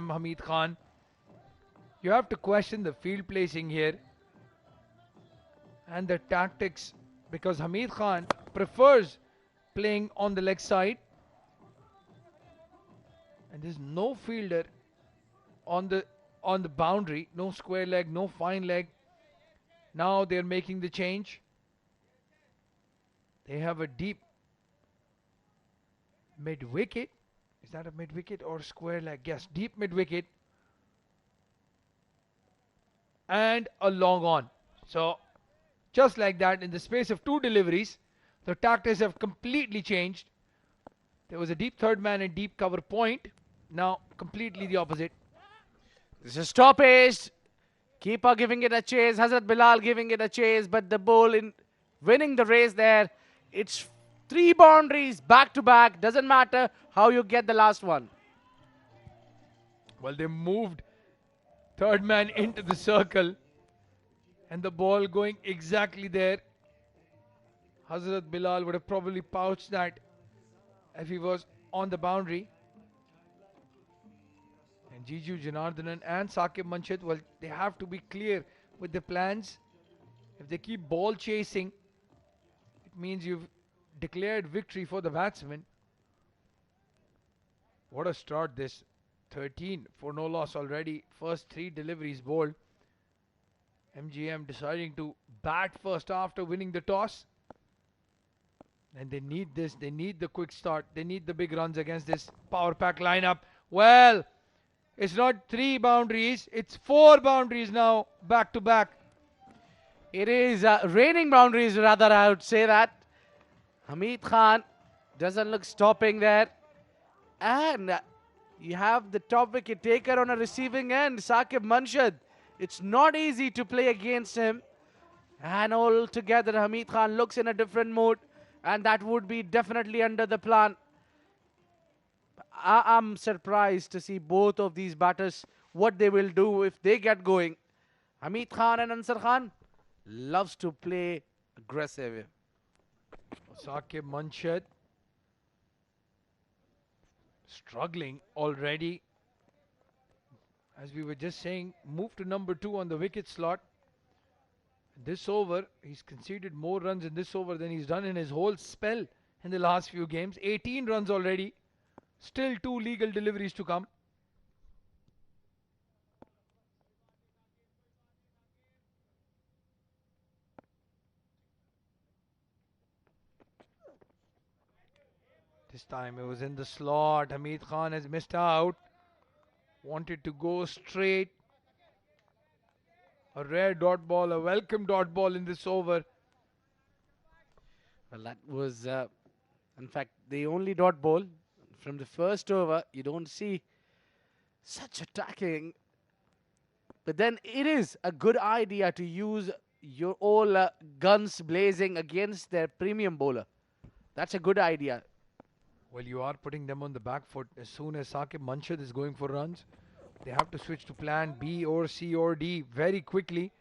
Hameed Khan. You have to question the field placing here and the tactics because Hameed Khan prefers playing on the leg side, and there's no fielder on the boundary, no square leg, no fine leg. Now they're making the change. They have a deep mid wicket. Is that a mid wicket or square leg? Yes, deep mid wicket and a long on. So just like that, in the space of two deliveries, the tactics have completely changed. There was a deep third man and deep cover point. Now completely the opposite. This is stoppage. Keeper giving it a chase. Hazrat Bilal giving it a chase. But the ball in winning the race there. It's 3 boundaries back to back. Doesn't matter how you get the last one. Well, they moved third man into the circle and the ball going exactly there. Hazrat Bilal would have probably pouched that if he was on the boundary. And Jiju Janardhanan and Saqib Manshid, well, they have to be clear with the plans. If they keep ball chasing, it means you've declared victory for the batsman. What a start this. 13 for no loss already. First 3 deliveries bowled. MGM deciding to bat first after winning the toss. And they need this. They need the quick start. They need the big runs against this power pack lineup. Well, it's not 3 boundaries. It's 4 boundaries now, back to back. It is raining boundaries, rather, I would say that. Hameed Khan doesn't look stopping there. And you have the top wicket taker on a receiving end, Saqib Manshid. It's not easy to play against him. And altogether, Hameed Khan looks in a different mood. And that would be definitely under the plan. I'm surprised to see both of these batters, what they will do if they get going. Hameed Khan and Ansar Khan loves to play aggressive. Saqib Manshid struggling already. As we were just saying, move to number 2 on the wicket slot. This over, he's conceded more runs in this over than he's done in his whole spell in the last few games. 18 runs already. Still 2 legal deliveries to come. This time it was in the slot. Hameed Khan has missed out. Wanted to go straight. A rare dot ball, a welcome dot ball in this over. Well, that was, in fact, the only dot ball. From the first over, you don't see such attacking. But then it is a good idea to use your all guns blazing against their premium bowler. That's a good idea. Well, you are putting them on the back foot. As soon as Saqib Manshid is going for runs, they have to switch to plan B or C or D very quickly.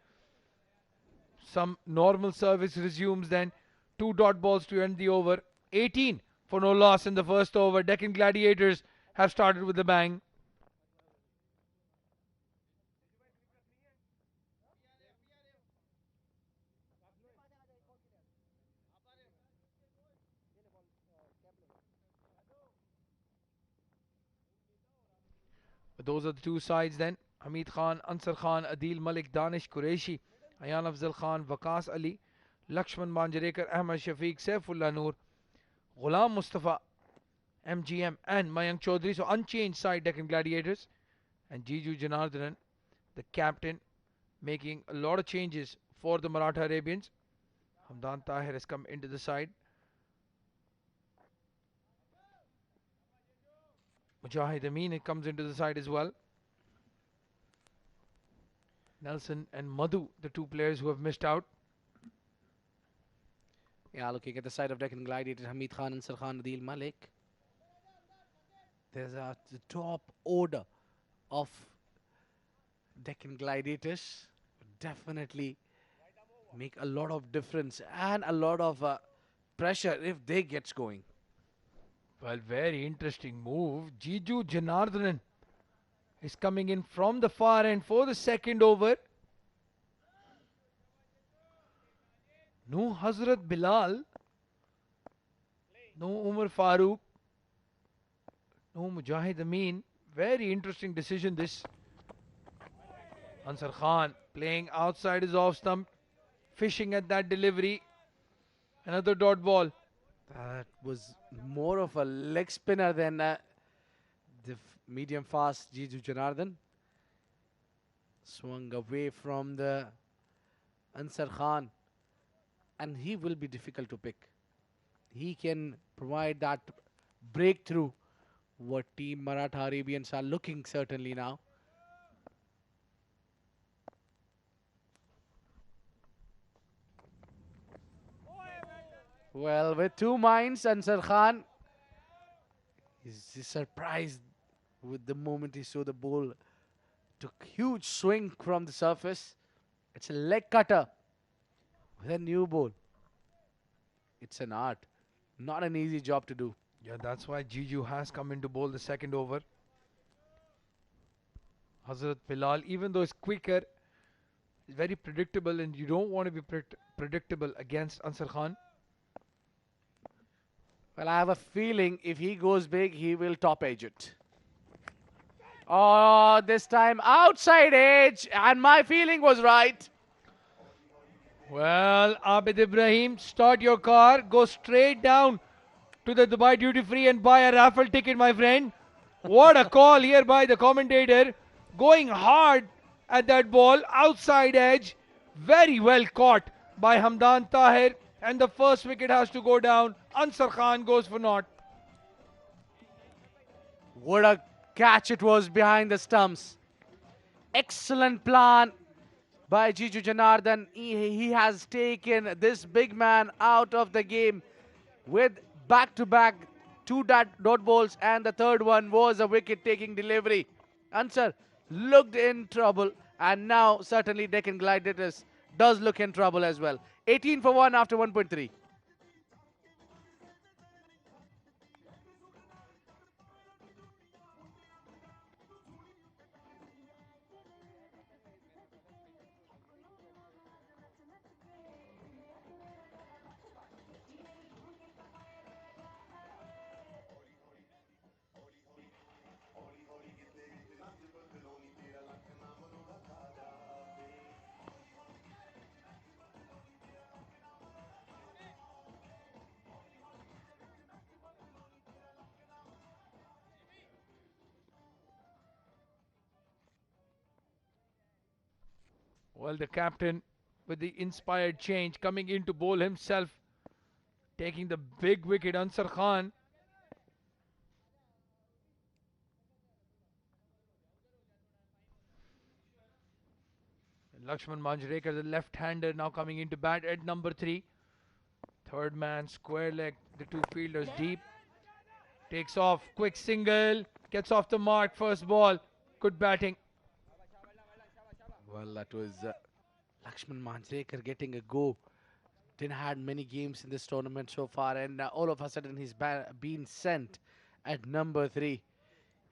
Some normal service resumes then. 2 dot balls to end the over. 18 for no loss in the first over. Deccan Gladiators have started with a bang. But those are the 2 sides then. Hameed Khan, Ansar Khan, Adeel, Malik, Danish, Quereshi, Aayan Afzal Khan, Waqas Ali, Laxman, Manjrekar, Ahmad, Shafiq, Saifullah, Noor, Ghulam, Mustafa, MGM and Mayank Chaudhary. So unchanged side Deccan Gladiators. And Jiju Janardhanan, the captain, making a lot of changes for the Maratha Arabians. Hamdan Tahir has come into the side. Mujahid Amin comes into the side as well. Nelson and Madhu, the 2 players who have missed out. Yeah, looking at the side of Deccan Gladiators, Hameed Khan, Ansar Khan, Adeel, Malik. There's the top order of Deccan Gladiators. Definitely make a lot of difference and a lot of pressure if they gets going. Well, very interesting move. Jiju Janardhanan is coming in from the far end for the second over. No Hazrat Bilal. No Umar Farooq. No Mujahid Amin. Very interesting decision this. Ansar Khan playing outside his off stump. Fishing at that delivery. Another dot ball. That was more of a leg spinner than the medium fast Jiju Janardhan. Swung away from the Ansar Khan. And he will be difficult to pick. He can provide that breakthrough what team Maratha Arabians are looking certainly now. Well, with two minds, Ansar Khan is surprised with the moment he saw the ball. Took huge swing from the surface. It's a leg cutter with a new ball. It's an art. Not an easy job to do. Yeah, that's why Jiju has come in to bowl the second over. Hazrat Bilal, even though it's quicker, is very predictable, and you don't want to be predictable against Ansar Khan. Well, I have a feeling if he goes big, he will top edge it. Oh, this time outside edge, and my feeling was right. Well, Abid Ibrahim, start your car, go straight down to the Dubai Duty Free and buy a raffle ticket, my friend. What a call here by the commentator. Going hard at that ball, outside edge. Very well caught by Hamdan Tahir. And the first wicket has to go down. Ansar Khan goes for naught. What a catch it was behind the stumps. Excellent plan by Jiju Janardhan. He has taken this big man out of the game with back-to-back two dot balls, and the third one was a wicket-taking delivery. Ansar looked in trouble, and now certainly Deccan Gladiators does look in trouble as well. 18 for 1 after 1.3. Well, the captain with the inspired change coming in to bowl himself, taking the big wicket, Ansar Khan. Laxman Manjrekar, the left-hander, now coming into bat at number 3. Third man, square leg, the two fielders deep. Takes off, quick single, gets off the mark, first ball. Good batting. Well, that was Laxman Manjrekar getting a go. Didn't had many games in this tournament so far, and all of a sudden he's been sent at number 3.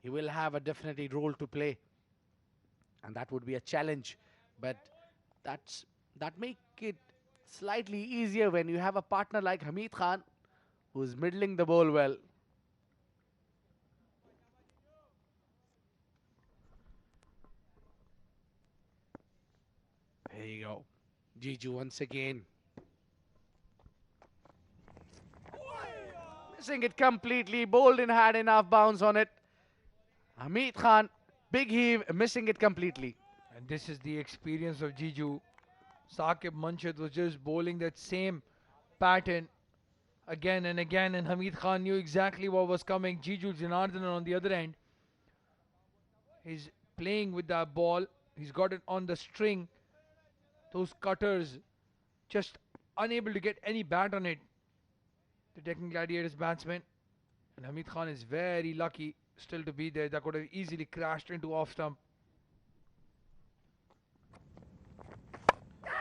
He will have a definitely role to play, and that would be a challenge. But that make it slightly easier when you have a partner like Hameed Khan, who's middling the ball well. There you go. Jiju once again. Missing it completely. Bolden had enough bounce on it. Hameed Khan, big heave, missing it completely. And this is the experience of Jiju. Saqib Munshid was just bowling that same pattern again and again, and Hameed Khan knew exactly what was coming. Jiju Janardhan on the other end. He's playing with that ball. He's got it on the string. Those cutters just unable to get any bat on it. The Deccan Gladiators batsman. And Hameed Khan is very lucky still to be there. That could have easily crashed into off stump.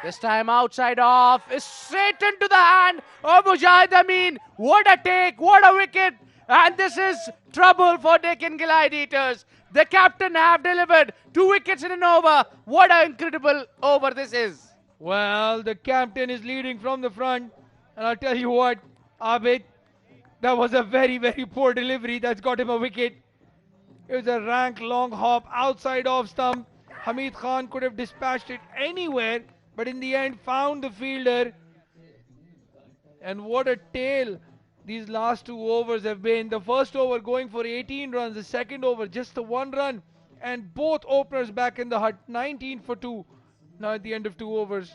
This time outside off, is straight into the hand of Mujahid Amin. What a take, what a wicket. And this is trouble for Deccan Gladiators. The captain have delivered 2 wickets in an over. What an incredible over this is. Well, the captain is leading from the front. And I'll tell you what, Abid, that was a very, very poor delivery that's got him a wicket. It was a rank long hop outside off stump. Hameed Khan could have dispatched it anywhere, but in the end found the fielder. And what a tale these last 2 overs have been. The first over going for 18 runs, the second over just the 1 run. And both openers back in the hut, 19 for 2. Now at the end of 2 overs.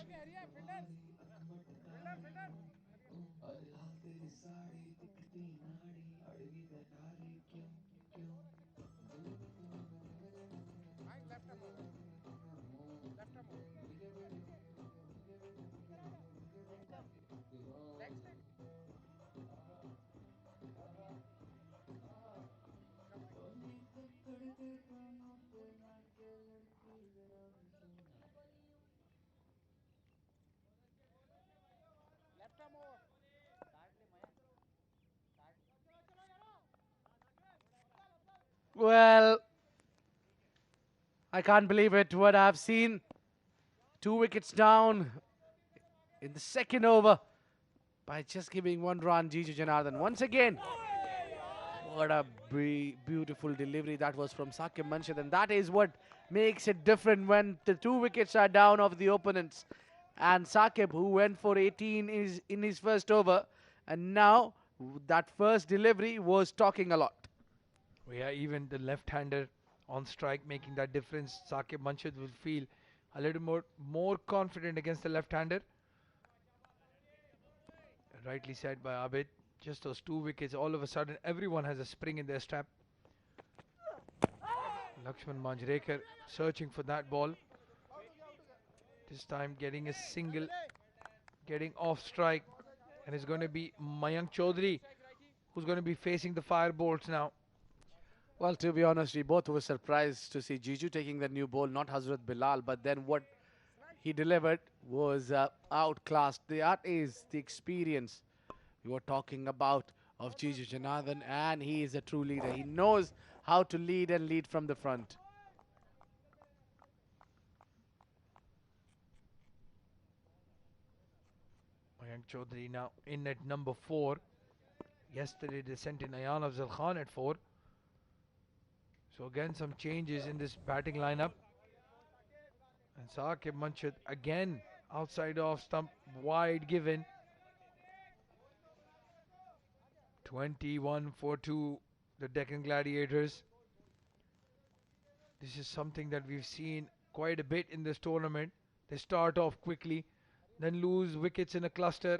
Well, I can't believe it. What I've seen. 2 wickets down in the second over by just giving 1 run. Jiju Janardhan once again. What a beautiful delivery that was from Saqib Manshad, and that is what makes it different when the 2 wickets are down of the opponents. And Saqib, who went for 18 is in his first over, and now that first delivery was talking a lot. Yeah, even the left-hander on strike making that difference. Saqib Manshad will feel a little more confident against the left-hander. Rightly said by Abid. Just those 2 wickets, all of a sudden everyone has a spring in their step. Laxman Manjrekar searching for that ball. This time getting a single, getting off strike. And it's going to be Mayank Chaudhary who's going to be facing the firebolts now. Well, to be honest, we both were surprised to see Jiju taking the new ball, not Hazrat Bilal. But then what he delivered was outclassed. That is the experience we were talking about of Jiju Janardhan, and he is a true leader. He knows how to lead and lead from the front. Mayank Chaudhary now in at number 4. Yesterday they sent in Aayan Khan at 4. So again some changes in this batting lineup. And Saqib Manshad again outside off stump, wide given. 21 for 2, the Deccan Gladiators. This is something that we've seen quite a bit in this tournament. They start off quickly, then lose wickets in a cluster,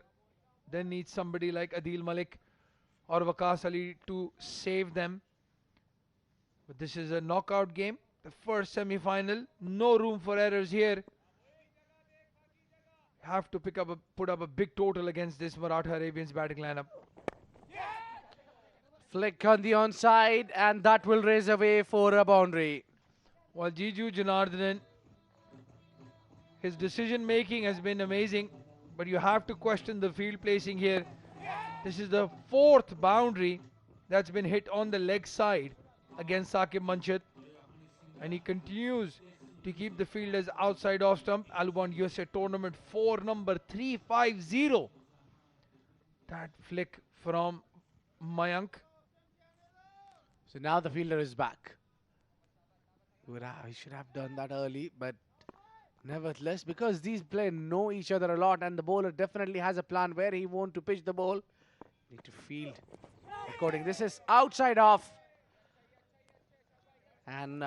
then need somebody like Adeel Malik or Waqas Ali to save them. But this is a knockout game, the first semi-final. No room for errors here. Have to put up a big total against this Maratha Arabians batting lineup. Flick on the onside, and that will raise away for a boundary. While Jiju Janardhan, his decision making has been amazing, but you have to question the field placing here. This is the 4th boundary that's been hit on the leg side against Saqib Manshad, and he continues to keep the fielders outside off stump. Alubon USA Tournament 4 number 350. That flick from Mayank. So now the fielder is back. He should have done that early, but nevertheless, because these players know each other a lot, and the bowler definitely has a plan where he wants to pitch the ball. Need to field according. This is outside off. And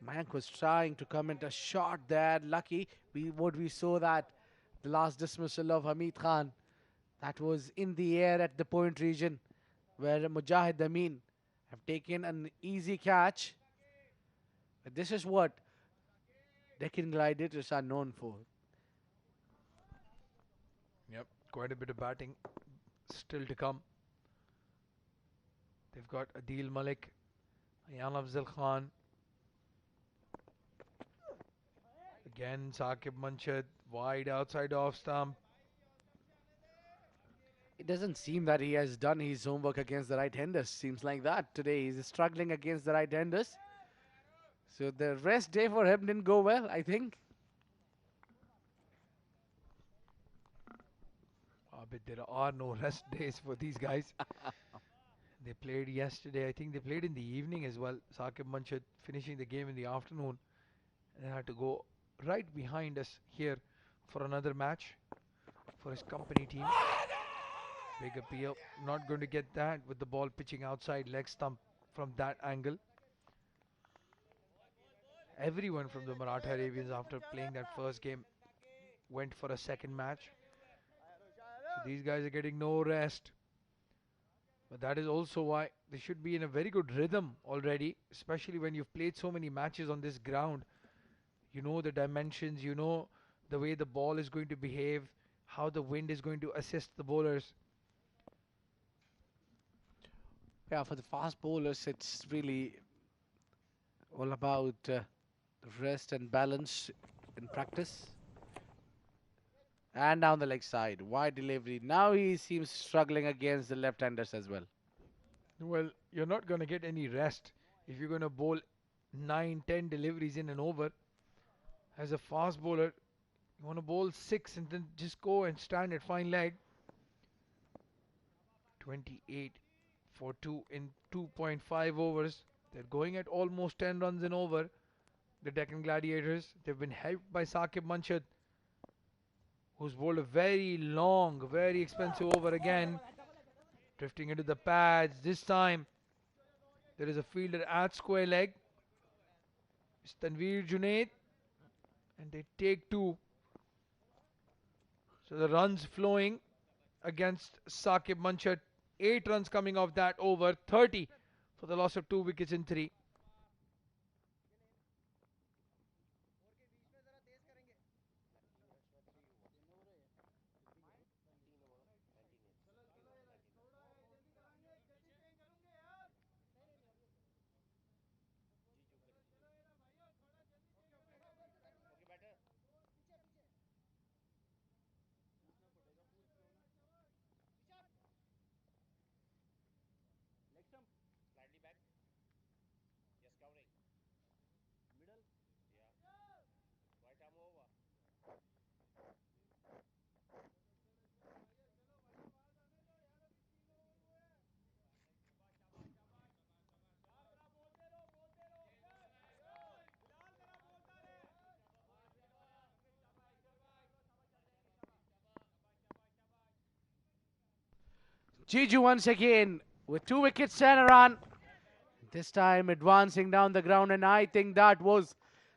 Mayank was trying to comment a shot there. Lucky, we saw that the last dismissal of Hameed Khan, that was in the air at the point region, where Mujahid Amin have taken an easy catch. But this is what Deccan Gladiators are known for. Yep, quite a bit of batting still to come. They've got Adeel Malik, Aayan Khan. Again, Saqib Manshad, wide outside off stump. It doesn't seem that he has done his homework against the right-handers. Seems like that today. He's struggling against the right-handers. So the rest day for him didn't go well, I think. But there are no rest days for these guys. They played yesterday. I think they played in the evening as well. Saqib Manshad finishing the game in the afternoon. And they had to go right behind us here for another match for his company team. Big appeal. Not going to get that with the ball pitching outside leg stump from that angle. Everyone from the Maratha Arabians after playing that first game went for a second match. So these guys are getting no rest. But that is also why they should be in a very good rhythm already, especially when you've played so many matches on this ground. You know the dimensions, you know the way the ball is going to behave, how the wind is going to assist the bowlers. Yeah, for the fast bowlers, it's really all about rest and balance in practice. And down the leg side, wide delivery. Now he seems struggling against the left-handers as well. Well, you're not going to get any rest if you're going to bowl 9, 10 deliveries in an over. As a fast bowler, you want to bowl 6 and then just go and stand at fine leg. 28 for 2 in 2.5 overs. They're going at almost 10 runs in over. The Deccan Gladiators. They've been helped by Saqib Manshad, who's bowled a very long, very expensive over again. Drifting into the pads. This time, there is a fielder at square leg. It's Tanveer Junaid. And they take 2. So the runs flowing against Saqib Manshad. 8 runs coming off that over. 30 for the loss of 2 wickets in 3. Jiju once again with 2 wickets and a run. This time advancing down the ground, and I think that was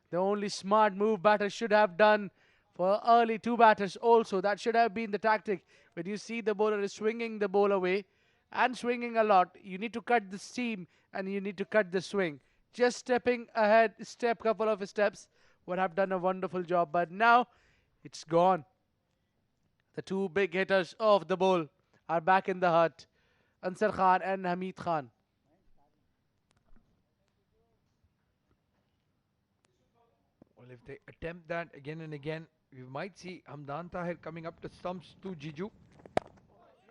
the only smart move batters should have done for early 2 batters also. That should have been the tactic. When you see the bowler is swinging the ball away and swinging a lot, you need to cut the seam and you need to cut the swing. Just stepping ahead, couple of steps would have done a wonderful job, but now it's gone. The 2 big hitters of the ball are back in the hut. Ansar Khan and Hameed Khan. Well, if they attempt that again and again, we might see Hamdan Tahir coming up to stumps to Jiju.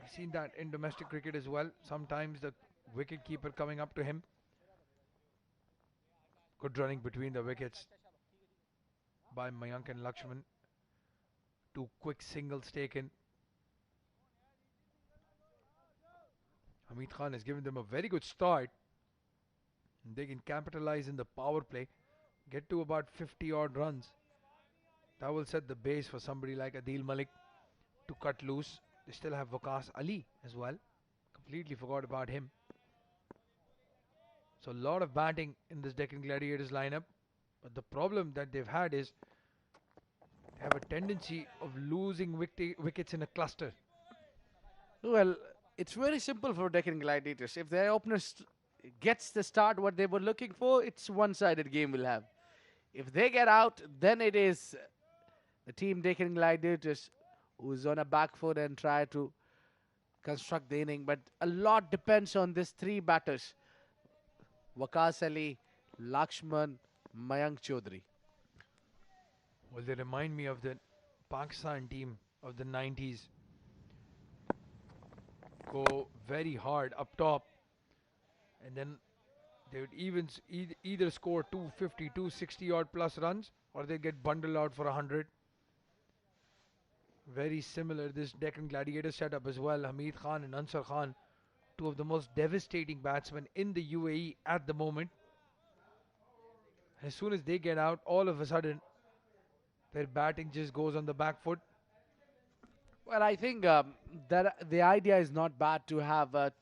I've seen that in domestic cricket as well. Sometimes the wicket keeper coming up to him. Good running between the wickets by Mayank and Laxman. 2 quick singles taken. Hameed Khan has given them a very good start. They can capitalize in the power play, get to about 50 odd runs. That will set the base for somebody like Adeel Malik to cut loose. They still have Waqas Ali as well. Completely forgot about him. So a lot of batting in this Deccan Gladiators lineup. But the problem that they've had is they have a tendency of losing wickets in a cluster. Well, it's very simple for Deccan Gladiators. If their opener gets the start what they were looking for, it's one-sided game we'll have. If they get out, then it is the team Deccan Gladiators who's on a back foot and try to construct the inning. But a lot depends on these 3 batters. Waqas Ali, Laxman, Mayank Chaudhary. Well, they remind me of the Pakistan team of the 90s. go very hard up top, and then they would either score 250, 260 odd plus runs, or they get bundled out for 100. Very similar this Deccan Gladiator setup as well. Hameed Khan and Ansar Khan, two of the most devastating batsmen in the UAE at the moment. As soon as they get out, all of a sudden, their batting just goes on the back foot. Well, I think that the idea is not bad to have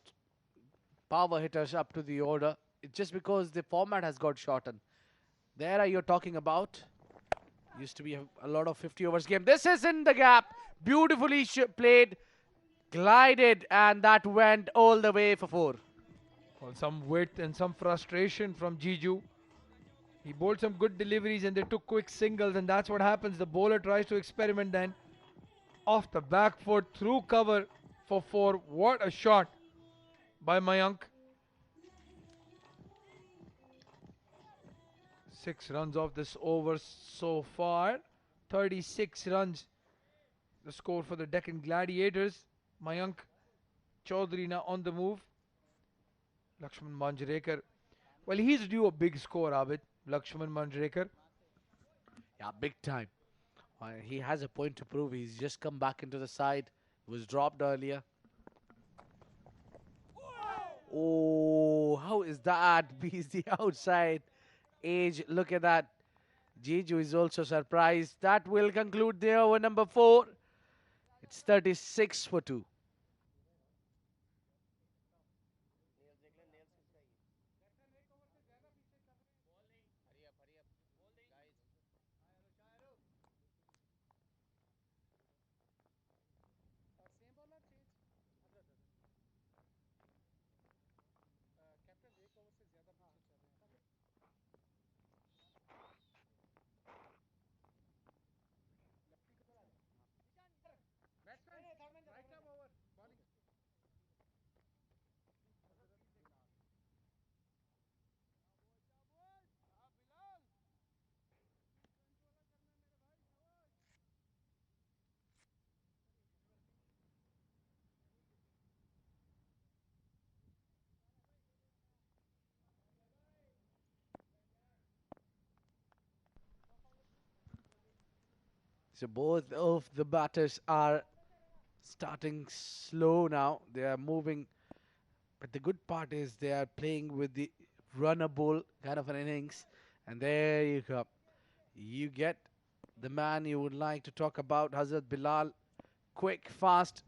power hitters up to the order. It's just because the format has got shortened. The era you're talking about used to be a lot of 50 overs game. This is in the gap. Beautifully played, glided, and that went all the way for 4. Well, some width and some frustration from Jiju. He bowled some good deliveries and they took quick singles, and that's what happens. The bowler tries to experiment then. Off the back foot, through cover for 4. What a shot by Mayank. 6 runs off this over so far. 36 runs. The score for the Deccan Gladiators. Mayank, Chaudhary now on the move. Laxman Manjrekar. Well, he's due a big score, Abid. Laxman Manjrekar. Yeah, big time. He has a point to prove. He's just come back into the side. He was dropped earlier. Oh, how is that? Beats the outside edge. Look at that. Jiju is also surprised. That will conclude the over number 4. It's 36 for 2. So both of the batters are starting slow now. They are moving. But the good part is they are playing with the runner ball kind of an innings. And there you go. You get the man you would like to talk about, Hazrat Bilal. Quick, fast.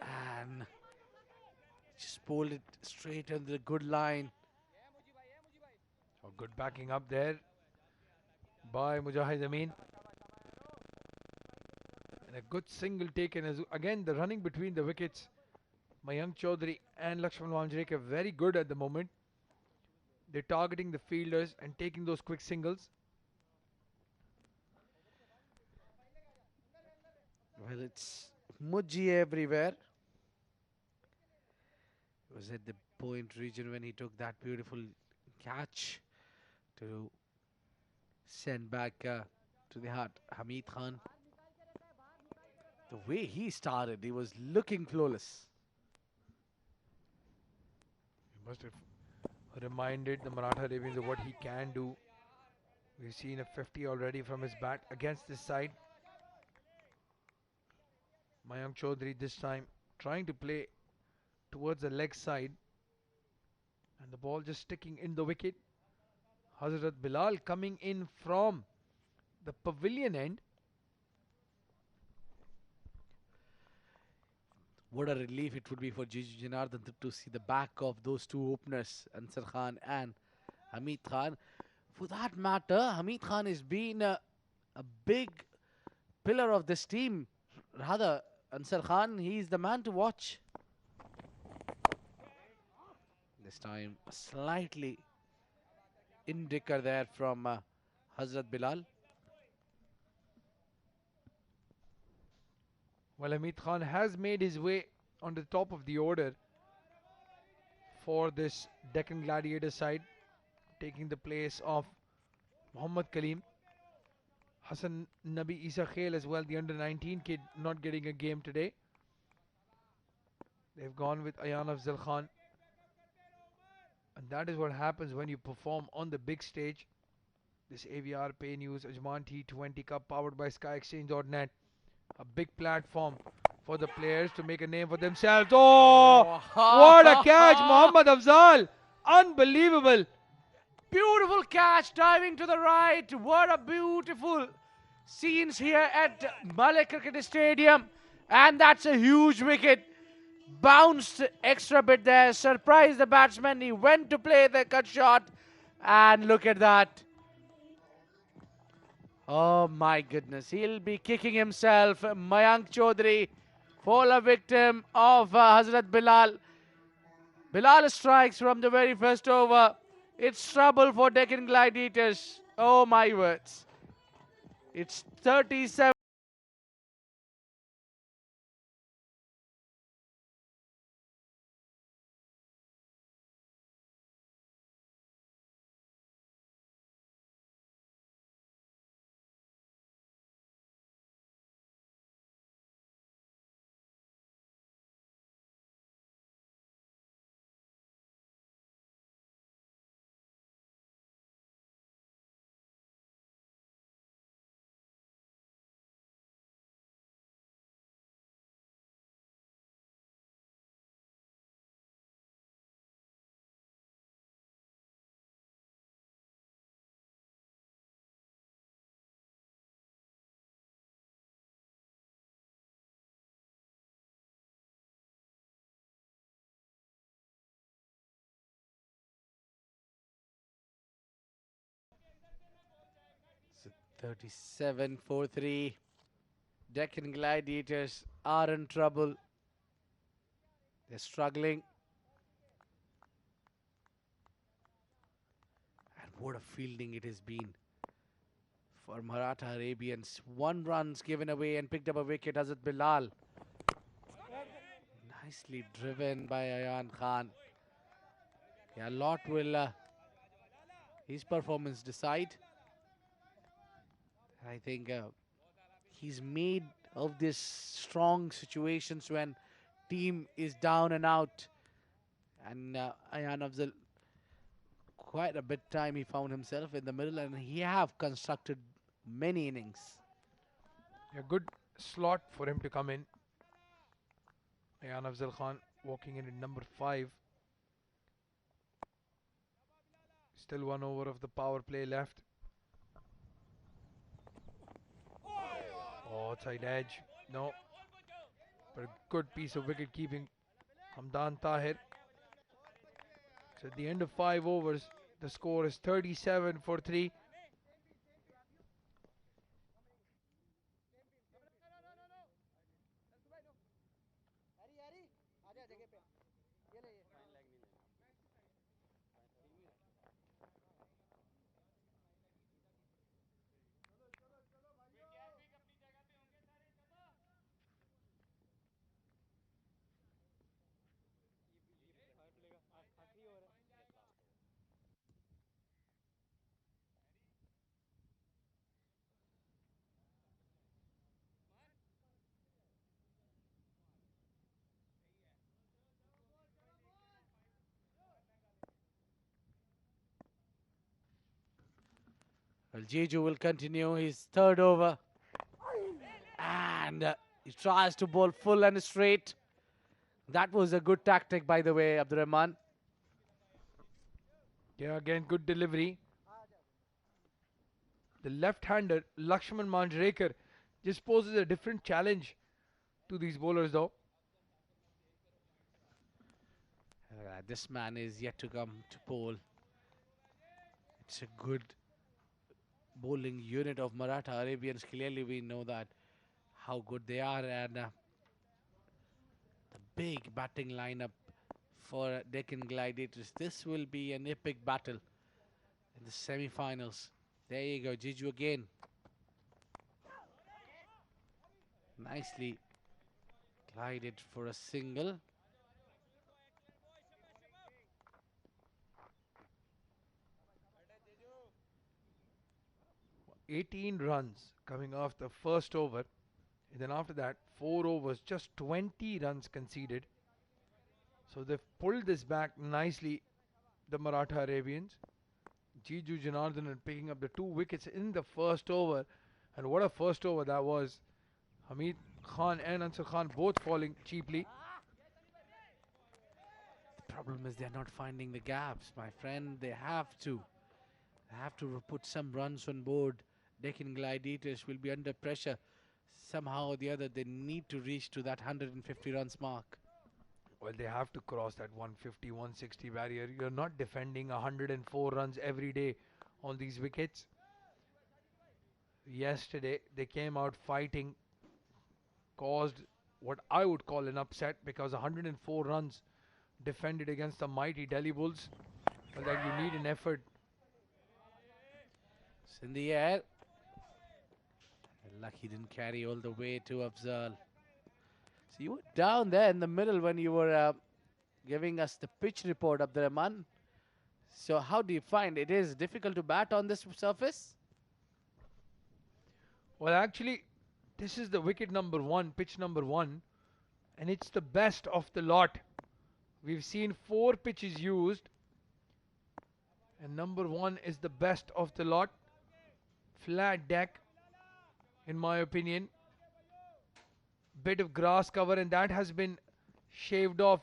And just pulled it straight on the good line. Oh, good backing up there by Mujahid Amin. And a good single taken as again the running between the wickets. Mayank Chaudhary and Laxman Manjrekar very good at the moment. They're targeting the fielders and taking those quick singles. Well, it's Mujji everywhere. It was at the point region when he took that beautiful catch to send back to the heart. Hameed Khan. The way he started, he was looking flawless. He must have reminded the Maratha Arabians of what he can do. We've seen a 50 already from his bat against this side. Mayank Chaudhary this time trying to play towards the leg side. And the ball just sticking in the wicket. Hazrat Bilal coming in from the pavilion end. What a relief it would be for Jiju Janardhan to see the back of those two openers, Ansar Khan and Hameed Khan. For that matter, Hameed Khan has been a big pillar of this team. Rather, Ansar Khan, he's the man to watch. This time, slightly indicker there from Hazrat Bilal. Well, Hameed Khan has made his way on the top of the order for this Deccan Gladiator side, taking the place of Muhammad Kaleem. Hassan Nabi Isa Khail as well, the under 19 kid, not getting a game today. They've gone with Aayan Afzal Khan. And that is what happens when you perform on the big stage. This AVR Pay News Ajman T20 Cup powered by SkyExchange.net. A big platform for the players to make a name for themselves. Oh, what a catch, Muhammad Afzal. Unbelievable. Beautiful catch, diving to the right. What a beautiful scenes here at Malik Cricket Stadium. And that's a huge wicket. Bounced extra bit there, surprised the batsman. He went to play the cut shot. And look at that. Oh my goodness, he'll be kicking himself. Mayank Chaudhary, fall a victim of Hazrat Bilal. Bilal strikes from the very first over. It's trouble for Deccan Gladiators. Oh my words. It's 37. So 37-4-3. Deccan Gladiators are in trouble. They're struggling. And what a fielding it has been for Maratha Arabians. 1 runs given away and picked up a wicket. Hazrat Bilal. Nicely driven by Aayan Khan. Yeah, a lot will his performance decide. I think he's made of these strong situations when team is down and out. And Aayan Afzal, quite a bit time he found himself in the middle, and he have constructed many innings. A good slot for him to come in. Aayan Afzal Khan walking in at number 5. Still 1 over of the power play left. Oh, side edge. No. But a good piece of wicket keeping. Hamdan Tahir. So at the end of 5 overs, the score is 37-3. Well, Jeju will continue his 3rd over. And he tries to bowl full and straight. That was a good tactic, by the way, Abdurrahman. Yeah, again, good delivery. The left-hander, Laxman Manjrekar, just poses a different challenge to these bowlers though. This man is yet to come to bowl. It's a good bowling unit of Maratha Arabians. Clearly, we know that how good they are, and the big batting lineup for Deccan Gladiators. This will be an epic battle in the semi-finals. There you go, Jiju again. Nicely glided for a single. 18 runs coming off the first over. And then after that, 4 overs, just 20 runs conceded. So they've pulled this back nicely, the Maratha Arabians. Jiju Janardhan picking up the 2 wickets in the first over. And what a first over that was. Hameed Khan and Ansar Khan both falling cheaply. The problem is they're not finding the gaps, my friend. They have to. They have to put some runs on board. Deccan Gladiators will be under pressure. Somehow or the other, they need to reach to that 150 runs mark. Well, they have to cross that 150, 160 barrier. You're not defending 104 runs every day on these wickets. Yesterday, they came out fighting, caused what I would call an upset because 104 runs defended against the mighty Delhi Bulls. Well, that you need an effort. It's in the air. Lucky didn't carry all the way to Afzal. So you were down there in the middle when you were giving us the pitch report, Abdurrahman. So how do you find it is difficult to bat on this surface? Well, actually, this is the wicket number 1, pitch number 1, and it's the best of the lot. We've seen 4 pitches used, and number 1 is the best of the lot. Flat deck, in my opinion. Bit of grass cover, and that has been shaved off.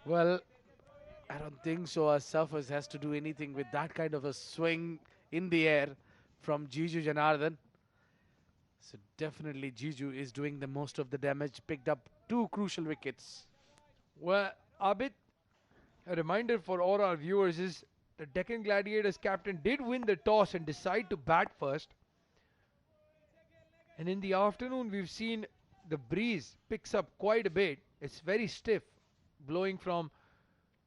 Well, I don't think so. A surface has to do anything with that kind of a swing in the air from Jiju Janardhan. So definitely Jiju is doing the most of the damage. Picked up 2 crucial wickets. Well, Abid, a reminder for all our viewers is the Deccan Gladiators captain did win the toss and decide to bat first. And in the afternoon, we've seen the breeze picks up quite a bit. It's very stiff, blowing from,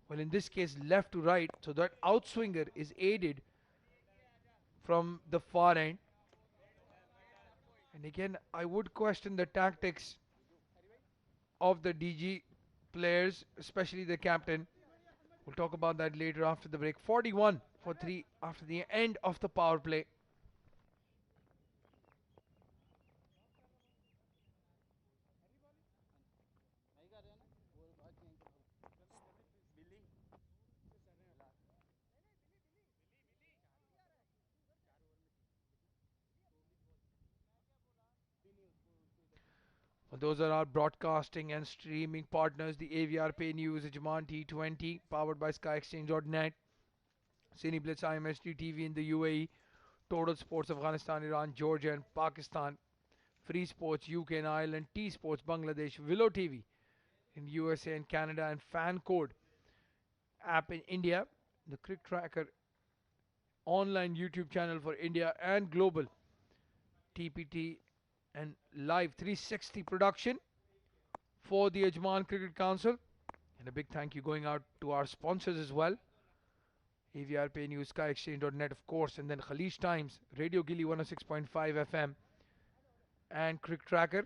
well, in this case, left to right. So that outswinger is aided from the far end. And again, I would question the tactics of the DG players, especially the captain. We'll talk about that later after the break. 41 for 3 after the end of the power play. Those are our broadcasting and streaming partners, the AVR Pay News, Ajman T20, powered by SkyExchange.net, Cine Blitz IMSD TV in the UAE, Total Sports Afghanistan, Iran, Georgia and Pakistan, Free Sports UK and Ireland, T Sports Bangladesh, Willow TV in USA and Canada, and Fan Code app in India, the CricTracker online YouTube channel for India and global, TPT and live 360 production for the Ajman Cricket Council. And a big thank you going out to our sponsors as well. AVR Pay News, SkyExchange.net, of course, and then Khalij Times, Radio Gilly 106.5 FM, and CricTracker.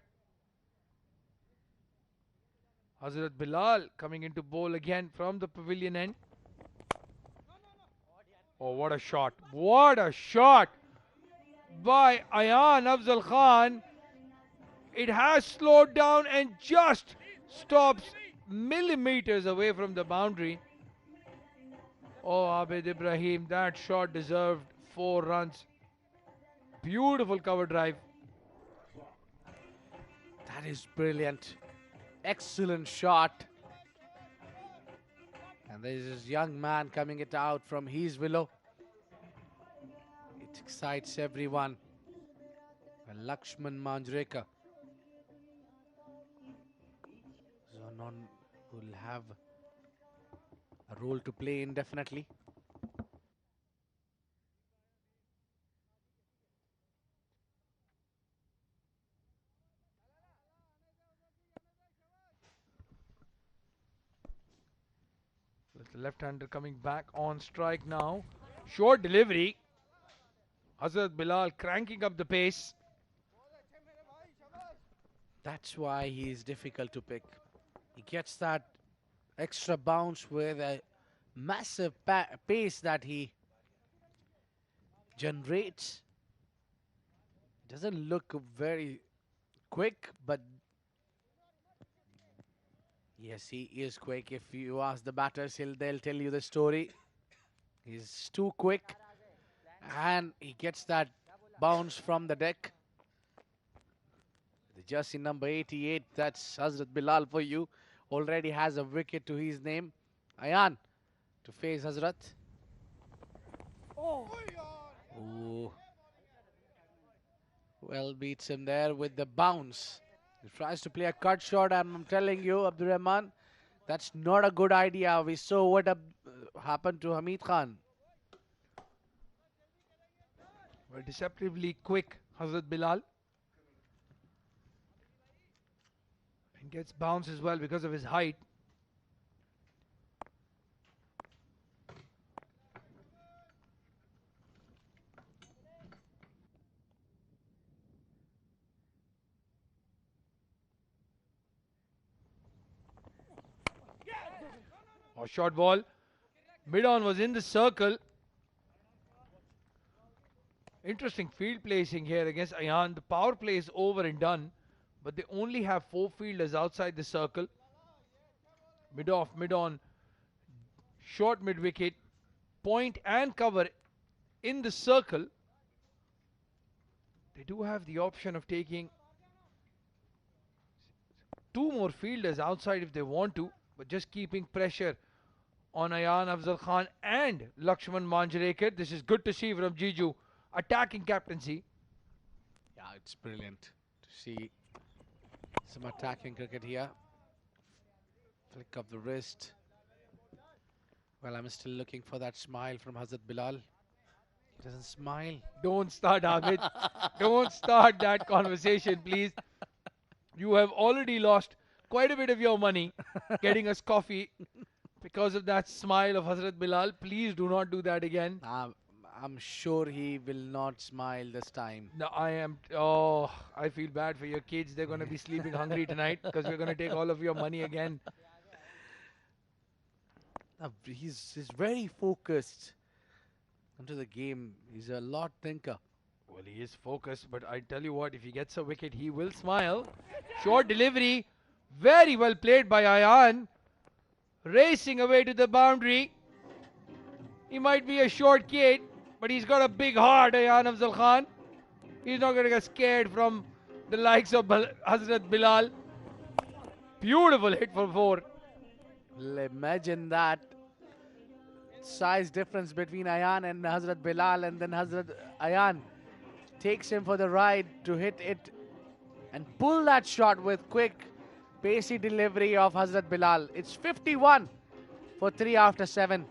Hazrat Bilal coming into bowl again from the pavilion end. Oh, what a shot! What a shot by Aayan Afzal Khan. It has slowed down and just stops millimeters away from the boundary. Oh, Abid Ibrahim, that shot deserved 4 runs. Beautiful cover drive. That is brilliant. Excellent shot. And there's this young man coming it out from his willow. It excites everyone. And Laxman Manjrekar will have a role to play indefinitely. With the left-hander coming back on strike now. Short delivery. Hazrat Bilal cranking up the pace. That's why he is difficult to pick. He gets that extra bounce with a massive pace that he generates. Doesn't look very quick, but yes, he is quick. If you ask the batters, they'll tell you the story. He's too quick, and he gets that bounce from the deck. The jersey number 88, that's Hazrat Bilal for you. Already has a wicket to his name. Aayan to face Hazrat. Ooh. Well, beats him there with the bounce. He tries to play a cut shot, and I'm telling you, Abdurrahman, that's not a good idea. We saw what happened to Hameed Khan. Well, deceptively quick, Hazrat Bilal. And gets bounced as well because of his height. Oh, short ball. Mid-on was in the circle. Interesting field placing here against Aayan. The power play is over and done, but they only have 4 fielders outside the circle. Mid-off, mid-on, short mid-wicket, point and cover in the circle. They do have the option of taking 2 more fielders outside if they want to, but just keeping pressure on Aayan Afzal Khan and Laxman Manjrekar. This is good to see from Jiju. Attacking captaincy. Yeah, it's brilliant to see some attacking cricket here. Flick of the wrist. Well, I'm still looking for that smile from Hazrat Bilal. He doesn't smile. Don't start, Ahmed. Don't start that conversation, please. You have already lost quite a bit of your money getting us coffee because of that smile of Hazrat Bilal. Please do not do that again. I'm sure he will not smile this time. No, I am. Oh, I feel bad for your kids. They're going to be sleeping hungry tonight because we're going to take all of your money again. He's very focused into the game. He's a lot thinker. Well, he is focused, but I tell you what, if he gets a wicket, he will smile. Short delivery. Very well played by Aayan. Racing away to the boundary. He might be a short kid, but he's got a big heart, Aayan Afzal Khan. He's not going to get scared from the likes of Hazrat Bilal. Beautiful hit for 4. Well, imagine that size difference between Aayan and Hazrat Bilal, and then Hazrat Aayan takes him for the ride to hit it and pull that shot with quick, pacey delivery of Hazrat Bilal. It's 51 for 3 after 7.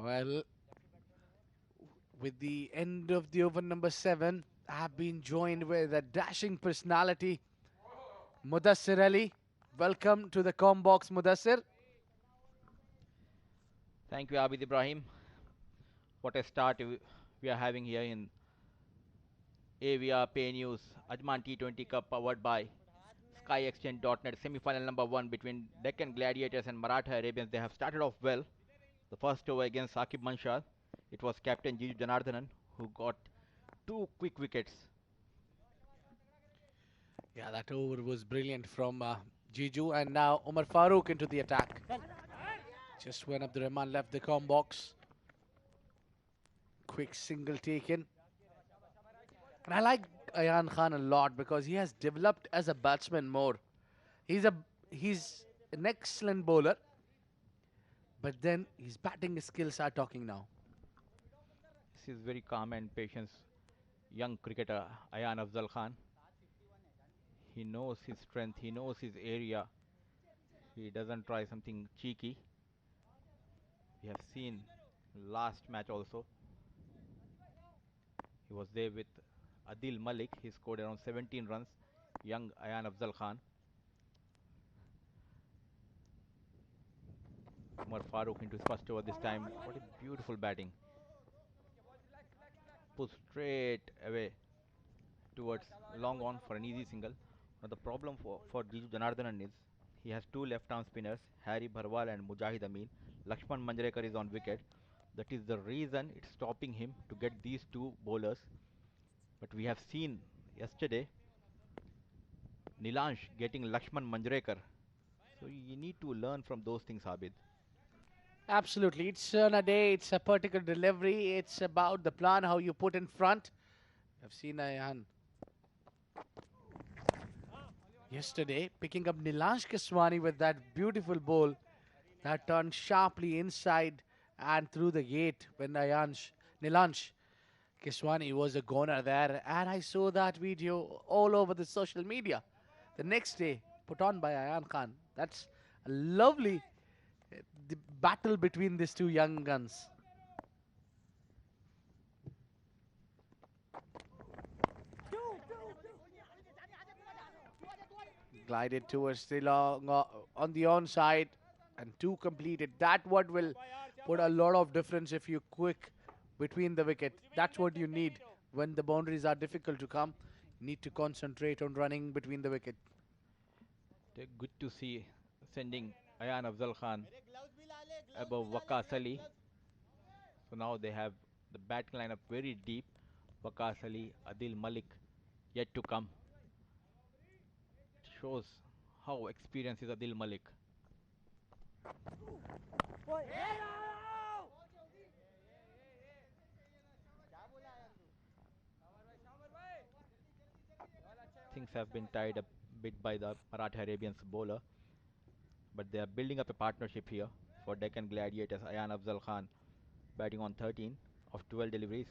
Well, with the end of the over number 7, I have been joined with a dashing personality, Mudassir Ali. Welcome to the Combox, Mudassir. Thank you, Abid Ibrahim. What a start we are having here in AVR Pay News Ajman T20 Cup powered by SkyExchange.net. Semi-final number 1 between Deccan Gladiators and Maratha Arabians. They have started off well. The first over against Saqib Manshar. It was Captain Jiju Janardhanan who got 2 quick wickets. Yeah, that over was brilliant from Jiju, and now Umar Farooq into the attack. Just when Abdurrahman left the Combox. Quick single taken. And I like Aayan Khan a lot because he has developed as a batsman more. He's an excellent bowler, but then his batting skills are talking now. This is very calm and patient young cricketer Aayan Afzal Khan. He knows his strength, he knows his area. he doesn't try something cheeky. We have seen last match also. He was there with Adeel Malik. He scored around 17 runs. Young Aayan Afzal Khan. Umar Farooq into his first over this time. What a beautiful batting. Put straight away towards long on for an easy single. Now the problem for Jiju Janardhanan is he has two left-arm spinners, Harry Bharwal and Mujahid Amin. Laxman Manjrekar is on wicket. That is the reason it's stopping him to get these two bowlers. But we have seen yesterday Nilansh getting Laxman Manjrekar. So you need to learn from those things, Abid. Absolutely. It's on a day, it's a particular delivery, it's about the plan, how you put in front. I've seen Aayan yesterday picking up Nilansh Kiswani with that beautiful ball that turned sharply inside and through the gate when Nilansh Kiswani was a goner there. And I saw that video all over the social media the next day, put on by Aayan Khan. That's a lovely the battle between these two young guns. Glided towards the long on the onside and two completed. That what will put a lot of difference if you quick between the wicket. That's what you need when the boundaries are difficult to come. You need to concentrate on running between the wicket. Good to see sending Aayan Afzal Khan above Waqas Ali. So now they have the batting lineup very deep. Waqas Ali, Adil Malik yet to come. Shows how experienced is Adil Malik. Things have been tied up bit by the Maratha Arabians bowler, but they are building up a partnership here for Deccan Gladiators. Aayan Afzal Khan batting on 13 of 12 deliveries,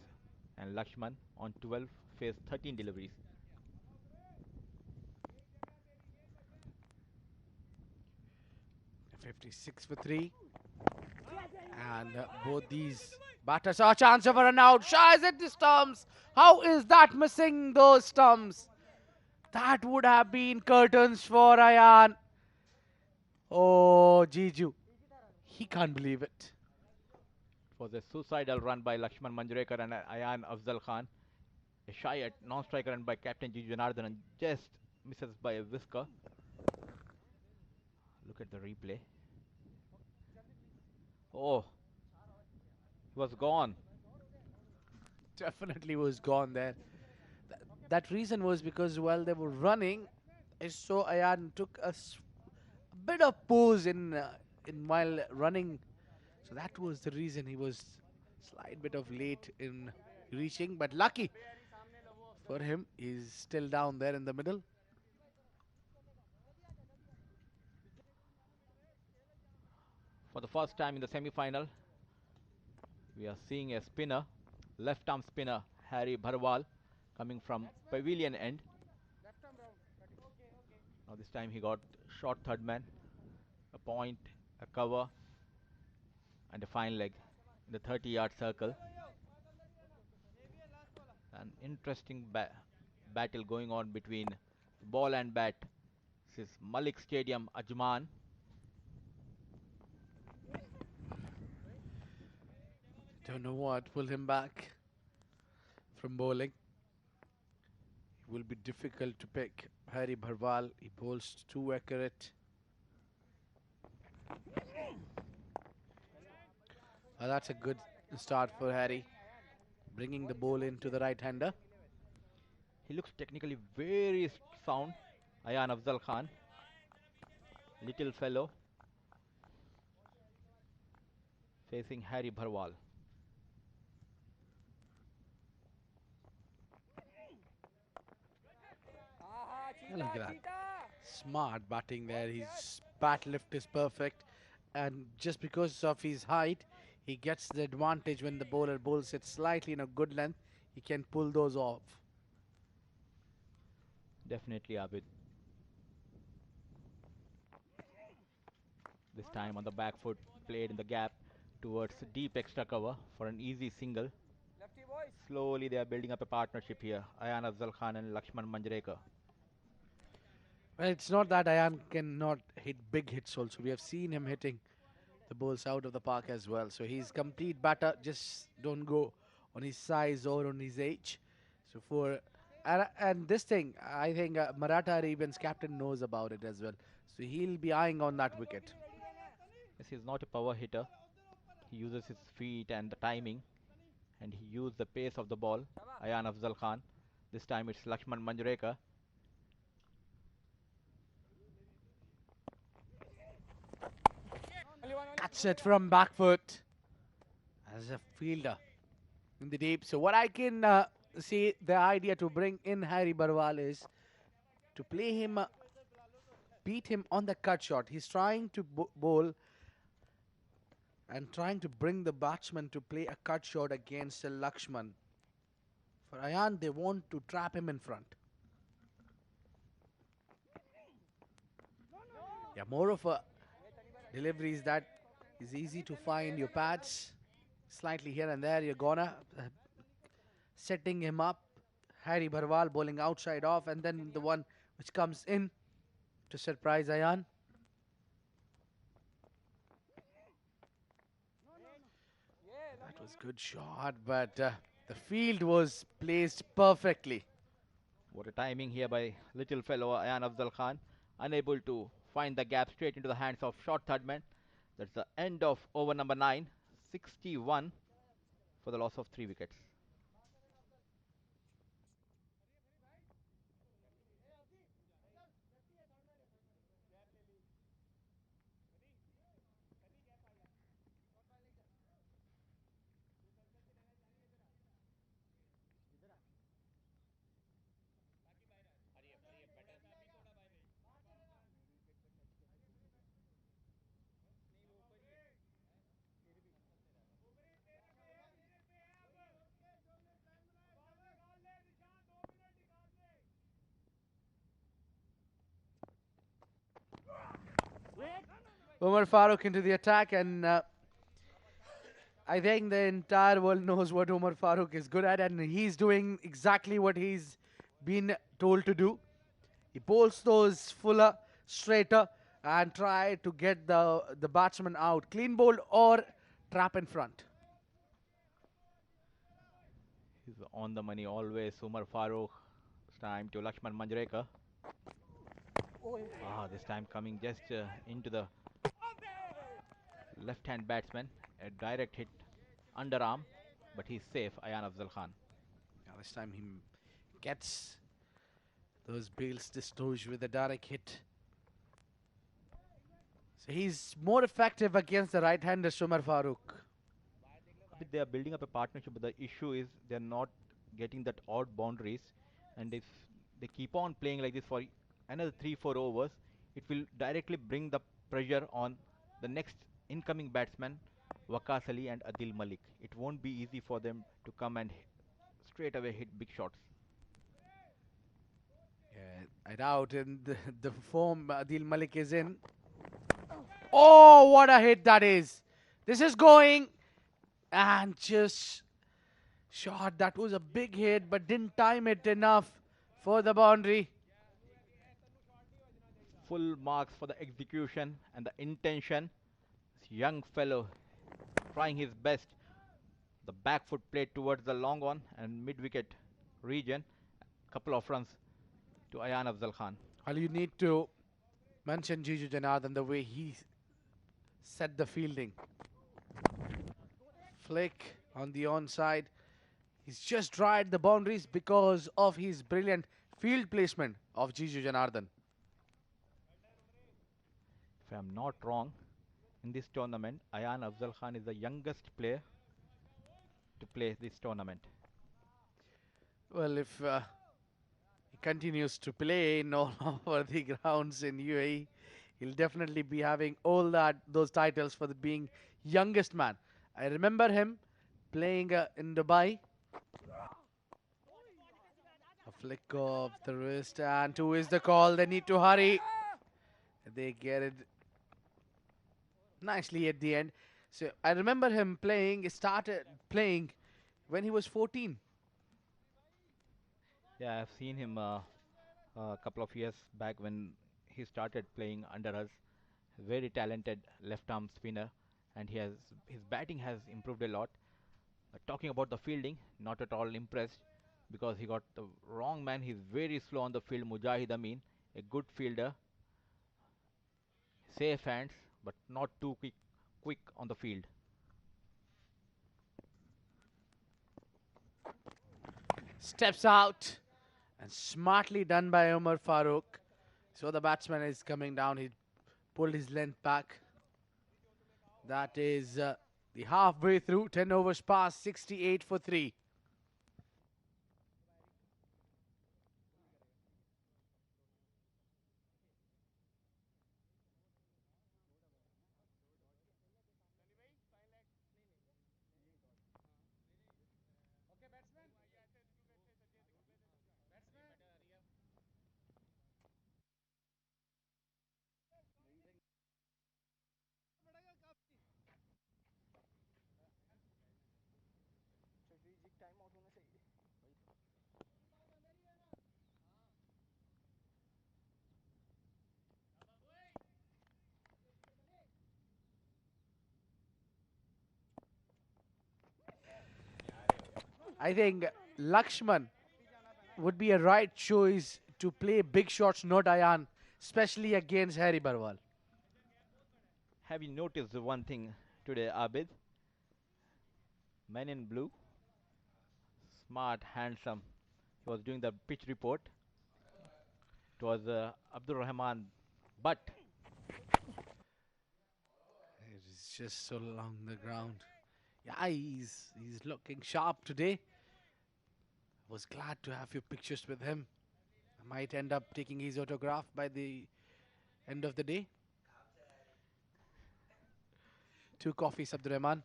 and Laxman on 12 faced 13 deliveries. '56 for 3. And both these batters are a chance of a run out. Shies at the stumps. How is that missing those stumps? That would have been curtains for Aayan. Oh, Jiju. He can't believe it. It was a suicidal run by Laxman Manjrekar and Aayan Afzal Khan. A shy at non-striker run by Captain Jiju Janardhanan just misses by a whisker. Look at the replay. Oh, he was gone. Definitely was gone there. That reason was because while they were running, I saw Aayan took a bit of pause in while running. So that was the reason he was slight bit of late in reaching. But lucky for him, he's still down there in the middle. For the first time in the semi-final, we are seeing a spinner, left-arm spinner Harry Bharwal coming from pavilion end. Now this time he got short third man, a point, a cover, and a fine leg in the 30-yard circle. An interesting battle going on between ball and bat. This is Malik Stadium, Ajman. Don't know what pulled him back from bowling. It will be difficult to pick Harry Bharwal. He bowls too accurate. That's a good start for Harry, bringing the ball into the right-hander. He looks technically very sound. Aayan Afzal Khan, little fellow, facing Harry Bharwal. Look at that. Smart batting there. His bat lift is perfect. And just because of his height, he gets the advantage when the bowler bowls it slightly in a good length. He can pull those off. Definitely, Abid. This time on the back foot, played in the gap towards deep extra cover for an easy single. Slowly they are building up a partnership here. Aayan Afzal Khan and Laxman Manjrekar. Well, it's not that Aayan cannot hit big hits also. We have seen him hitting the balls out of the park as well. So he's complete batter. Just don't go on his size or on his age. So for and this thing, I think Maratha Arabians captain knows about it as well. So he'll be eyeing on that wicket. Yes, he's not a power hitter. He uses his feet and the timing, and he used the pace of the ball. Aayan Afzal Khan. This time it's Laxman Manjrekar. That's it from back foot as a fielder in the deep. So what I can see the idea to bring in Harry Barwal is to play him, beat him on the cut shot. He's trying to bowl and trying to bring the batsman to play a cut shot against Laxman. For Aayan, they want to trap him in front. Yeah, more of a deliveries that is easy to find your pads. Slightly here and there, you're gonna setting him up. Harry Barwal bowling outside off, and then the one which comes in to surprise Aayan. That was good shot, but the field was placed perfectly. What a timing here by little fellow Aayan Afzal Khan. Unable to find the gap straight into the hands of short third man. That's the end of over number 9. 61 for the loss of 3 wickets. Umar Farooq into the attack, and I think the entire world knows what Umar Farooq is good at, and he's doing exactly what he's been told to do. He bowls those fuller, straighter, and try to get the batsman out. Clean bowled or trap in front. He's on the money always. Umar Farooq. This time to Laxman Manjrekar. This time coming just into the left-hand batsman. A direct hit underarm, but he's safe. Aayan Afzal Khan. Now this time he gets those bails dislodged with a direct hit. So he's more effective against the right-hander, Umar Farooq. They are building up a partnership, but the issue is they're not getting that odd boundaries, and if they keep on playing like this for another 3-4 overs, it will directly bring the pressure on the next incoming batsman, Waqas Ali and Adeel Malik. It won't be easy for them to come and straight away hit big shots. Yeah, I doubt in the form Adeel Malik is in. Oh, what a hit that is. This is going and just shot. That was a big hit, but didn't time it enough for the boundary. Full marks for the execution and the intention. This young fellow trying his best. The back foot played towards the long on and mid-wicket region. Couple of runs to Aayan Afzal Khan. Well, you need to mention Jiju Janardhan the way he set the fielding. Flick on the onside. He's just tried the boundaries because of his brilliant field placement of Jiju Janardhan. If I'm not wrong, in this tournament, Aayan Afzal Khan is the youngest player to play this tournament. Well, if he continues to play in all over the grounds in UAE, he'll definitely be having all those titles for the being youngest man. I remember him playing in Dubai. A flick of the wrist, and 2 is the call. They need to hurry. They get it nicely at the end. So I remember him playing, started playing when he was 14. Yeah, I've seen him a couple of years back when he started playing under us. Very talented left arm spinner, and his batting has improved a lot. Talking about the fielding, not at all impressed because he got the wrong man. He's very slow on the field. Mujahid Amin, a good fielder, safe hands, but not too quick on the field. Steps out and smartly done by Umar Farooq. So the batsman is coming down. He pulled his length back. That is the halfway through. 10 overs past, 68 for 3. I think Laxman would be a right choice to play big shots, not Aayan, especially against Harry Barwal. Have you noticed the one thing today, Abid? Men in blue, smart, handsome. He was doing the pitch report. It was Abdul Rahman, but It is just so along the ground. Yeah, he's looking sharp today. Was glad to have your pictures with him. I might end up taking his autograph by the end of the day. 2 coffees, Abdurrahman.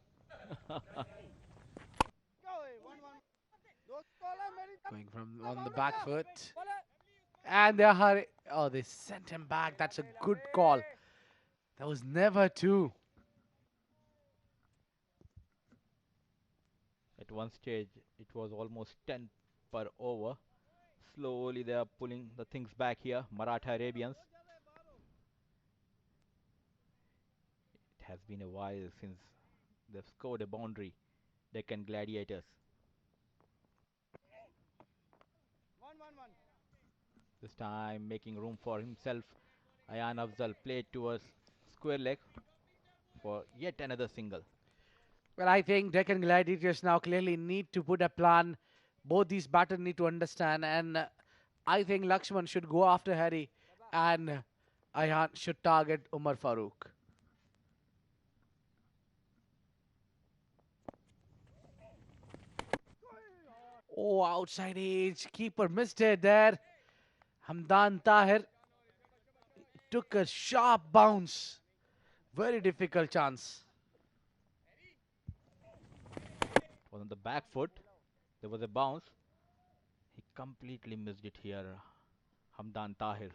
Going from on the back foot. And they sent him back. That's a good call. That was never 2. at one stage it was almost 10 per over. Slowly they are pulling the things back here. Maratha Arabians. It has been a while since they've scored a boundary. Deccan Gladiators. This time making room for himself. Aayan Afzal played towards square leg for yet another single. Well, I think Deccan Gladiators now clearly need to put a plan. Both these batters need to understand, and I think Laxman should go after Harry, and Aayan should target Umar Farooq. Oh, outside edge. Keeper missed it there. Hamdan Tahir took a sharp bounce. Very difficult chance. Was on the back foot. There was a bounce. He completely missed it here. Hamdan Tahir,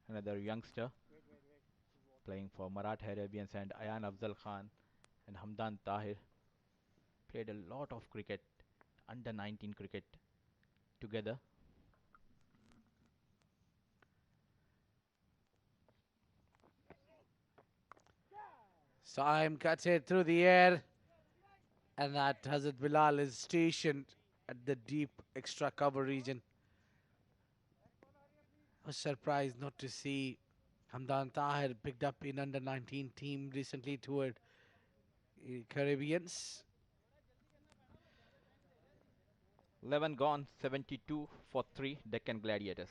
another youngster playing for Maratha Arabians, and Aayan Afzal Khan and Hamdan Tahir played a lot of cricket, under 19 cricket together. Saim cuts it through the air, and that Hazrat Bilal is stationed at the deep extra cover region. I was surprised not to see Hamdan Tahir picked up in under 19 team recently toward Caribbeans. 11 gone, 72 for 3 Deccan Gladiators.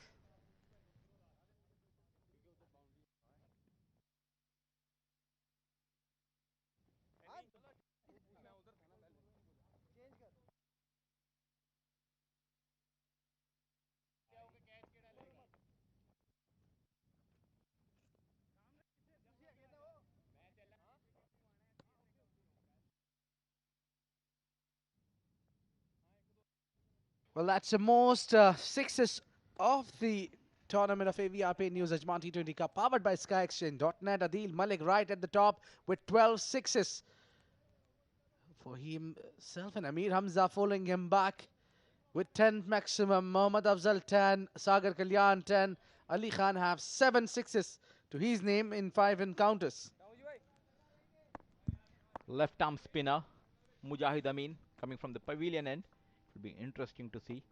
Well, that's the most sixes of the tournament of AVR Pay News Ajman T20 Cup, powered by SkyExchange.net. Adeel Malik right at the top with 12 sixes for himself, and Amir Hamza following him back with 10 maximum. Mohammad Afzal 10, Sagar Kalyan 10. Ali Khan have 7 sixes to his name in 5 encounters. Left arm spinner, Mujahid Amin, coming from the pavilion end. It will be interesting to see.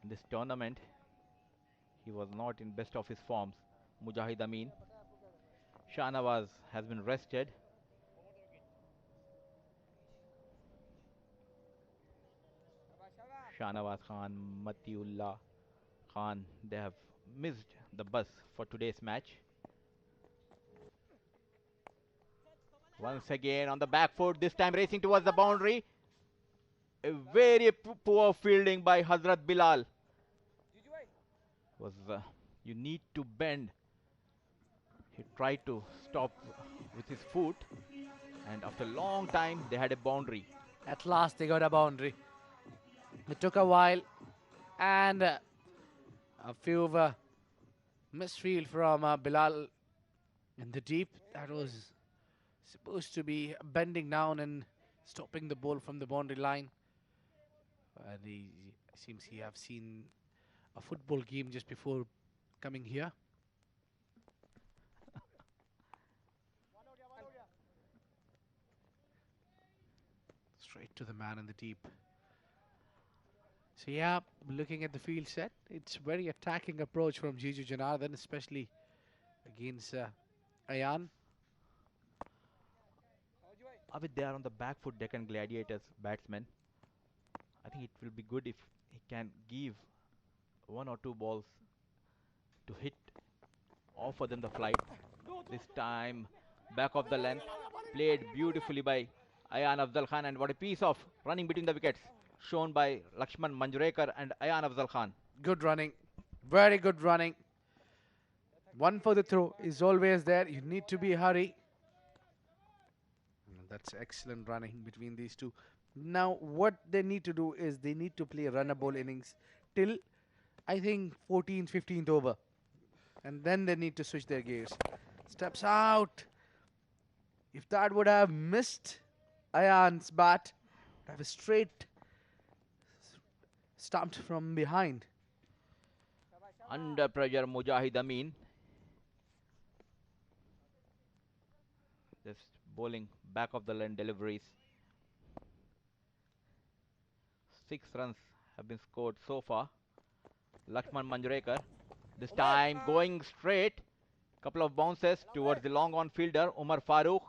In this tournament, he was not in best of his forms. Mujahid Amin. Shahnawaz has been rested. Shahnawaz Khan, Matiullah Khan, they have missed the bus for today's match. Once again on the back foot, this time racing towards the boundary. A very poor fielding by Hazrat Bilal. You need to bend. He tried to stop with his foot, and after a long time they had a boundary. At last they got a boundary. It took a while, and a few of misfield from Bilal in the deep. That was supposed to be bending down and stopping the ball from the boundary line. And he seems he have seen a football game just before coming here. Straight to the man in the deep. So yeah, looking at the field set, it's very attacking approach from Jiju Janardhan, especially against Aayan. With they are on the back foot, Deccan Gladiators batsmen. I think it will be good if he can give 1 or 2 balls to hit, offer them the flight. This time, back of the length, played beautifully by Aayan Afzal Khan, and what a piece of running between the wickets shown by Laxman, Manjrekar and Aayan Afzal Khan. Good running, very good running. One for the throw is always there. You need to be hurry. That's excellent running between these two. Now, what they need to do is they need to play runner ball innings till, I think, 14th, 15th over. And then they need to switch their gears. Steps out. If that would have missed Aayan's bat, have a straight stumped from behind. Under pressure, Mujahid Amin. Just bowling back of the line deliveries. 6 runs have been scored so far. Laxman Manjrekar, this time going straight. Couple of bounces towards the long on fielder, Umar Farooq.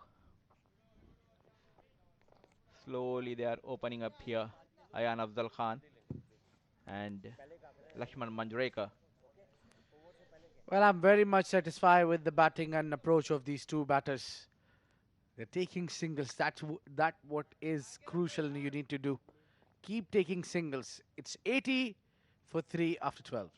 Slowly they are opening up here. Aayan Afzal Khan and Laxman Manjrekar. Well, I'm very much satisfied with the batting and approach of these two batters. They're taking singles. That's what is crucial you need to do. Keep taking singles. It's 80 for 3 after 12.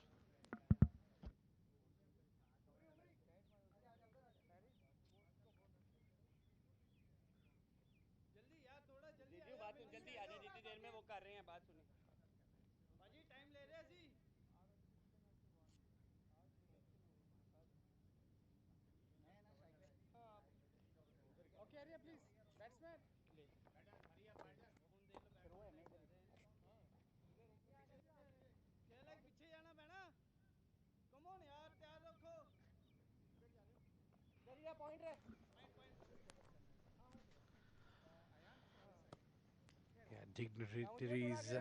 Dignitaries,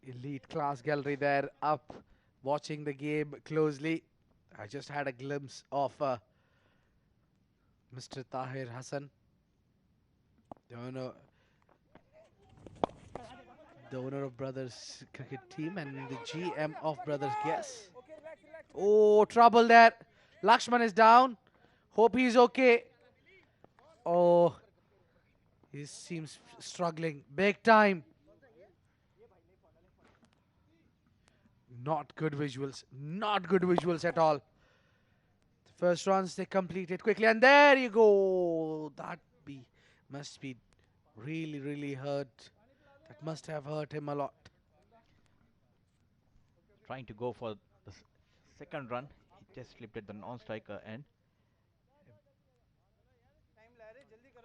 elite class gallery there up, watching the game closely. I just had a glimpse of Mr. Tahir Hassan, the owner of Brothers cricket team and the GM of Brothers Guess. Oh, trouble there. Laxman is down. Hope he's okay. Oh, he seems struggling big time. Not good visuals. Not good visuals at all. The first runs they completed quickly, and there you go. That must be really hurt. That must have hurt him a lot. trying to go for the second run. He just slipped at the non-striker end.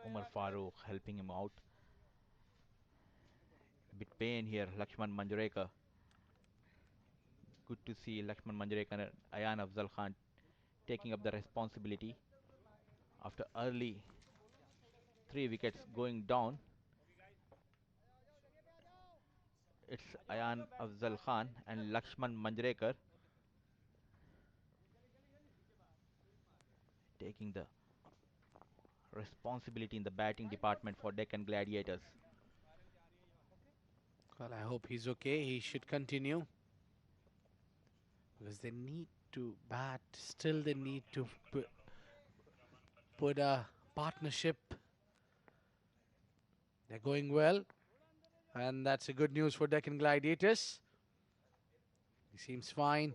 Umar Farooq helping him out. A bit pain here, Laxman Manjrekar. Good to see Laxman Manjrekar and Aayan Afzal Khan taking up the responsibility after early 3 wickets going down. It's Aayan Afzal Khan and Laxman Manjrekar taking the responsibility in the batting department for Deccan Gladiators. Well, I hope he's okay. He should continue because they need to bat. Still, they need to put a partnership. They're going well, and that's a good news for Deccan Gladiators. He seems fine.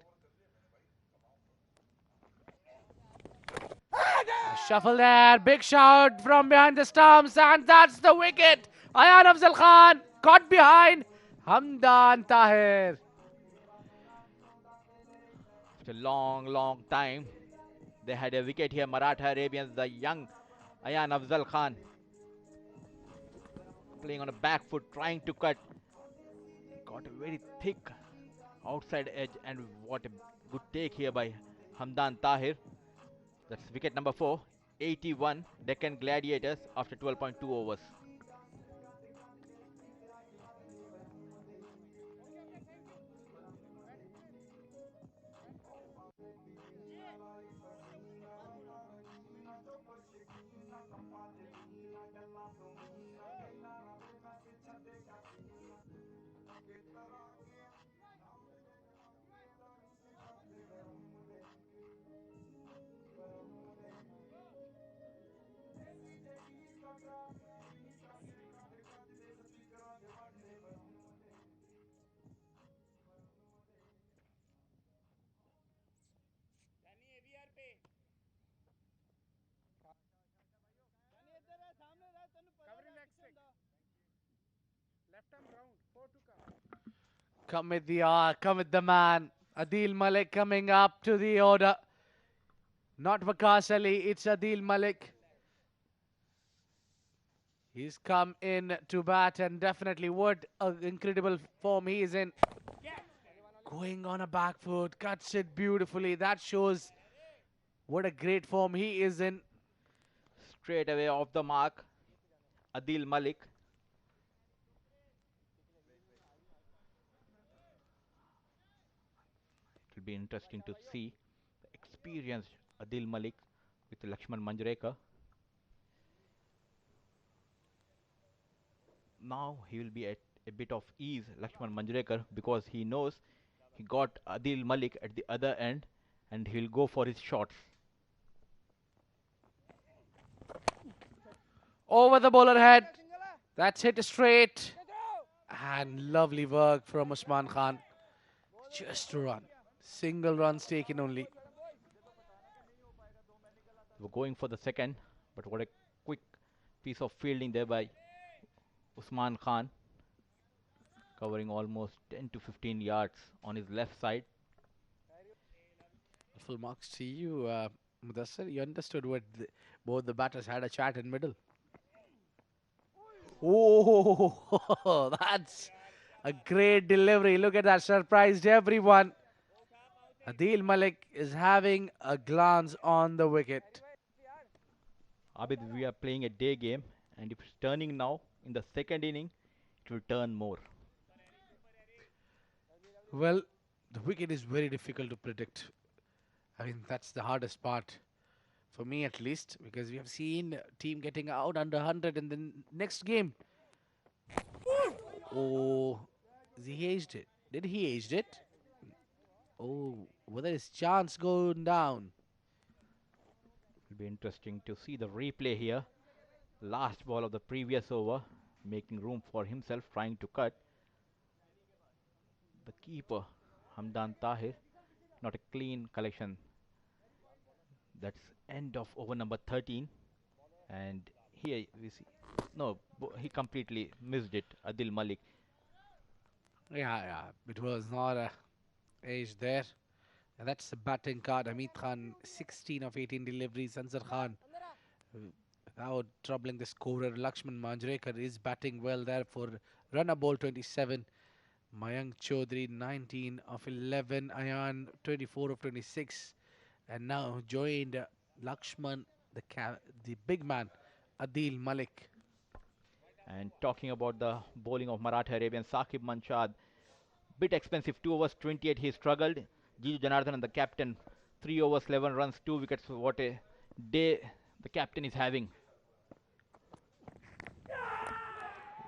A shuffle there, big shot from behind the stumps, and that's the wicket. Aayan Afzal Khan caught behind Hamdan Tahir. After a long time, they had a wicket here. Maratha Arabians, the young Aayan Afzal Khan playing on a back foot, trying to cut. Got a very thick outside edge, and what a good take here by Hamdan Tahir. That's wicket number 4. 81 Deccan Gladiators after 12.2 overs. Come with the man. Adeel Malik coming up to the order. Not Waqas Ali, it's Adeel Malik. He's come in to bat, and definitely what an incredible form he is in. Going on a back foot, cuts it beautifully. That shows what a great form he is in. Straight away off the mark, Adeel Malik. It will be interesting to see the experienced Adeel Malik with Laxman Manjrekar. Now he will be at a bit of ease, Laxman Manjrekar, because he knows he got Adeel Malik at the other end and he'll go for his shots. Over the bowler head. That's hit straight. And lovely work from Usman Khan. Just a run. Single runs taken only. We're going for the second, but what a quick piece of fielding there by Usman Khan, covering almost 10 to 15 yards on his left side. Full marks to you, Mudassir. You understood what both the batters had a chat in middle. Oh, that's a great delivery. Look at that, surprised everyone. Adeel Malik is having a glance on the wicket. Abid, we are playing a day game, and if it's turning now in the second inning, it will turn more. Well, the wicket is very difficult to predict. I mean, that's the hardest part for me, at least, because we have seen a team getting out under 100 in the next game. Oh, he aged it. Did he aged it? Oh, whether his chance going down. It'll be interesting to see the replay here. Last ball of the previous over, making room for himself, trying to cut. The keeper, Hamdan Tahir, not a clean collection. That's end of over number 13. And here we see, no, he completely missed it, Adeel Malik. Yeah, it was not a is there. And that's the batting card. Hameed Khan, 16 of 18 deliveries. Ansar Khan, now troubling the scorer. Laxman Manjrekar is batting well there for runner ball 27. Mayank Chaudhary, 19 of 11. Aayan, 24 of 26. And now joined Laxman, the big man, Adeel Malik. And talking about the bowling of Maratha Arabians, Saqib Manshad, bit expensive, 2 overs 28 he struggled. Jiju Janardhan and the captain, 3 overs 11 runs, 2 wickets. What a day the captain is having.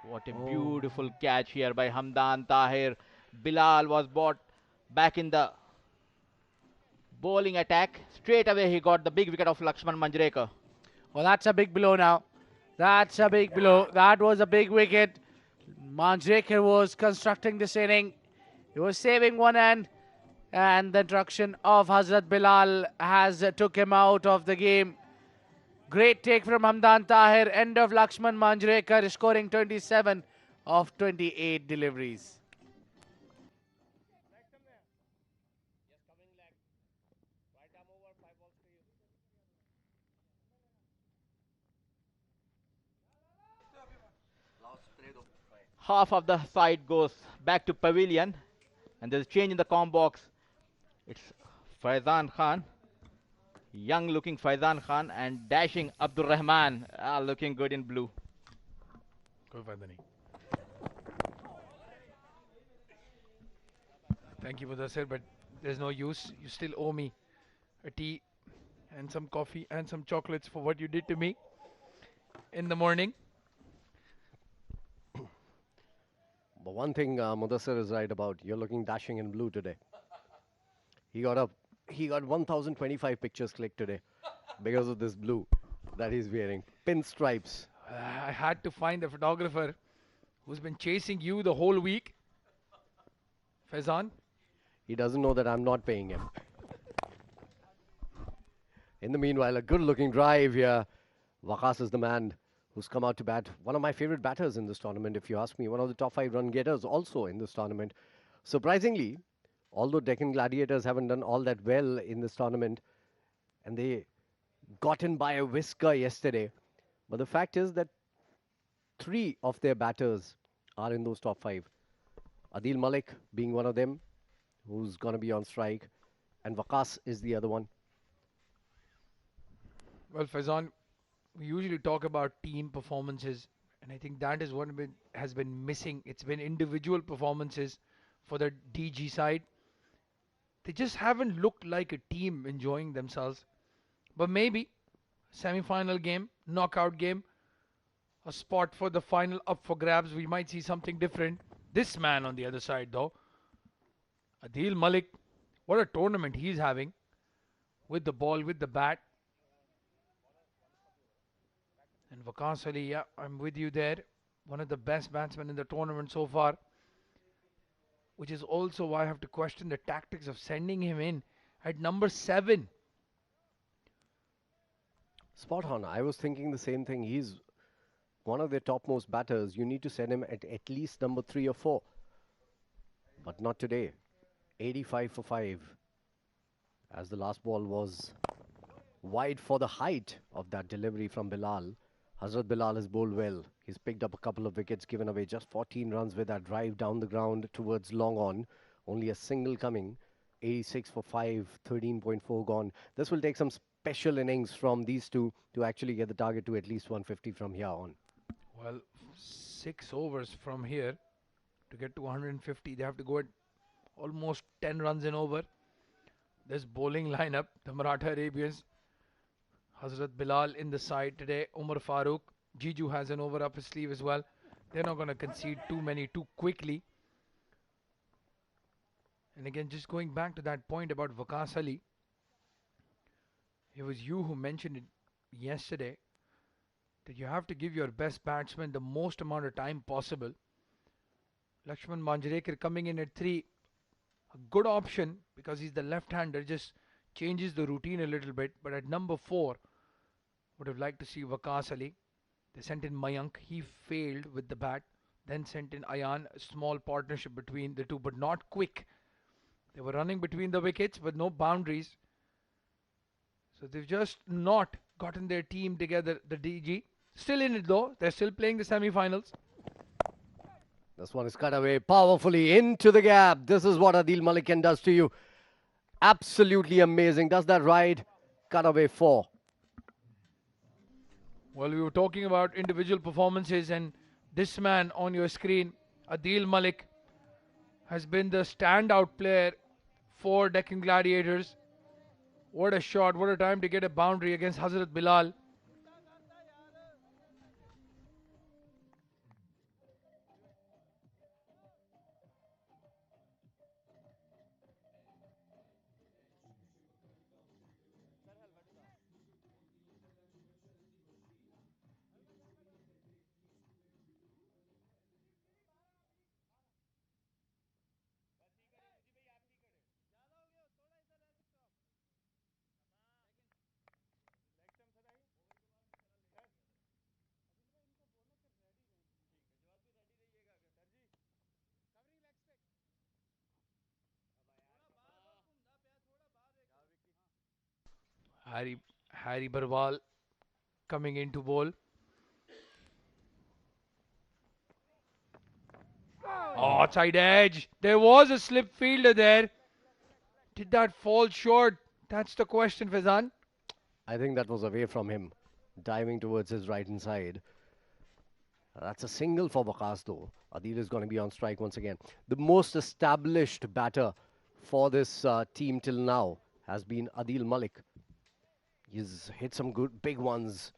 What a beautiful catch here by Hamdan Tahir. Bilal was brought back in the bowling attack. Straight away he got the big wicket of Laxman Manjrekar. Well, that's a big blow now. That's a big blow. That was a big wicket. Manjrekar was constructing this inning. He was saving one end. And the introduction of Hazrat Bilal has took him out of the game. Great take from Hamdan Tahir. End of Laxman Manjrekar scoring 27 of 28 deliveries. Half of the side goes back to pavilion. And there's a change in the com box. It's Faizan Khan. Young looking Faizan Khan and dashing Abdur Rahman. Looking good in blue. Thank you, Mudassir, but there's no use. You still owe me a tea and some coffee and some chocolates for what you did to me in the morning. But one thing Mudassir is right about, you're looking dashing in blue today. He got 1,025 pictures clicked today because of this blue that he's wearing. Pinstripes. I had to find the photographer who's been chasing you the whole week. Faizan? He doesn't know that I'm not paying him. In the meanwhile, a good-looking drive here. Waqas is the man who's come out to bat. One of my favorite batters in this tournament, if you ask me. One of the top 5 run getters also in this tournament. Surprisingly, although Deccan Gladiators haven't done all that well in this tournament, and they got in by a whisker yesterday, but the fact is that 3 of their batters are in those top 5. Adeel Malik being one of them, who's going to be on strike, and Waqas is the other one. Well, Faizan, we usually talk about team performances, and I think that is what has been missing. It's been individual performances for the DG side. They just haven't looked like a team enjoying themselves. But maybe semi-final game, knockout game, a spot for the final up for grabs. We might see something different. This man on the other side, though, Adeel Malik, what a tournament he's having with the ball, with the bat. And Waqas Ali, yeah, I'm with you there. One of the best batsmen in the tournament so far. Which is also why I have to question the tactics of sending him in at number 7. Spot on. I was thinking the same thing. He's one of their topmost batters. You need to send him at least number 3 or 4. But not today. 85 for 5. As the last ball was wide for the height of that delivery from Bilal. Hazrat Bilal has bowled well. He's picked up a couple of wickets, given away just 14 runs with that drive down the ground towards long on. Only a single coming. 86 for 5, 13.4 gone. This will take some special innings from these two to actually get the target to at least 150 from here on. Well, 6 overs from here to get to 150. They have to go at almost 10 runs and over. This bowling lineup, the Maratha Arabians, Hazrat Bilal in the side today, Umar Farooq, Jiju has an over up his sleeve as well. They're not going to concede too many too quickly. And again, just going back to that point about Waqas Ali, it was you who mentioned it yesterday, that you have to give your best batsman the most amount of time possible. Laxman Manjrekar coming in at 3, a good option because he's the left-hander, just changes the routine a little bit. But at number 4, would have liked to see Waqas Ali. They sent in Mayank, he failed with the bat. Then sent in Aayan, a small partnership between the two, but not quick. They were running between the wickets with no boundaries. So they've just not gotten their team together, the DG. Still in it though. They're still playing the semi-finals. This one is cut away powerfully into the gap. This is what Adeel Malik does to you. Absolutely amazing. Does that right? Cut away 4. Well, we were talking about individual performances, and this man on your screen, Adeel Malik, has been the standout player for Deccan Gladiators. What a shot, what a time to get a boundary against Hazrat Bilal. Harry Barwal coming into bowl. Oh, side edge. There was a slip fielder there. Did that fall short? That's the question, Faizan. I think that was away from him, diving towards his right hand side. That's a single for Waqas though. Adeel is going to be on strike once again. The most established batter for this team till now has been Adeel Malik. He's hit some good big ones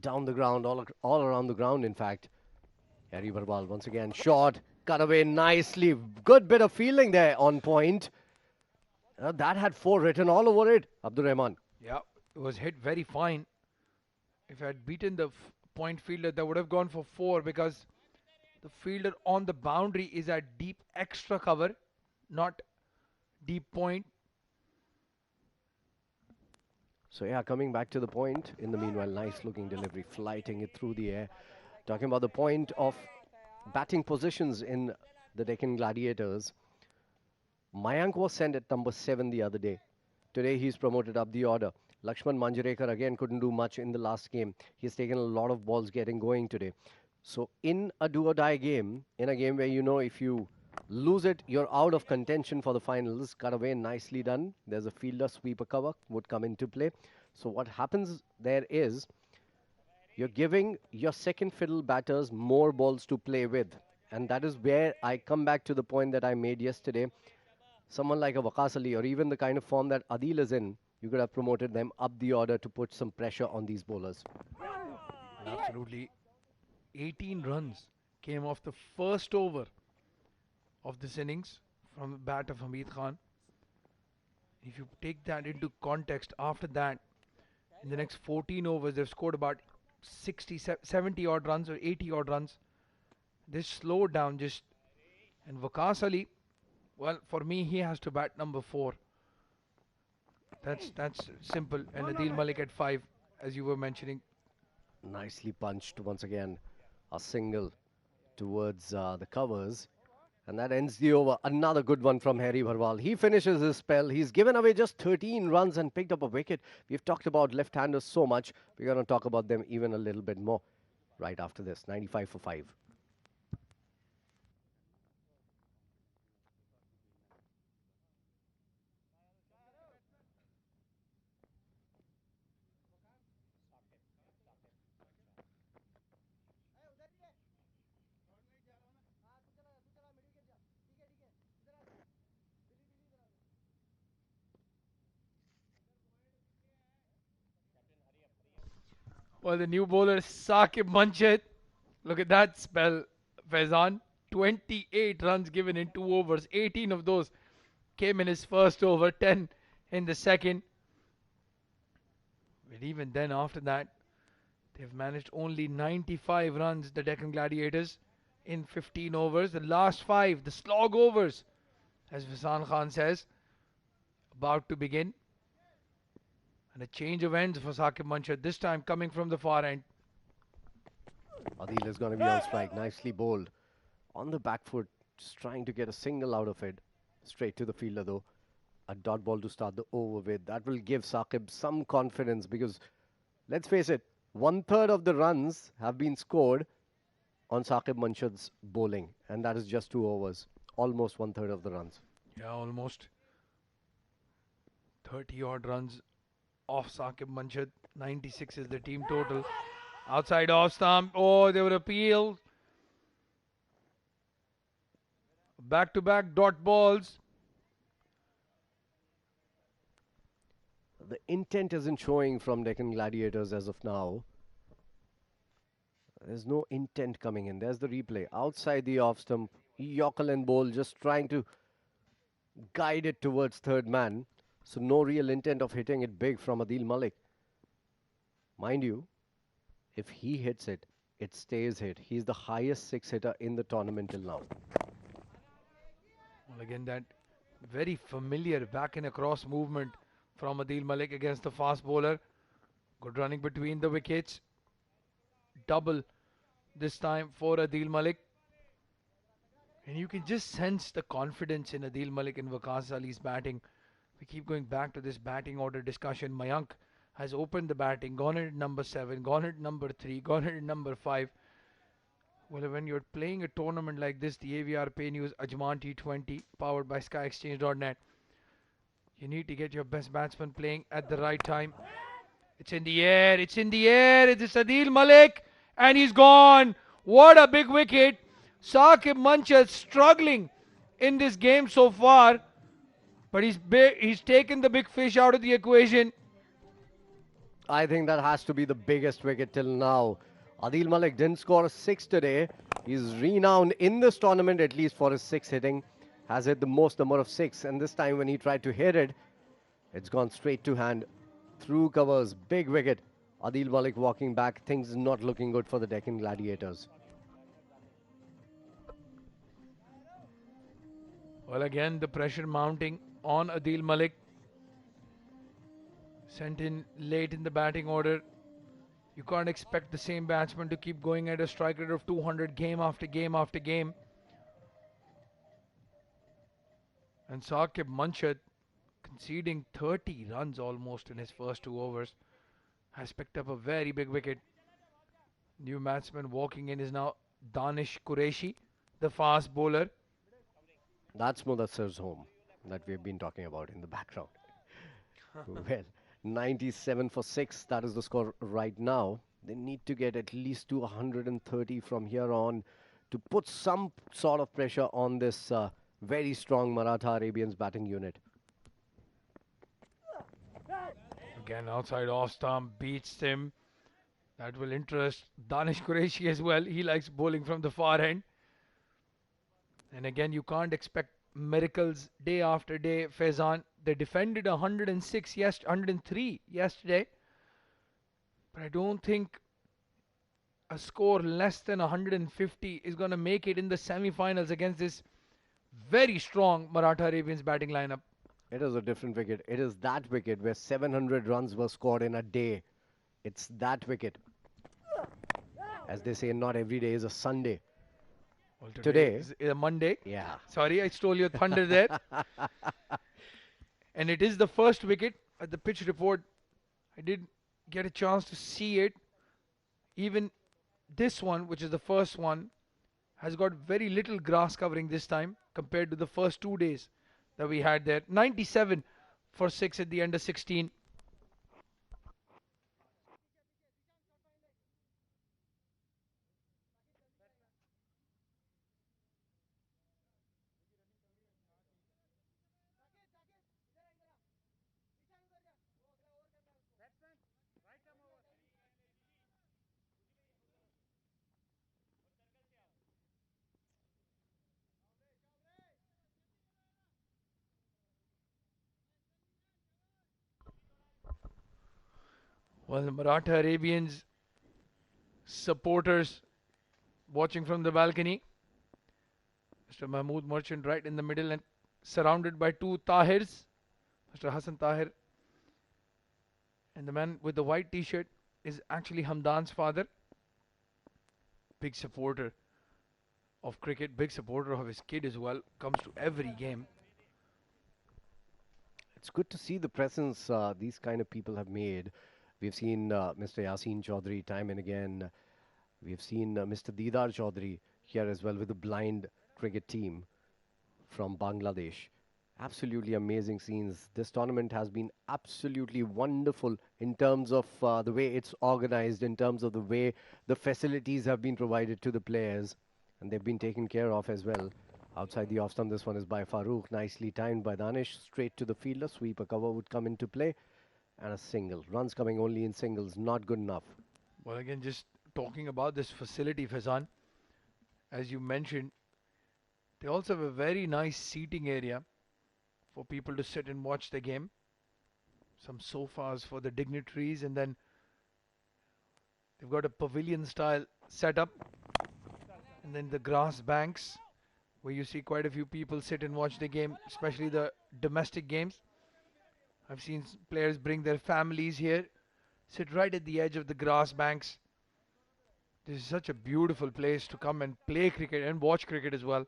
down the ground, all around the ground in fact. Harry Barwal once again shot, cut away nicely. Good bit of fielding there on point. That had 4 written all over it, Abdur Rahman. Yeah, it was hit very fine. If I had beaten the point fielder, that would have gone for 4 because the fielder on the boundary is at deep extra cover, not deep point. So yeah, coming back to the point, in the meanwhile, nice looking delivery, flighting it through the air. Talking about the point of batting positions in the Deccan Gladiators. Mayank was sent at number 7 the other day. Today he's promoted up the order. Laxman Manjrekar again couldn't do much in the last game. He's taken a lot of balls getting going today. So in a do-or-die game, in a game where you know if you lose it, you're out of contention for the finals. Cut away, nicely done. There's a fielder sweeper cover would come into play. So what happens there is you're giving your second fiddle batters more balls to play with. And that is where I come back to the point that I made yesterday. Someone like a Waqas Ali or even the kind of form that Adeel is in, you could have promoted them up the order to put some pressure on these bowlers. Absolutely. 18 runs came off the first over of this innings from the bat of Hameed Khan. If you take that into context, after that, in the next 14 overs, they've scored about 60, 70 odd runs or 80 odd runs. They slowed down just. And Waqas Ali, well, for me, he has to bat number 4. That's simple. And Adeel Malik at 5, as you were mentioning. Nicely punched once again. A single towards the covers. And that ends the over. Another good one from Harry Barwal. He finishes his spell. He's given away just 13 runs and picked up a wicket. We've talked about left-handers so much. We're going to talk about them even a little bit more right after this. 95 for 5. Well, the new bowler Saqib Manchet. Look at that spell, Faizan. 28 runs given in 2 overs. 18 of those came in his first over, 10 in the second. But even then, after that, they've managed only 95 runs, the Deccan Gladiators, in 15 overs. The last 5, the slog overs, as Hassan Khan says, about to begin. And a change of ends for Saqib Manchet, this time coming from the far end. Adeel is going to be on strike. Nicely bowled. On the back foot, just trying to get a single out of it. Straight to the fielder though. A dot ball to start the over with. That will give Saqib some confidence because, let's face it, one third of the runs have been scored on Saqib Manshad's bowling, and that is just 2 overs. Almost one third of the runs. Yeah, almost 30 odd runs off Saqib Manshad. 96 is the team total. Outside off stump. Oh, they were appealed. Back to back dot balls. The intent isn't showing from Deccan Gladiators as of now. There's no intent coming in. There's the replay. Outside the off stump. Yorker and bowl just trying to guide it towards third man. So no real intent of hitting it big from Adeel Malik. Mind you, if he hits it, it stays hit. He's the highest six hitter in the tournament till now. Well, again, that very familiar back and across movement from Adeel Malik against the fast bowler. Good running between the wickets. Double this time for Adeel Malik. And you can just sense the confidence in Adeel Malik and Waqas Ali's batting. We keep going back to this batting order discussion. Mayank has opened the batting, gone at number 7, gone at number 3, gone at number 5. Well, when you're playing a tournament like this, the AVR Pay News Ajman T20, powered by SkyExchange.net, you need to get your best batsman playing at the right time. It's in the air, it's in the air, it is Adeel Malik, and he's gone. What a big wicket. Saqib Manshad struggling in this game so far, but he's taken the big fish out of the equation. I think that has to be the biggest wicket till now. Adeel Malik didn't score a 6 today. He's renowned in this tournament at least for his 6 hitting. Has hit the most number of 6, and this time when he tried to hit it, it's gone straight to hand. Through covers, big wicket. Adeel Malik walking back. Things not looking good for the Deccan Gladiators. Well, again, the pressure mounting on Adeel Malik. Sent in late in the batting order. You can't expect the same batsman to keep going at a strike rate of 200 game after game after game. And Saqib Manshad, conceding 30 runs almost in his first 2 overs, has picked up a very big wicket. New batsman walking in is now Danish Quereshi, the fast bowler. That's Mudassir's home that we've been talking about in the background. Well, 97 for 6. That is the score right now. They need to get at least to 130 from here on to put some sort of pressure on this very strong Maratha Arabians batting unit. Again, outside off stump, beats him. That will interest Danish Qureshi as well. He likes bowling from the far end. And again, you can't expect miracles day after day. Faizan, they defended 103 yesterday. But I don't think a score less than 150 is going to make it in the semi-finals against this very strong Maratha Arabians batting lineup. It is a different wicket. It is that wicket where 700 runs were scored in a day. It's that wicket. As they say, not every day is a Sunday. Well, Today is a Monday. Yeah. Sorry, I stole your thunder there. And it is the first wicket at the pitch report. I did get a chance to see it. Even this one, which is the first one, has got very little grass covering this time compared to the first 2 days that we had there. 97 for 6 at the under 16. Well, the Maratha Arabians supporters watching from the balcony. Mr. Mahmood Merchant right in the middle and surrounded by 2 Tahirs. Mr. Hassan Tahir. And the man with the white t-shirt is actually Hamdan's father. Big supporter of cricket, big supporter of his kid as well. Comes to every game. it's good to see the presence these kind of people have made. We've seen Mr. Yasin Chaudhary time and again. We've seen Mr. Didar Chaudhary here as well with the blind cricket team from Bangladesh. Absolutely amazing scenes. This tournament has been absolutely wonderful in terms of the way it's organized, in terms of the way the facilities have been provided to the players, and they've been taken care of as well. Outside the off stump, this one is by Farooq, nicely timed by Danish, straight to the fielder. Sweeper cover would come into play, and a single. Runs coming only in singles, not good enough. Well, again, just talking about this facility, Faizan, as you mentioned, they also have a very nice seating area for people to sit and watch the game. Some sofas for the dignitaries, and then they've got a pavilion style setup, and then the grass banks where you see quite a few people sit and watch the game, especially the domestic games. I've seen players bring their families here, sit right at the edge of the grass banks. This is such a beautiful place to come and play cricket and watch cricket as well.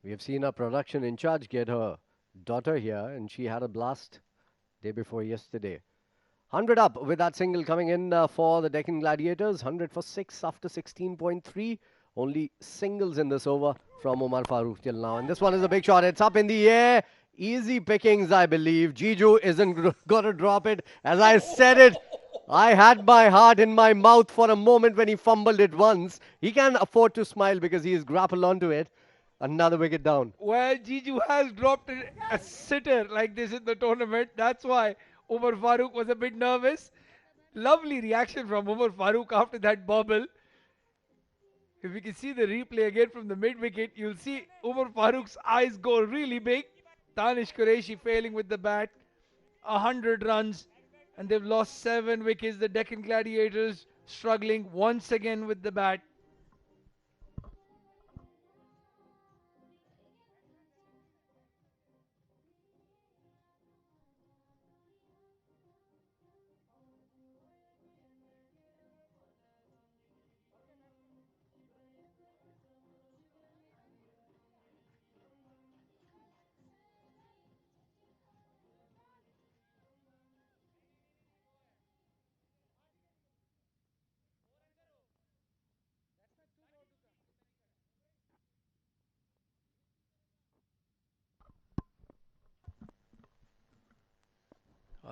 We have seen our production in charge get her daughter here, and she had a blast day before yesterday. 100 up with that single coming in for the Deccan Gladiators. 100 for 6 after 16.3. Only singles in this over from Umar Farooq till now. And this one is a big shot. It's up in the air. Easy pickings, I believe. Jiju isn't going to drop it. As I said it, I had my heart in my mouth for a moment when he fumbled it once. He can't afford to smile because he's grappled onto it. Another wicket down. Well, Jiju has dropped a sitter like this in the tournament. That's why Umar Farooq was a bit nervous. Lovely reaction from Umar Farooq after that bobble. If you can see the replay again from the mid-wicket, you'll see Umar Farooq's eyes go really big. Danish Quereshi failing with the bat. 100 runs. And they've lost 7 wickets. The Deccan Gladiators struggling once again with the bat.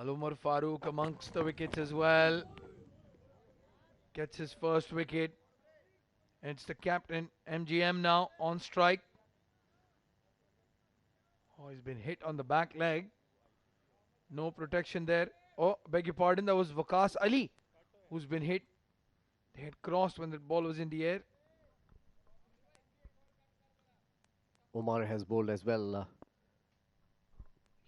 Umar Farooq amongst the wickets as well. Gets his first wicket. And it's the captain, MGM, now on strike. Oh, he's been hit on the back leg. No protection there. Oh, beg your pardon, that was Waqas Ali who's been hit. They had crossed when the ball was in the air. Umar has bowled as well.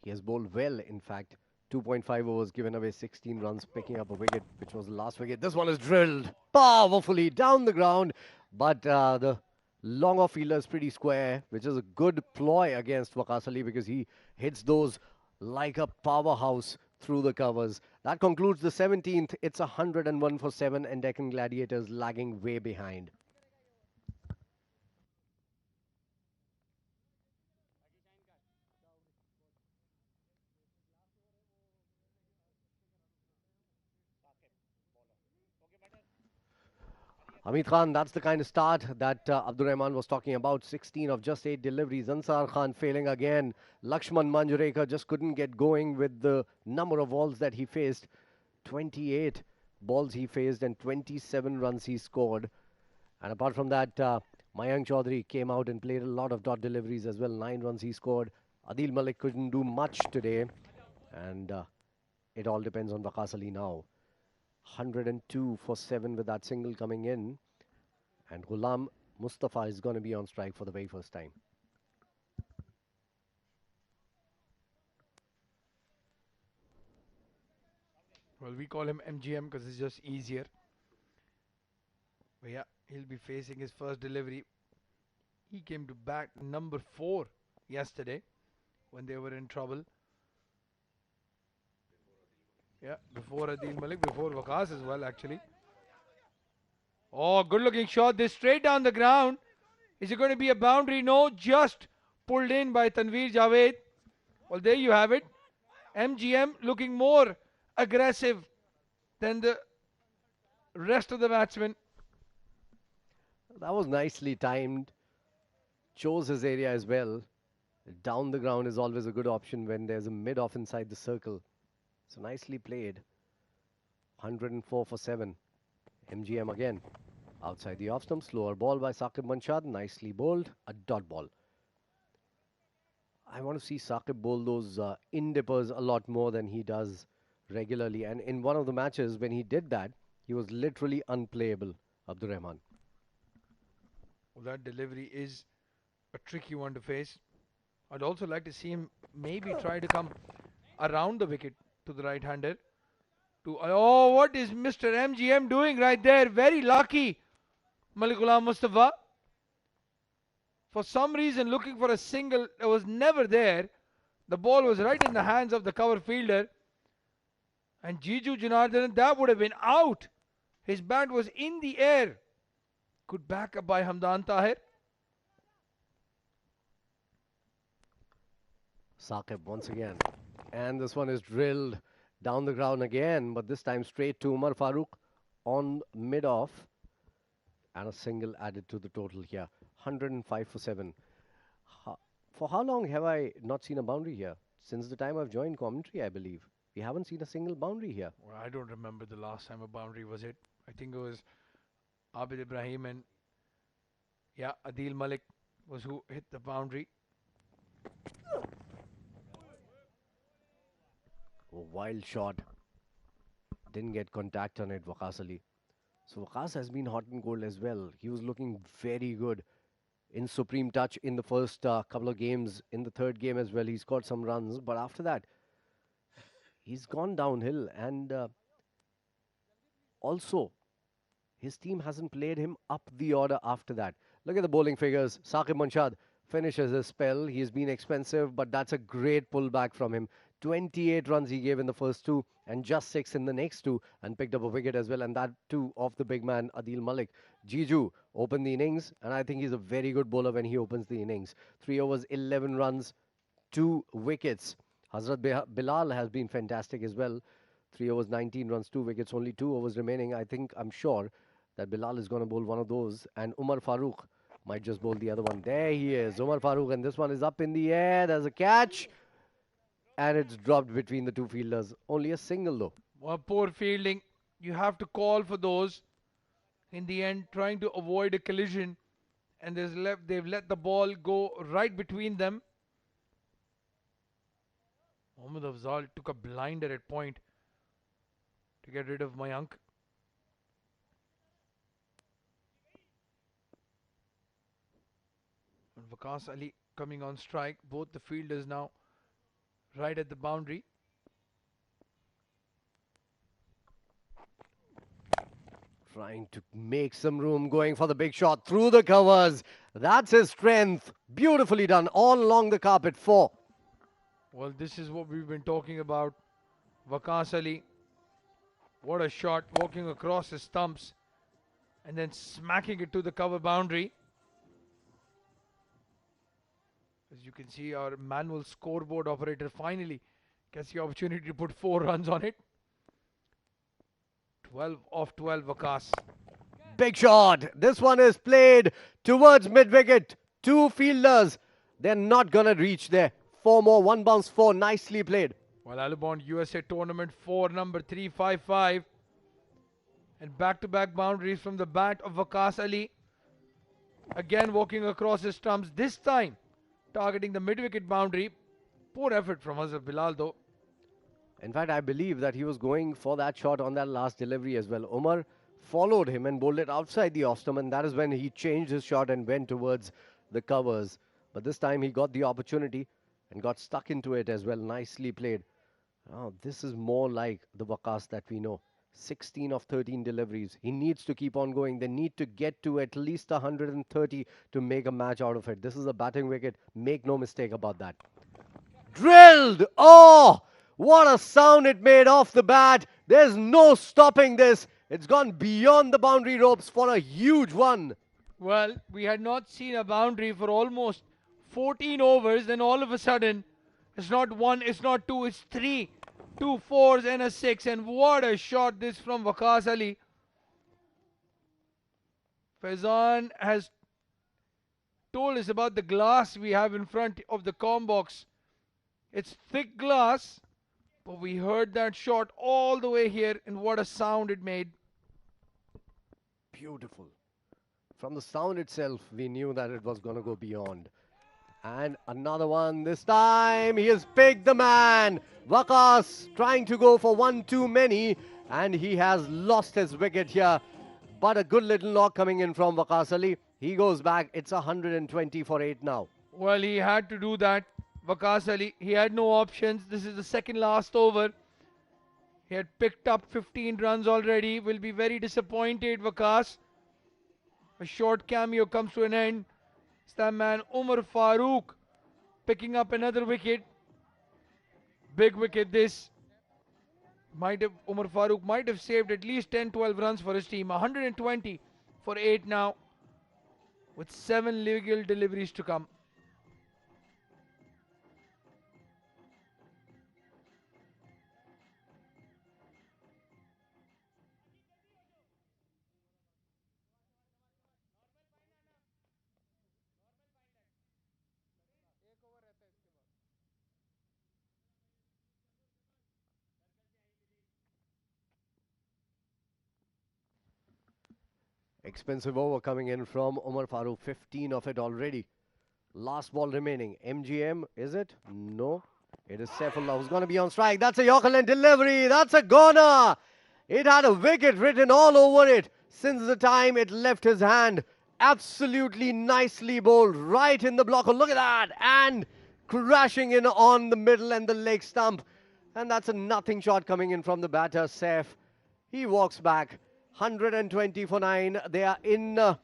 He has bowled well, in fact. 2.5 overs, given away 16 runs, picking up a wicket, which was the last wicket. This one is drilled powerfully down the ground, but the long off fielder is pretty square, which is a good ploy against Waqas Ali because he hits those like a powerhouse through the covers. That concludes the 17th. It's 101 for 7, and Deccan Gladiators lagging way behind. Hameed Khan, that's the kind of start that Abdur Rahman was talking about. 16 of just 8 deliveries. Ansar Khan failing again. Laxman Manjrekar just couldn't get going with the number of balls that he faced. 28 balls he faced and 27 runs he scored. And apart from that, Mayank Chaudhary came out and played a lot of dot deliveries as well. 9 runs he scored. Adeel Malik couldn't do much today. And it all depends on Waqas Ali now. 102 for 7 with that single coming in. And Ghulam Mustafa is going to be on strike for the very first time. Well, we call him MGM because it's just easier. But yeah, he'll be facing his first delivery. He came to bat number 4 yesterday when they were in trouble. Yeah, before Adeel Malik, before Waqas as well, actually. Oh, good looking shot. This straight down the ground. Is it going to be a boundary? No, just pulled in by Tanveer Javed. Well, there you have it. MGM looking more aggressive than the rest of the batsmen. That was nicely timed. Chose his area as well. Down the ground is always a good option when there's a mid-off inside the circle. So nicely played. 104 for 7. MGM again. Outside the off stump, slower ball by Saqib Manshad. Nicely bowled. A dot ball. I want to see Saqib bowl those in-dippers a lot more than he does regularly. And in one of the matches, when he did that, he was literally unplayable, Abdur Rahman. Well, that delivery is a tricky one to face. I'd also like to see him maybe try to come around the wicket to the right-hander. Oh, what is Mr. MGM doing right there? Very lucky, Malik Mustafa. For some reason, looking for a single that was never there. The ball was right in the hands of the cover fielder. And Jiju Janardhan, that would have been out. His bat was in the air. Good backup by Hamdan Tahir. Saqib once again. And this one is drilled down the ground again, but this time straight to Umar Farooq on mid-off. And a single added to the total here. 105 for 7. For how long have I not seen a boundary here? Since the time I've joined commentary, I believe. We haven't seen a single boundary here. Well, I don't remember the last time a boundary was hit. I think it was Abid Ibrahim and Adeel Malik was who hit the boundary. A wild shot. Didn't get contact on it, Waqas Ali. So Waqas has been hot and cold as well. He was looking very good in supreme touch in the first couple of games. In the third game as well, he scored some runs. But after that, he's gone downhill. And also, his team hasn't played him up the order after that. Look at the bowling figures. Saqib Manshad finishes his spell. He's been expensive, but that's a great pullback from him. 28 runs he gave in the first two and just 6 in the next two, and picked up a wicket as well, and that too off the big man Adeel Malik. Jiju opened the innings, and I think he's a very good bowler when he opens the innings. 3 overs, 11 runs, 2 wickets. Hazrat Bilal has been fantastic as well. 3 overs, 19 runs, 2 wickets, only 2 overs remaining. I'm sure that Bilal is going to bowl one of those, and Umar Farooq might just bowl the other one. There he is, Umar Farooq, and this one is up in the air. There's a catch. And it's dropped between the two fielders. Only a single though. Well, poor fielding. You have to call for those. In the end, trying to avoid a collision. And they've let the ball go right between them. Mohammad Afzal took a blinder at point to get rid of Mayank. And Waqas Ali coming on strike. Both the fielders now right at the boundary. Trying to make some room, going for the big shot through the covers. That's his strength. Beautifully done all along the carpet. 4. Well, this is what we've been talking about. Waqas Ali. What a shot, walking across his stumps and then smacking it to the cover boundary. As you can see, our manual scoreboard operator finally gets the opportunity to put 4 runs on it. 12 off 12, Waqas. Big shot. This one is played towards mid-wicket. 2 fielders. They're not going to reach there. 4 more. 1 bounce 4. Nicely played. Well, Alabond USA Tournament 4, number 355. And back-to-back boundaries from the bat of Waqas Ali. Again walking across his stumps. This time targeting the mid-wicket boundary. Poor effort from Hazrat Bilal though. In fact, I believe that he was going for that shot on that last delivery as well. Umar followed him and bowled it outside the off-stump, and that is when he changed his shot and went towards the covers. But this time he got the opportunity and got stuck into it as well. Nicely played. Oh, this is more like the Waqas that we know. 16 of 13 deliveries. He needs to keep on going. They need to get to at least 130 to make a match out of it. This is a batting wicket. Make no mistake about that. Drilled! Oh! What a sound it made off the bat. There's no stopping this. It's gone beyond the boundary ropes for a huge one. Well, we had not seen a boundary for almost 14 overs. Then all of a sudden, It's not one, it's not two, it's three. Two fours and a six. And what a shot this from Waqas Ali. Faizan has told us about the glass we have in front of the com box. It's thick glass, but we heard that shot all the way here, and what a sound it made. Beautiful. From the sound itself, we knew that it was going to go beyond. And another one this time. He has picked the man. Waqas trying to go for one too many, and he has lost his wicket here. But a good little knock coming in from Waqas Ali. He goes back. It's 120 for 8 now. Well, he had to do that. Waqas Ali, he had no options. This is the second last over. He had picked up 15 runs already. Will be very disappointed, Waqas. A short cameo comes to an end. It's that man Umar Farooq picking up another wicket. Big wicket this. Umar Farooq might have saved at least 10-12 runs for his team. 120 for 8 now, with 7 legal deliveries to come. Expensive over coming in from Umar Farooq. 15 of it already. Last ball remaining. MGM, is it? No. It is Saifullah who's going to be on strike. That's a Yorker delivery. That's a goner. It had a wicket written all over it since the time it left his hand. Absolutely nicely bowled right in the blocker. Look at that. And crashing in on the middle and the leg stump. And that's a nothing shot coming in from the batter, Saif. He walks back. 120 for 9. They are in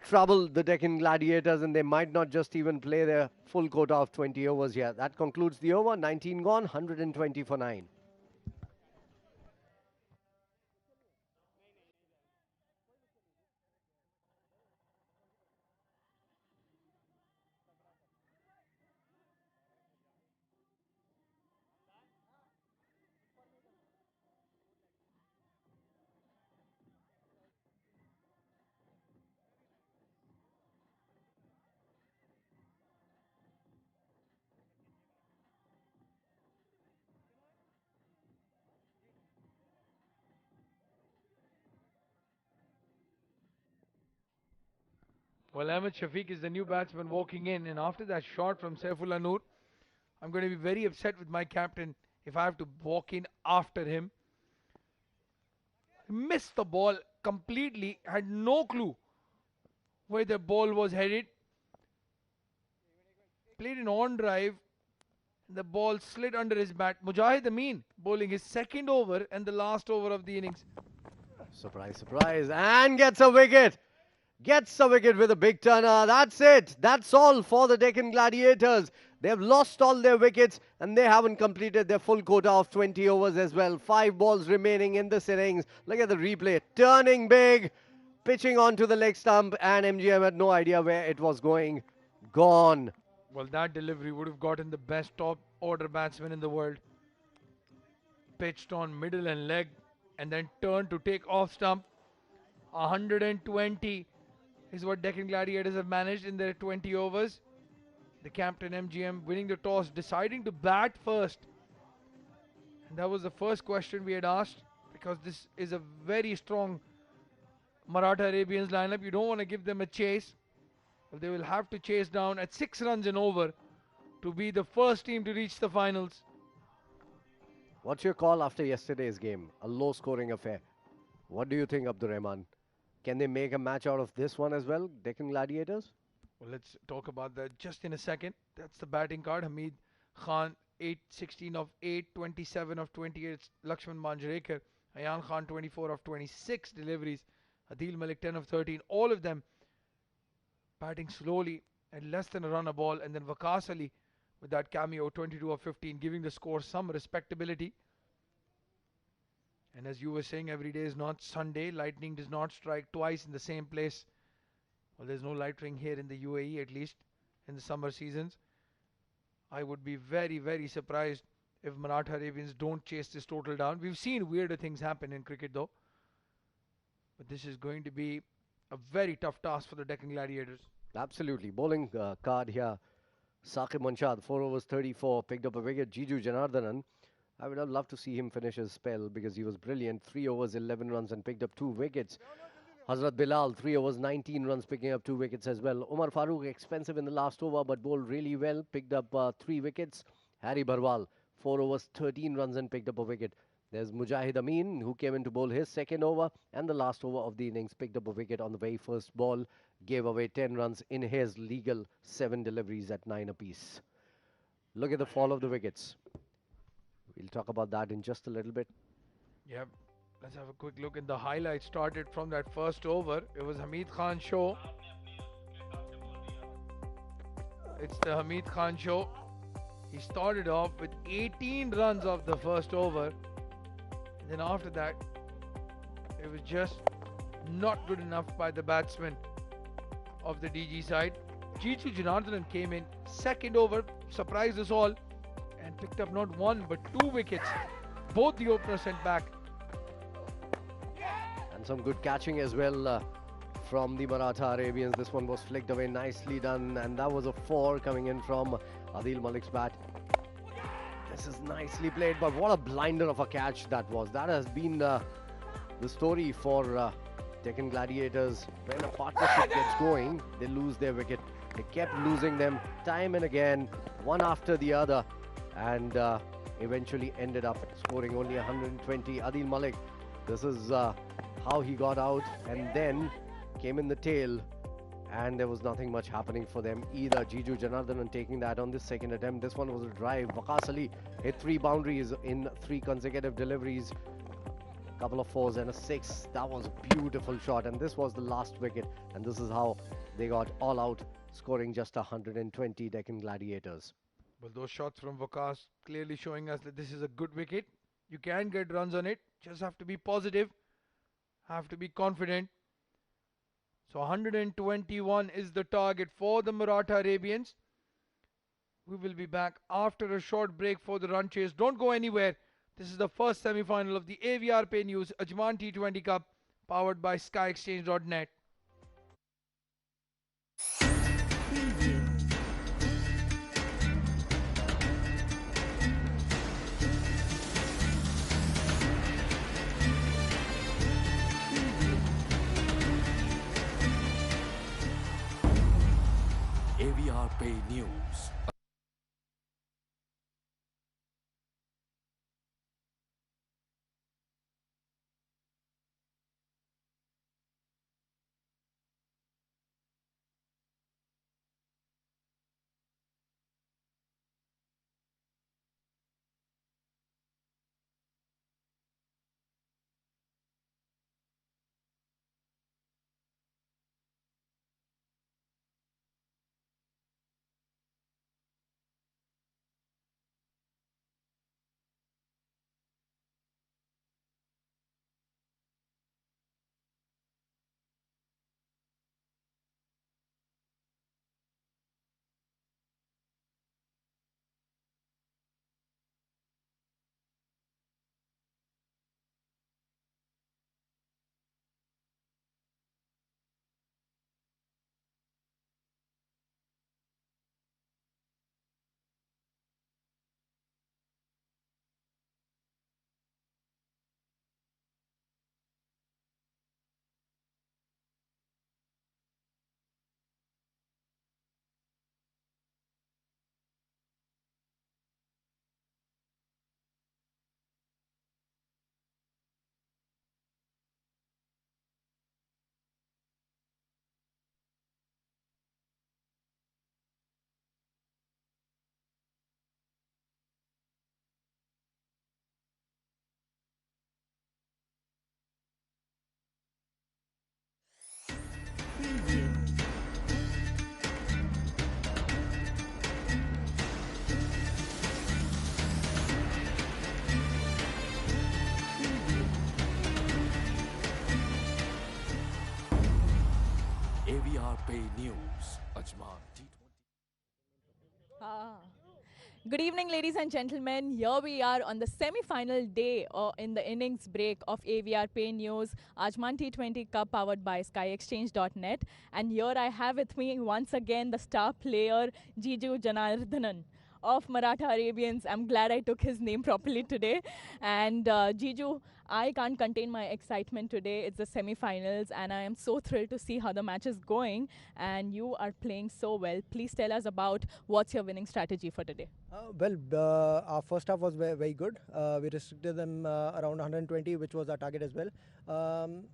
trouble, the Deccan Gladiators, and they might not just even play their full quota of 20 overs here. That concludes the over. 19 gone, 120 for 9. Well, Ahmed Shafiq is the new batsman walking in, and after that shot from Saifullah Noor, I'm going to be very upset with my captain if I have to walk in after him. He missed the ball completely, had no clue where the ball was headed. Played an on drive, and the ball slid under his bat. Mujahid Amin bowling his second over and the last over of the innings. Surprise, surprise. And gets a wicket. Gets a wicket with a big turner. That's it. That's all for the Deccan Gladiators. They've lost all their wickets and they haven't completed their full quota of 20 overs as well. 5 balls remaining in this innings. Look at the replay. Turning big, pitching onto the leg stump, and MGM had no idea where it was going. Gone. Well, that delivery would have gotten the best top order batsman in the world. Pitched on middle and leg and then turned to take off stump. 120 is what Deccan Gladiators have managed in their 20 overs. The captain MGM winning the toss, deciding to bat first. And that was the first question we had asked, because this is a very strong Maratha Arabians lineup. You don't want to give them a chase. Well, they will have to chase down at 6 runs and over to be the first team to reach the finals. What's your call after yesterday's game? A low-scoring affair. What do you think, Abdur Rahman? Can they make a match out of this one as well, Deccan Gladiators? Well, let's talk about that just in a second. That's the batting card. Hameed Khan, 16 of 8, 27 of 28. Laxman Manjrekar, Aayan Khan, 24 of 26 deliveries. Adeel Malik, 10 of 13. All of them batting slowly at less than a run a ball. And then Waqas Ali with that cameo, 22 of 15, giving the score some respectability. And as you were saying, every day is not Sunday. Lightning does not strike twice in the same place. Well, there's no lightning here in the UAE, at least in the summer seasons. I would be very, very surprised if Maratha Arabians don't chase this total down. We've seen weirder things happen in cricket though. But this is going to be a very tough task for the Deccan Gladiators. Absolutely. Bowling card here. Saqib Manshad, 4 overs 34, picked up a wicket. Jiju Janardhanan, I would have loved to see him finish his spell because he was brilliant. 3 overs 11 runs and picked up 2 wickets. Hazrat Bilal, 3 overs 19 runs, picking up 2 wickets as well. Umar Farooq, expensive in the last over but bowled really well, picked up 3 wickets. Harry Barwal, 4 overs 13 runs and picked up a wicket. There's Mujahid Amin, who came in to bowl his second over, and the last over of the innings picked up a wicket on the very first ball, gave away 10 runs in his legal 7 deliveries at 9 apiece. Look at the fall of the wickets. We'll talk about that in just a little bit. Yep. Let's have a quick look in the highlights. Started from that first over. It was Hameed Khan's show. It's the Hameed Khan show. He started off with 18 runs off the first over. And then after that, it was just not good enough by the batsman of the DG side. Jiju Janardhanan came in second over, surprised us all, and picked up not 1 but 2 wickets. Both the openers sent back. And some good catching as well from the Maratha Arabians. This one was flicked away, nicely done, and that was a 4 coming in from Adeel Malik's bat. This is nicely played, but what a blinder of a catch that was. That has been the story for Deccan Gladiators. When a partnership gets going, they lose their wicket. They kept losing them time and again, one after the other, and eventually ended up scoring only 120. Adeel Malik, this is how he got out, and then came in the tail, and there was nothing much happening for them either. Jiju Janardhanan taking that on the second attempt. This one was a drive. Waqas Ali hit 3 boundaries in 3 consecutive deliveries. A couple of 4s and a 6. That was a beautiful shot, and this was the last wicket, and this is how they got all out, scoring just 120. Deccan Gladiators. Well, those shots from Waqas clearly showing us that this is a good wicket. You can get runs on it. Just have to be positive. Have to be confident. So 121 is the target for the Maratha Arabians. We will be back after a short break for the run chase. Don't go anywhere. This is the first semi-final of the AVR Pay News Ajman T20 Cup, powered by SkyExchange.net. AVR Pay News. Good evening, ladies and gentlemen. Here we are on the semi-final day in the innings break of AVR Pay News Ajman T20 Cup powered by SkyExchange.net. And here I have with me once again the star player Jiju Janardhanan of Maratha Arabians. I'm glad I took his name properly today. And Jiju, I can't contain my excitement today. It's the semi-finals, and I am so thrilled to see how the match is going. And you are playing so well. Please tell us about what's your winning strategy for today. Our first half was very good. We restricted them around 120, which was our target as well. Um,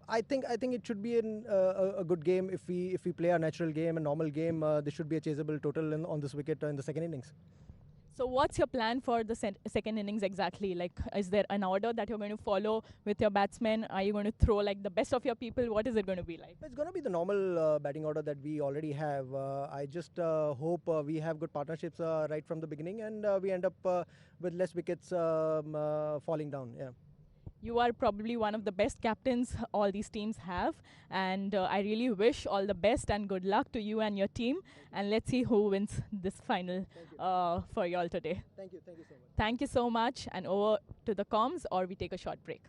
I think it should be a good game if we play a natural game, a normal game. This should be a chaseable total on this wicket in the second innings. So what's your plan for the second innings exactly? Like, is there an order that you're going to follow with your batsmen? Are you going to throw like the best of your people? What is it going to be like? It's going to be the normal batting order that we already have. I just hope we have good partnerships right from the beginning, and we end up with less wickets falling down. Yeah. You are probably one of the best captains all these teams have, and I really wish all the best and good luck to you and your team. And let's see who wins this final for you all today. Thank you so much. Thank you so much, and over to the comms, or we take a short break.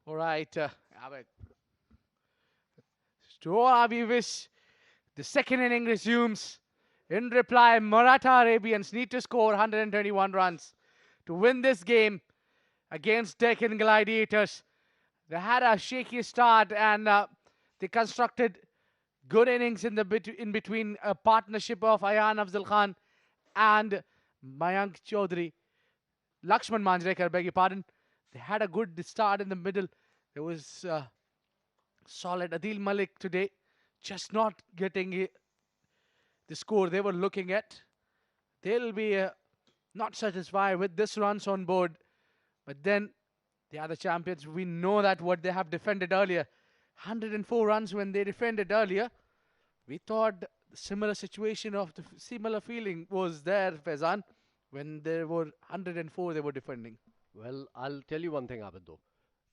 All right, Ahmed. To all our viewers, the second inning resumes. In reply, Maratha Arabians need to score 121 runs to win this game against Deccan Gladiators. They had a shaky start, and they constructed good innings in between a partnership of Aayan Afzal Khan and Mayank Chaudhary. Laxman Manjrekar, beg your pardon. They had a good start in the middle. There was solid Adeel Malik today, just not getting the score they were looking at. They'll be not satisfied with this runs on board. But then they are the champions. We know that what they have defended earlier. 104 runs when they defended earlier. We thought similar situation of the similar feeling was there, Faizan, when there were 104 they were defending. Well, I'll tell you one thing, Abid, though.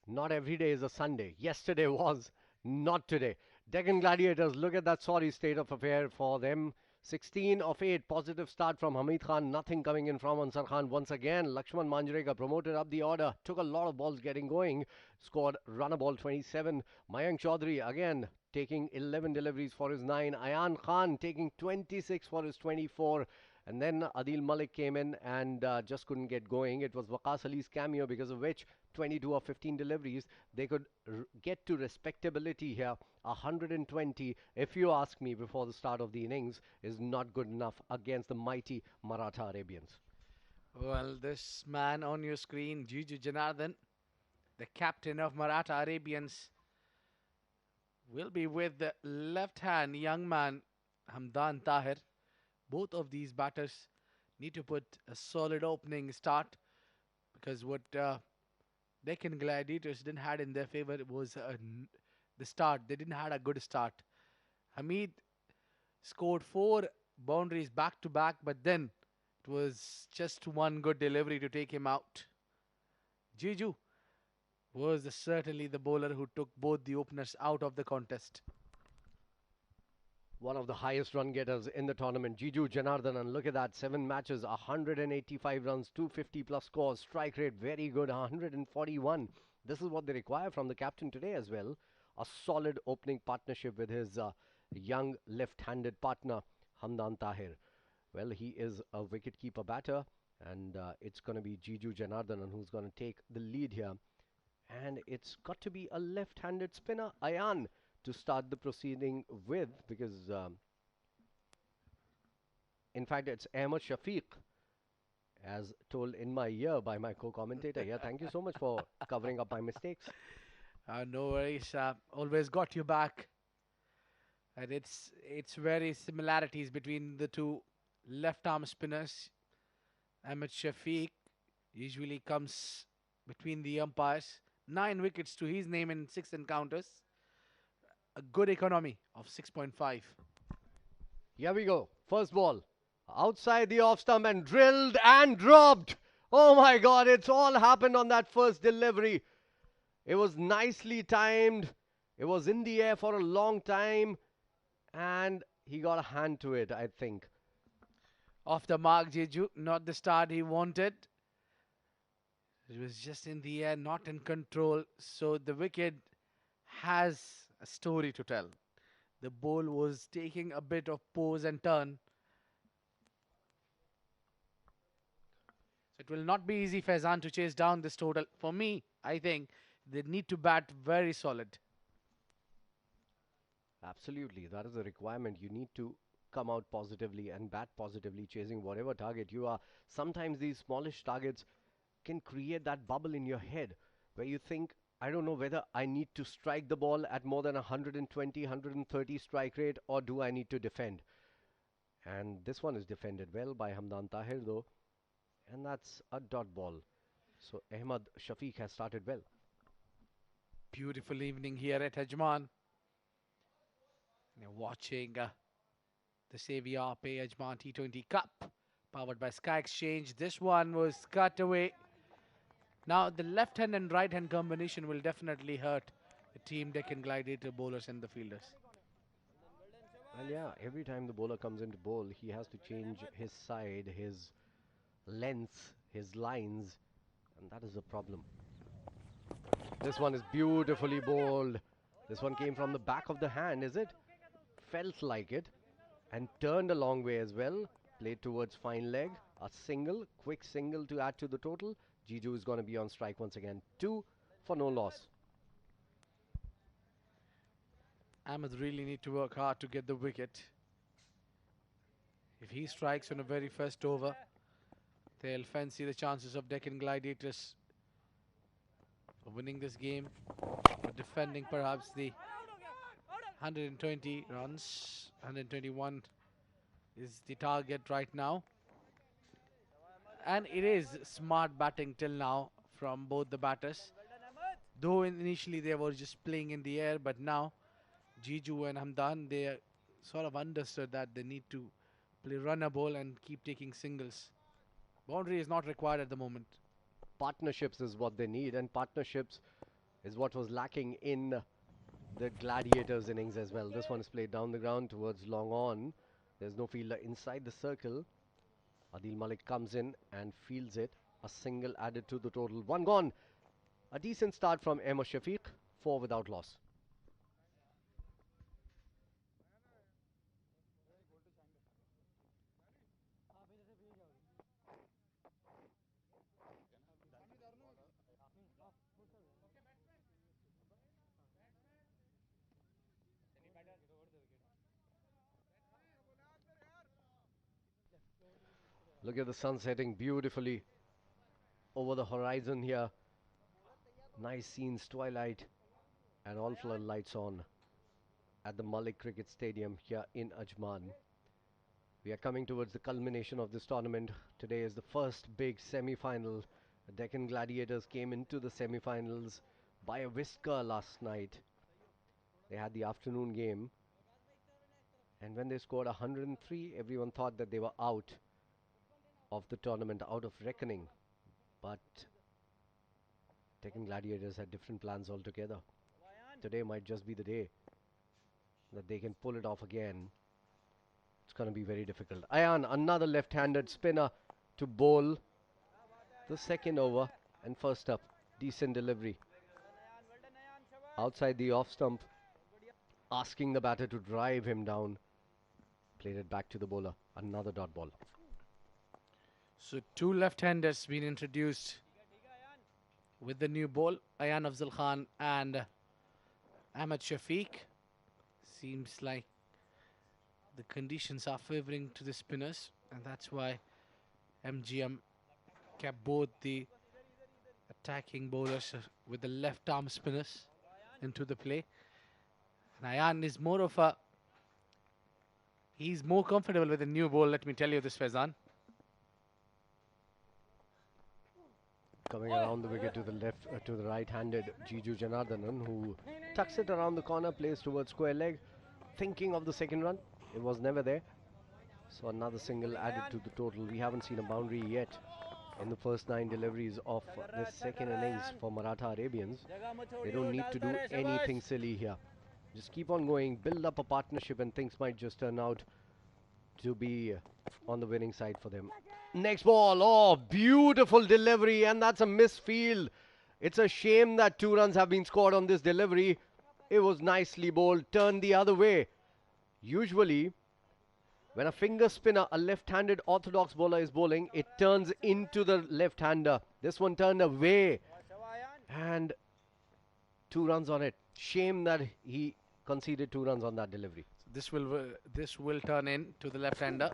Not every day is a Sunday. Yesterday was, not today. Deccan Gladiators, look at that sorry state of affair for them. 16 of 8, positive start from Hameed Khan, nothing coming in from Ansar Khan. Once again, Laxman Manjrekar promoted up the order, took a lot of balls getting going, scored runner ball 27. Mayank Chaudhary again taking 11 deliveries for his 9. Aayan Khan taking 26 for his 24. And then Adeel Malik came in and just couldn't get going. It was Waqas Ali's cameo, because of which 22 or 15 deliveries, they could get to respectability here. 120, if you ask me, before the start of the innings, is not good enough against the mighty Maratha Arabians. Well, this man on your screen, Jiju Janardhan, the captain of Maratha Arabians, will be with the left-hand young man, Hamdan Tahir. Both of these batters need to put a solid opening start, because what Deccan Gladiators didn't had in their favor was the start. They didn't had a good start. Hameed scored 4 boundaries back to back, but then it was just one good delivery to take him out. Jiju was certainly the bowler who took both the openers out of the contest. One of the highest run getters in the tournament, Jiju Janardhanan. Look at that, 7 matches, 185 runs, 250 plus scores, strike rate very good, 141. This is what they require from the captain today as well. A solid opening partnership with his young left-handed partner, Hamdan Tahir. Well, he is a wicket-keeper batter, and it's going to be Jiju Janardhanan who's going to take the lead here. And it's got to be a left-handed spinner, Aayan, to start the proceeding with, because in fact it's Ahmad Shafiq, as told in my ear by my co-commentator. Yeah, thank you so much for covering up my mistakes. No worries, always got you back. And it's very similarities between the two left arm spinners. Ahmed Shafiq usually comes between the umpires. 9 wickets to his name in 6 encounters. A good economy of 6.5. Here we go. First ball. Outside the off stump and drilled and dropped. Oh my God, it's all happened on that first delivery. It was nicely timed. It was in the air for a long time. And he got a hand to it, I think. Off the mark, Jeju. Not the start he wanted. It was just in the air, not in control. So the wicket has a story to tell. The ball was taking a bit of pose and turn. So it will not be easy for Hassan to chase down this total. For me, I think they need to bat very solid. Absolutely, that is a requirement. You need to come out positively and bat positively, chasing whatever target you are. Sometimes these smallish targets can create that bubble in your head where you think, I don't know whether I need to strike the ball at more than 120, 130 strike rate, or do I need to defend? And this one is defended well by Hamdan Tahir though, and that's a dot ball. So Ahmad Shafiq has started well. Beautiful evening here at Ajman. You're watching the Savior Pay Ajman T20 Cup, powered by Sky Exchange. This one was cut away. Now the left hand and right hand combination will definitely hurt the team Deccan Gladiator bowlers and the fielders. Well, yeah, every time the bowler comes into bowl, he has to change his side, his length, his lines, and that is the problem. This one is beautifully bowled. This one came from the back of the hand, is it? Felt like it, and turned a long way as well. Played towards fine leg. A single, quick single to add to the total. Jiju is going to be on strike once again. 2 for no loss. Ahmed really need to work hard to get the wicket. If he strikes on the very first over, they'll fancy the chances of Deccan Gladiators for winning this game, or defending perhaps the 120 runs. 121 is the target right now. And it is smart batting till now from both the batters. Though initially they were just playing in the air, but now Jiju and Hamdan, they sort of understood that they need to play run a ball and keep taking singles. Boundary is not required at the moment. Partnerships is what they need, and partnerships is what was lacking in the Gladiators innings as well. This one is played down the ground towards long on. There's no fielder inside the circle. Adeel Malik comes in and fields it. A single added to the total. 1 gone. A decent start from Ahmad Shafiq. 4 without loss. Look at the sun setting beautifully over the horizon here. Nice scenes, twilight, and all floodlights on at the Malik Cricket Stadium here in Ajman. We are coming towards the culmination of this tournament. Today is the first big semi-final. The Deccan Gladiators came into the semi-finals by a whisker last night. They had the afternoon game, And when they scored 103, everyone thought that they were out of the tournament, out of reckoning. But Deccan Gladiators had different plans altogether. Today might just be the day that they can pull it off again. It's going to be very difficult. Aayan, another left-handed spinner to bowl the second over. And first up, decent delivery. Outside the off stump, asking the batter to drive him down. Played it back to the bowler. Another dot ball. So 2 left-handers been introduced with the new ball. Aayan Afzal Khan and Ahmad Shafiq. Seems like the conditions are favouring to the spinners, and that's why MGM kept both the attacking bowlers with the left arm spinners into the play. And Aayan is more of a, he's more comfortable with the new ball, let me tell you this, Faizan. Coming around the wicket to the left, to the right-handed Jiju Janardhanan, who tucks it around the corner, plays towards square leg, thinking of the second run. It was never there. So another single added to the total. We haven't seen a boundary yet in the first 9 deliveries of this second innings for Maratha Arabians. They don't need to do anything silly here. Just keep on going, build up a partnership, and things might just turn out to be on the winning side for them. Next ball, oh, beautiful delivery, and that's a misfield. It's a shame that 2 runs have been scored on this delivery. It was nicely bowled, turned the other way. Usually, when a finger spinner, a left-handed orthodox bowler is bowling, it turns into the left-hander. This one turned away, and 2 runs on it. Shame that he conceded 2 runs on that delivery. This will turn in to the left-hander.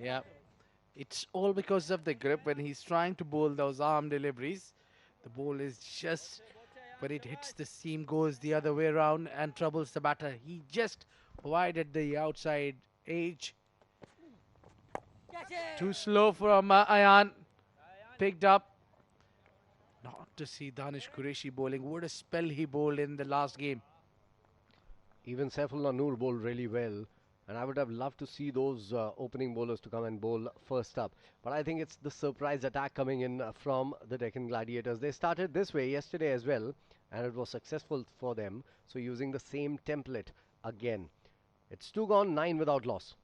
Yeah, it's all because of the grip. When he's trying to bowl those arm deliveries, the ball is just, when it hits the seam, goes the other way around and troubles the batter. He just provided the outside edge. Too slow from Aayan. Picked up. Not to see Danish Quereshi bowling. What a spell he bowled in the last game. Even Saifullah Noor bowled really well, and I would have loved to see those opening bowlers to come and bowl first up. But I think it's the surprise attack coming in from the Deccan Gladiators. They started this way yesterday as well, and it was successful for them. So using the same template again. It's 2 gone, 9 without loss.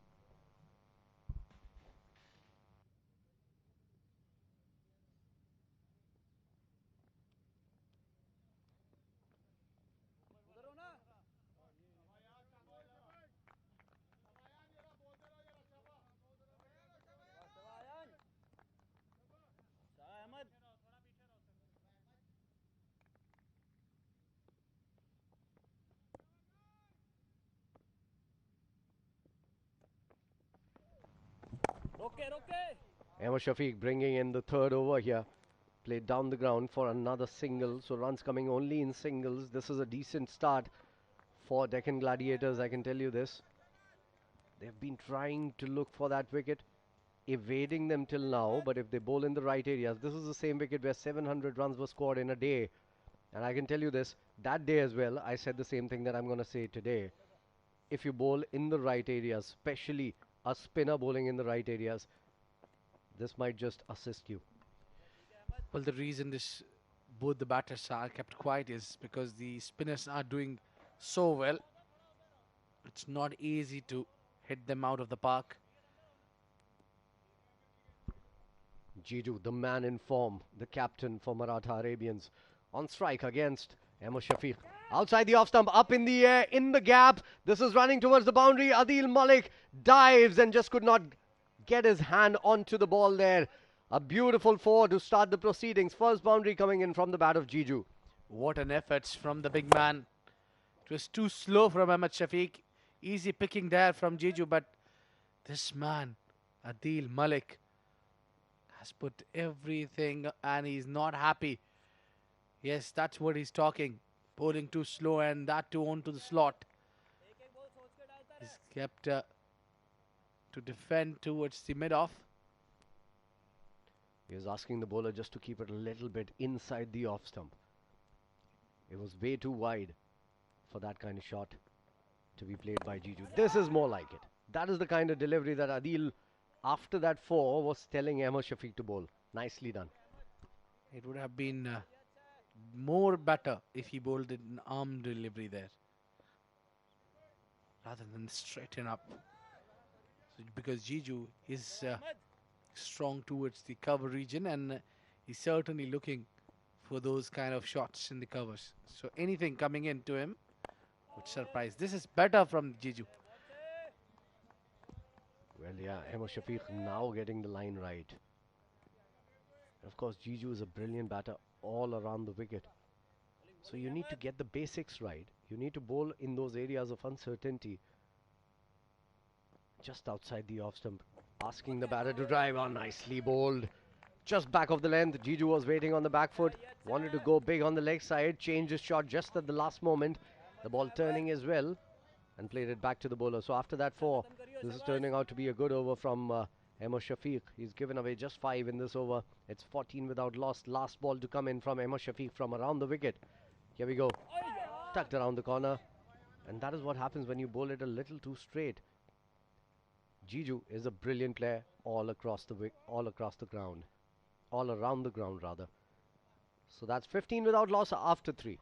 Ahmad Shafiq bringing in the 3rd over here. Played down the ground for another single. So runs coming only in singles. This is a decent start for Deccan Gladiators, I can tell you this. They've been trying to look for that wicket, evading them till now. But if they bowl in the right areas, this is the same wicket where 700 runs were scored in a day. And I can tell you this, that day as well, I said the same thing that I'm going to say today. If you bowl in the right areas, especially a spinner bowling in the right areas, this might just assist you. Well, the reason both the batters are kept quiet is because the spinners are doing so well. It's not easy to hit them out of the park. Jiju, the man in form, the captain for Maratha Arabians, on strike against Ahmad Shafiq. Outside the off stump, up in the air, in the gap. This is running towards the boundary. Adeel Malik dives and just could not get his hand onto the ball there. A beautiful 4 to start the proceedings. First boundary coming in from the bat of Jiju. What an effort from the big man. It was too slow from Ahmad Shafiq. Easy picking there from Jiju, but this man, Adeel Malik, has put everything and he's not happy. Yes, that's what he's talking. Bowling too slow and that too onto the slot. He's kept to defend towards the mid-off. He was asking the bowler just to keep it a little bit inside the off stump. It was way too wide for that kind of shot to be played by Jiju. This is more like it. That is the kind of delivery that Adeel, after that 4, was telling Ahmad Shafiq to bowl. Nicely done. It would have been more better if he bowled an arm delivery there rather than straighten up. So because Jiju is strong towards the cover region and he's certainly looking for those kind of shots in the covers. So anything coming into him would surprise. This is better from Jiju. Well, yeah, Ahmad Shafiq now getting the line right. Of course, Jiju is a brilliant batter all around the wicket. So you need to get the basics right. You need to bowl in those areas of uncertainty. Just outside the off stump. Asking the batter to drive on. Nicely bowled. Just back of the length. Jiju was waiting on the back foot. Wanted to go big on the leg side. Changed his shot just at the last moment. The ball turning as well. And played it back to the bowler. So after that 4, this is turning out to be a good over from Ahmad Shafiq. He's given away just 5 in this over. It's 14 without loss. Last ball to come in from Ahmad Shafiq from around the wicket. Here we go. Tucked around the corner. And that is what happens when you bowl it a little too straight. Jiju is a brilliant player all across the ground. All around the ground rather. So that's 15 without loss after 3.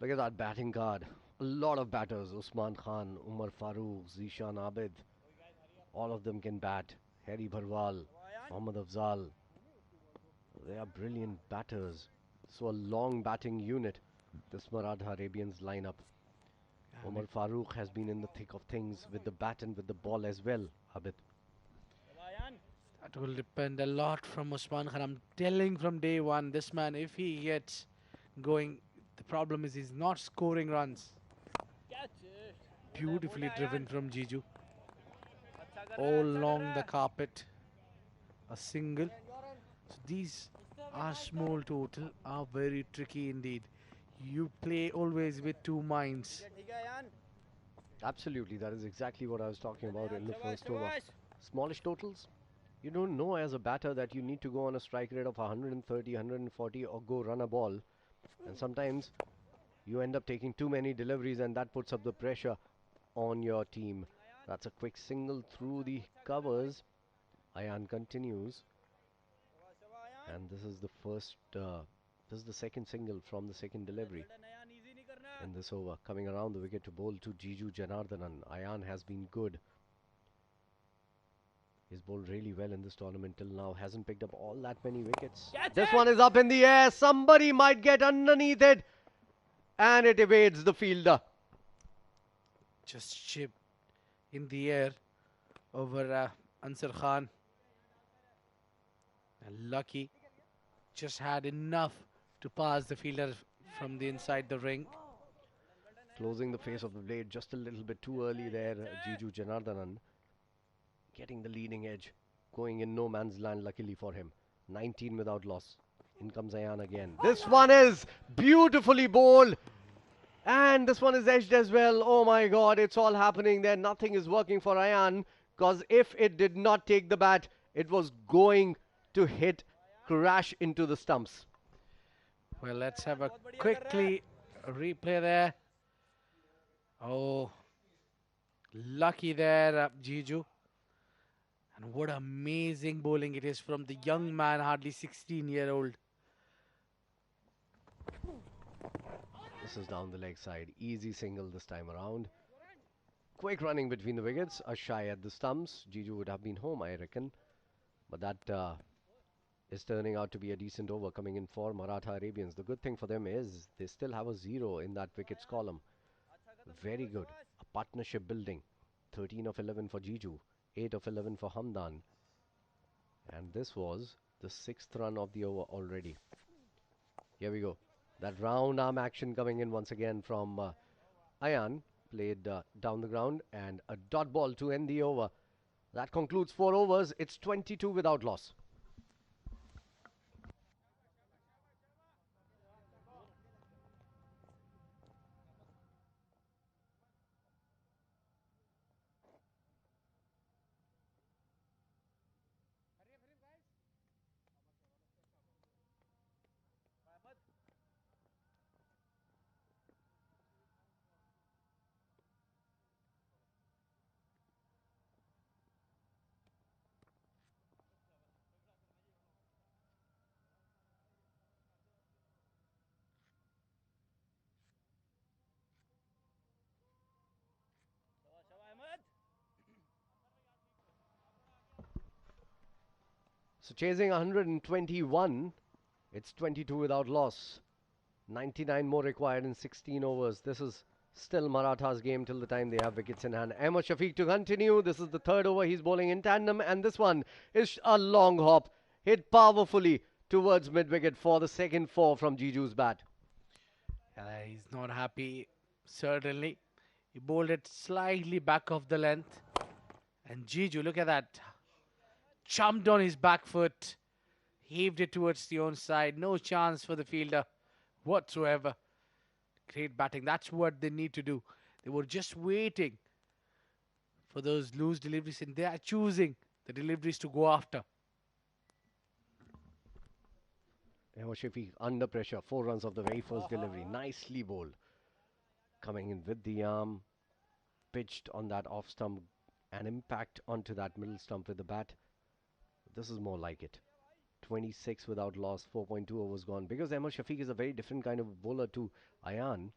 Look at that batting card. A lot of batters. Usman Khan, Umar Farooq, Zishan Abid. All of them can bat. Harry Bharwal, Mohammad Afzal. They are brilliant batters. So a long batting unit. This Maratha Arabians lineup. Umar Farooq has been in the thick of things with the bat and with the ball as well, Abid. That will depend a lot from Usman Khan. I'm telling from day one, this man, if he gets going, the problem is he's not scoring runs. Beautifully driven from Jiju. All along the carpet. A single. So these are small total, are very tricky indeed. You play always with 2 minds. Absolutely, that is exactly what I was talking about in the first over. Smallish totals. You don't know as a batter that you need to go on a strike rate of 130, 140 or go run a ball. And sometimes you end up taking too many deliveries and that puts up the pressure on your team. That's a quick single through the covers. Aayan continues. And this is the second single from the second delivery in this over. Coming around the wicket to bowl to Jiju Janardhanan. Aayan has been good. He's bowled really well in this tournament till now. Hasn't picked up all that many wickets. This one is up in the air. Somebody might get underneath it. And it evades the fielder. Just chipped in the air over Ansar Khan. And lucky. Just had enough to pass the fielder from the inside the ring. Closing the face of the blade just a little bit too early there, Jiju Janardhanan. Getting the leading edge. Going in no man's land, luckily for him. 19 without loss. In comes Aayan again. This one is beautifully bowled. And this one is edged as well. Oh my God, it's all happening there. Nothing is working for Aayan. Because if it did not take the bat, it was going to hit, crash into the stumps. Well, let's have a quickly replay there. Oh, lucky there, Jiju. And what amazing bowling it is from the young man, hardly 16-year-old. This is down the leg side. Easy single this time around. Quick running between the wickets. A shy at the stumps. Jiju would have been home, I reckon. But that is turning out to be a decent over coming in for Maratha Arabians. The good thing for them is they still have a 0 in that wickets column. Very good. A partnership building. 13 of 11 for Jiju. 8 of 11 for Hamdan. And this was the 6th run of the over already. Here we go. That round arm action coming in once again from Aayan. Played down the ground and a dot ball to end the over. That concludes 4 overs. It's 22 without loss. So chasing 121, it's 22 without loss. 99 more required in 16 overs. This is still Maratha's game till the time they have wickets in hand. Ahmad Shafiq to continue. This is the third over. He's bowling in tandem, and this one is a long hop. Hit powerfully towards mid-wicket for the second four from Jiju's bat. He's not happy, certainly. He bowled it slightly back of the length. And Jiju, look at that. Jumped on his back foot. Heaved it towards the own side. No chance for the fielder whatsoever. Great batting. That's what they need to do. They were just waiting for those loose deliveries, and they are choosing the deliveries to go after. Ahmad Shafiq under pressure. 4 runs of the very first delivery. Nicely bowled. Coming in with the arm. Pitched on that off stump. And impact onto that middle stump with the bat. This is more like it. 26 without loss. 4.2 overs gone. Because Ahmad Shafiq is a very different kind of bowler to Aayan.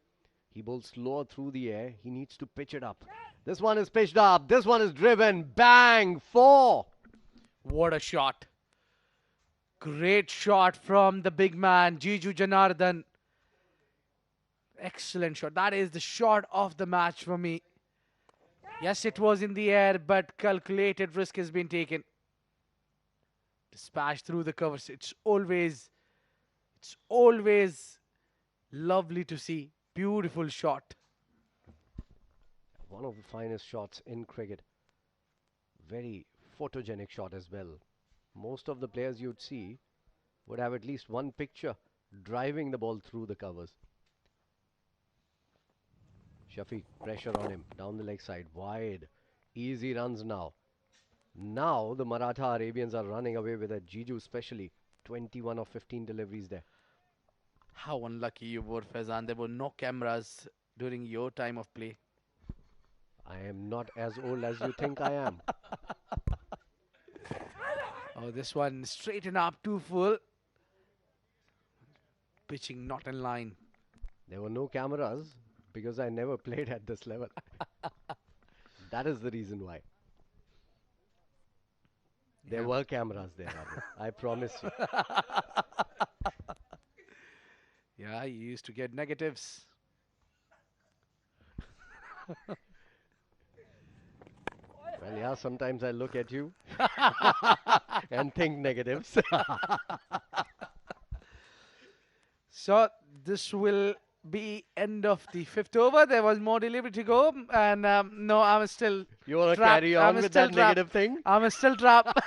He bowls slower through the air. He needs to pitch it up. This one is pitched up. This one is driven. Bang! 4! What a shot. Great shot from the big man, Jiju Janardhan. Excellent shot. That is the shot of the match for me. Yes, it was in the air, but calculated risk has been taken. Dispatch through the covers. It's always lovely to see. Beautiful shot. One of the finest shots in cricket. Very photogenic shot as well. Most of the players you'd see would have at least one picture driving the ball through the covers. Shafiq, pressure on him, down the leg side, wide. Easy runs now. Now the Maratha Arabians are running away with it. Jiju especially, 21 of 15 deliveries there. How unlucky you were, Faizan. There were no cameras during your time of play. I am not as old as you think I am. Oh, this one straighten up, too full. Pitching not in line. There were no cameras because I never played at this level. That is the reason why. There were cameras there, Rahul. I promise you. Yeah, you used to get negatives. Well, yeah, sometimes I look at you and think negatives. So this will be end of the 5th over. There was more delivery to go, and no, I'm still You want to trapped. carry on I'm with still that trapped. negative thing? I'm still trapped.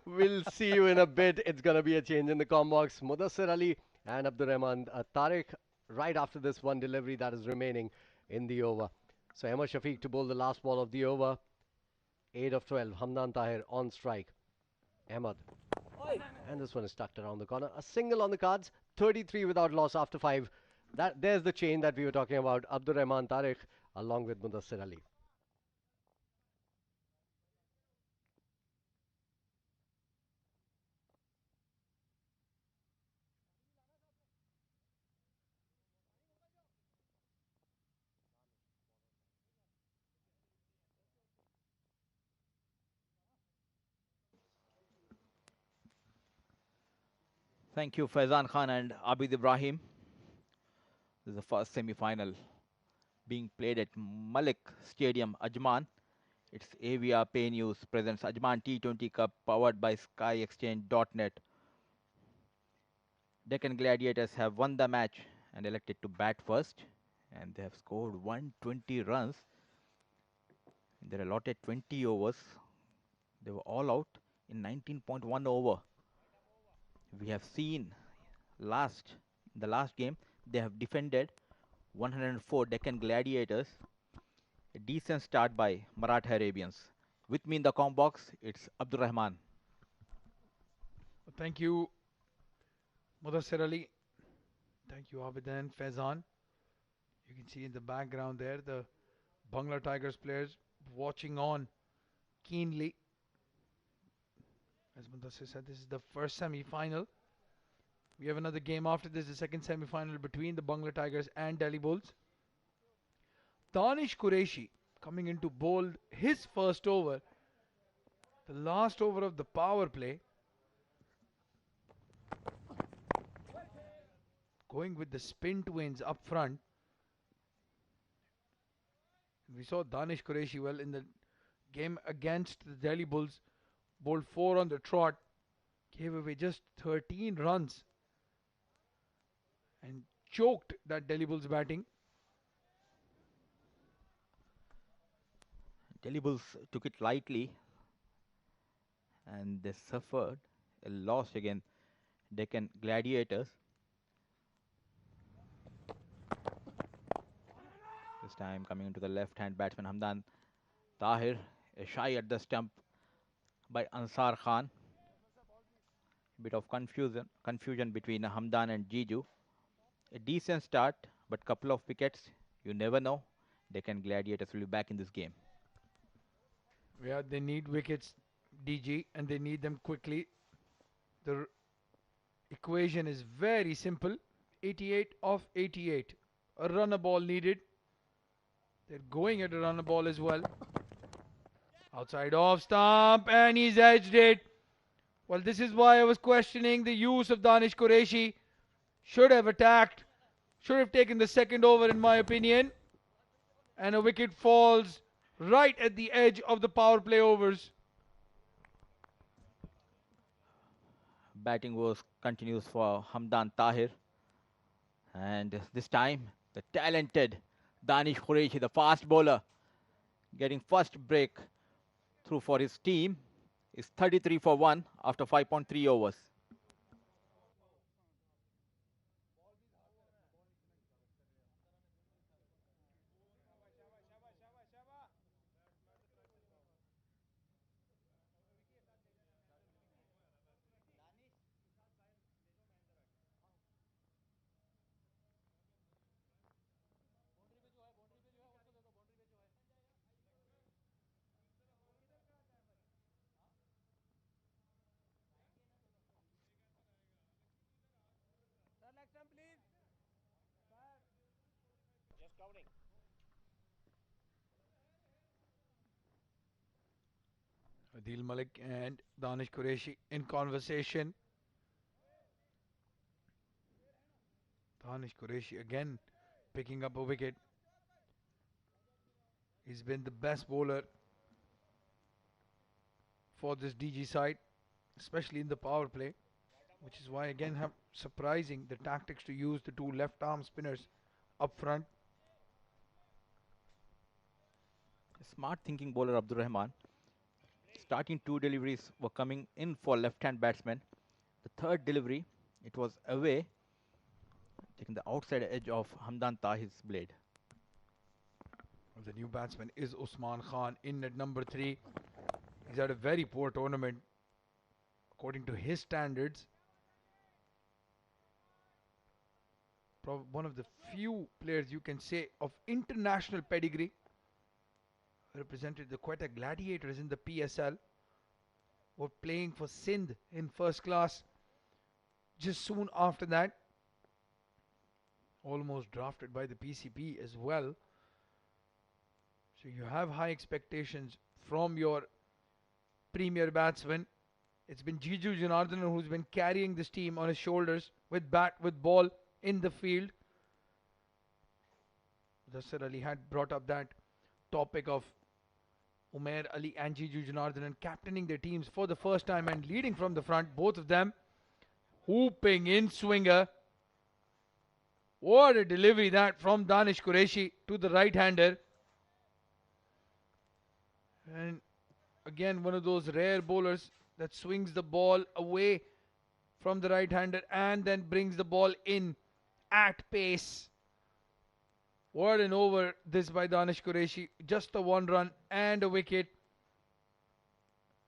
We'll see you in a bit. It's going to be a change in the com box. Mudassir Ali and Abdurrahman Tariq right after this one delivery that is remaining in the over. So Ahmad Shafiq to bowl the last ball of the over. 8 of 12. Hamdan Tahir on strike. Ahmad. And this one is tucked around the corner. A single on the cards. 33 without loss after 5. There's the chain that we were talking about. Abdurrahman Tariq along with Mudassir Ali. Thank you, Faizan Khan and Abid Ibrahim. This is the first semi-final being played at Malik Stadium, Ajman. It's AVR Pay News presents Ajman T20 Cup powered by SkyExchange.net. Deccan Gladiators have won the match and elected to bat first, and they have scored 120 runs. They're allotted 20 overs. They were all out in 19.1 over. We have seen the last game, they have defended 104 Deccan Gladiators. A decent start by Maratha Arabians. With me in the com box, it's Abdurrahman. Thank you, Mudassir Ali. Thank you, Abid and Faizan. You can see in the background there the Bangla Tigers players watching on keenly. As Mudassir said, this is the first semi-final. We have another game after this, the second semi-final between the Bangla Tigers and Delhi Bulls. Danish Quereshi coming in to bowl his first over The last over of the power play. Going with the spin twins up front. We saw Danish Qureshi well in the game against the Delhi Bulls. Bowled 4 on the trot. Gave away just 13 runs. And choked that Delhi Bulls batting. Delhi Bulls took it lightly and they suffered a loss against Deccan Gladiators. This time coming into the left-hand batsman Hamdan Tahir, a shy at the stump by Ansar Khan. Bit of confusion between Hamdan and Jiju. A decent start, but couple of wickets. You never know. Deccan Gladiators will be back in this game. Yeah, they need wickets, DG, and they need them quickly. The equation is very simple. 88 of 88. A runner ball needed. They're going at a runner ball as well. Outside off stump, and he's edged it. Well, this is why I was questioning the use of Danish Qureshi. Should have attacked. Should have taken the second over, in my opinion. And a wicket falls right at the edge of the power play overs. Batting was continues for Hamdan Tahir. And this time, the talented Danish Qureshi, the fast bowler, getting first break through for his team, is 33 for 1 after 5.3 overs. Adeel Malik and Danish Qureshi in conversation. Danish Qureshi again picking up a wicket. He's been the best bowler for this DG side, especially in the power play, which is why again surprising the tactics to use the two left arm spinners up front. A smart thinking bowler Abdur Rahman. Starting 2 deliveries were coming in for left-hand batsman. The third delivery, it was away, taking the outside edge of Hamdan Tahir's blade. The new batsman is Usman Khan in at number 3. He's had a very poor tournament according to his standards. One of the few players you can say of international pedigree. Represented the Quetta Gladiators in the PSL. Were playing for Sindh in first class. Just soon after that, almost drafted by the PCP as well. So you have high expectations from your premier batsman. It's been Jiju Janardhanan who's been carrying this team on his shoulders with bat, with ball in the field. Dasar Ali had brought up that topic of Umar Ali and Jiju Janardhanan captaining their teams for the first time and leading from the front, both of them hooping in swinger. What a delivery that from Danish Qureshi to the right-hander. And again, one of those rare bowlers that swings the ball away from the right-hander and then brings the ball in at pace. What an over this by Danish Qureshi. Just a 1 run and a wicket.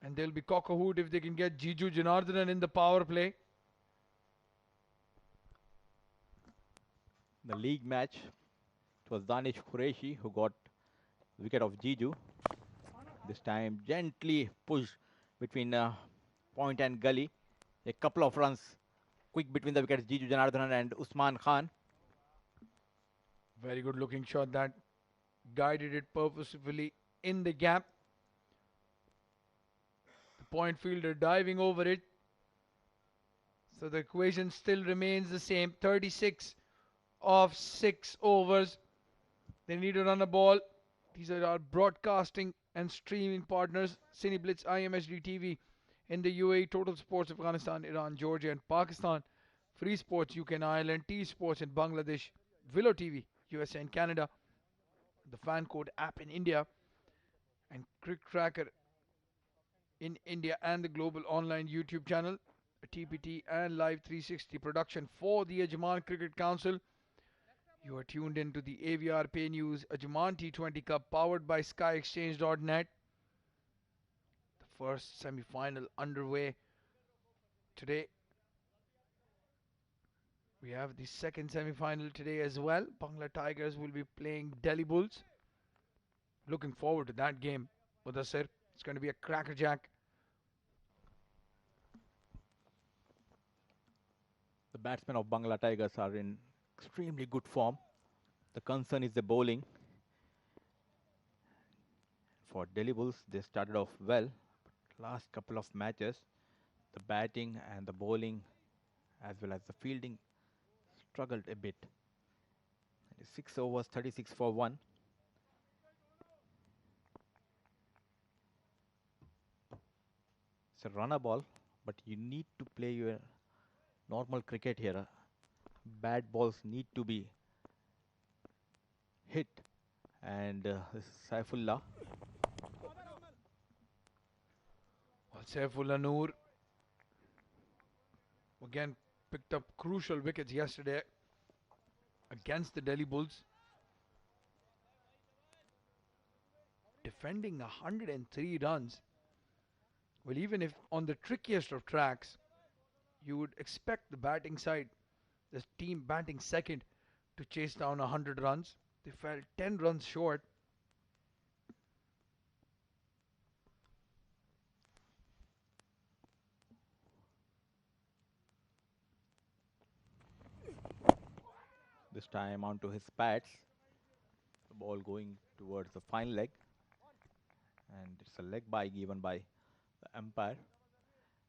And they'll be cock-a-hoot if they can get Jiju Janardhanan in the power play. The league match, it was Danish Qureshi who got the wicket of Jiju. This time gently pushed between point and gully. A couple of runs quick between the wickets, Jiju Janardhanan and Usman Khan. Very good looking shot that guided it purposefully in the gap. Point fielder diving over it. So the equation still remains the same. 36 of 6 overs. They need to run a ball. These are our broadcasting and streaming partners. Cine Blitz, IMHD TV in the UAE, Total Sports Afghanistan, Iran, Georgia and Pakistan. Free Sports UK and Ireland, T Sports in Bangladesh, Willow TV, USA and Canada, the Fan Code app in India, and CricTracker in India and the global online YouTube channel, a TPT and Live 360 production for the Ajman Cricket Council. You are tuned into the AVR Pay News Ajman T20 Cup powered by SkyExchange.net. The first semi-final underway today. We have the second semi-final today as well. Bangla Tigers will be playing Delhi Bulls. Looking forward to that game, Mudassir. It's going to be a crackerjack. The batsmen of Bangla Tigers are in extremely good form. The concern is the bowling. For Delhi Bulls, they started off well. But last couple of matches, the batting and the bowling as well as the fielding struggled a bit. 6 overs, 36 for 1. It's a runner ball, but you need to play your normal cricket here. Bad balls need to be hit. And this is Saifullah. Well, Saifullah Noor again picked up crucial wickets yesterday against the Delhi Bulls. Defending 103 runs. Well, even if on the trickiest of tracks, you would expect the batting side, the team batting second, to chase down 100 runs. They fell 10 runs short. This time onto his pads. The ball going towards the fine leg. And it's a leg bye given by the umpire.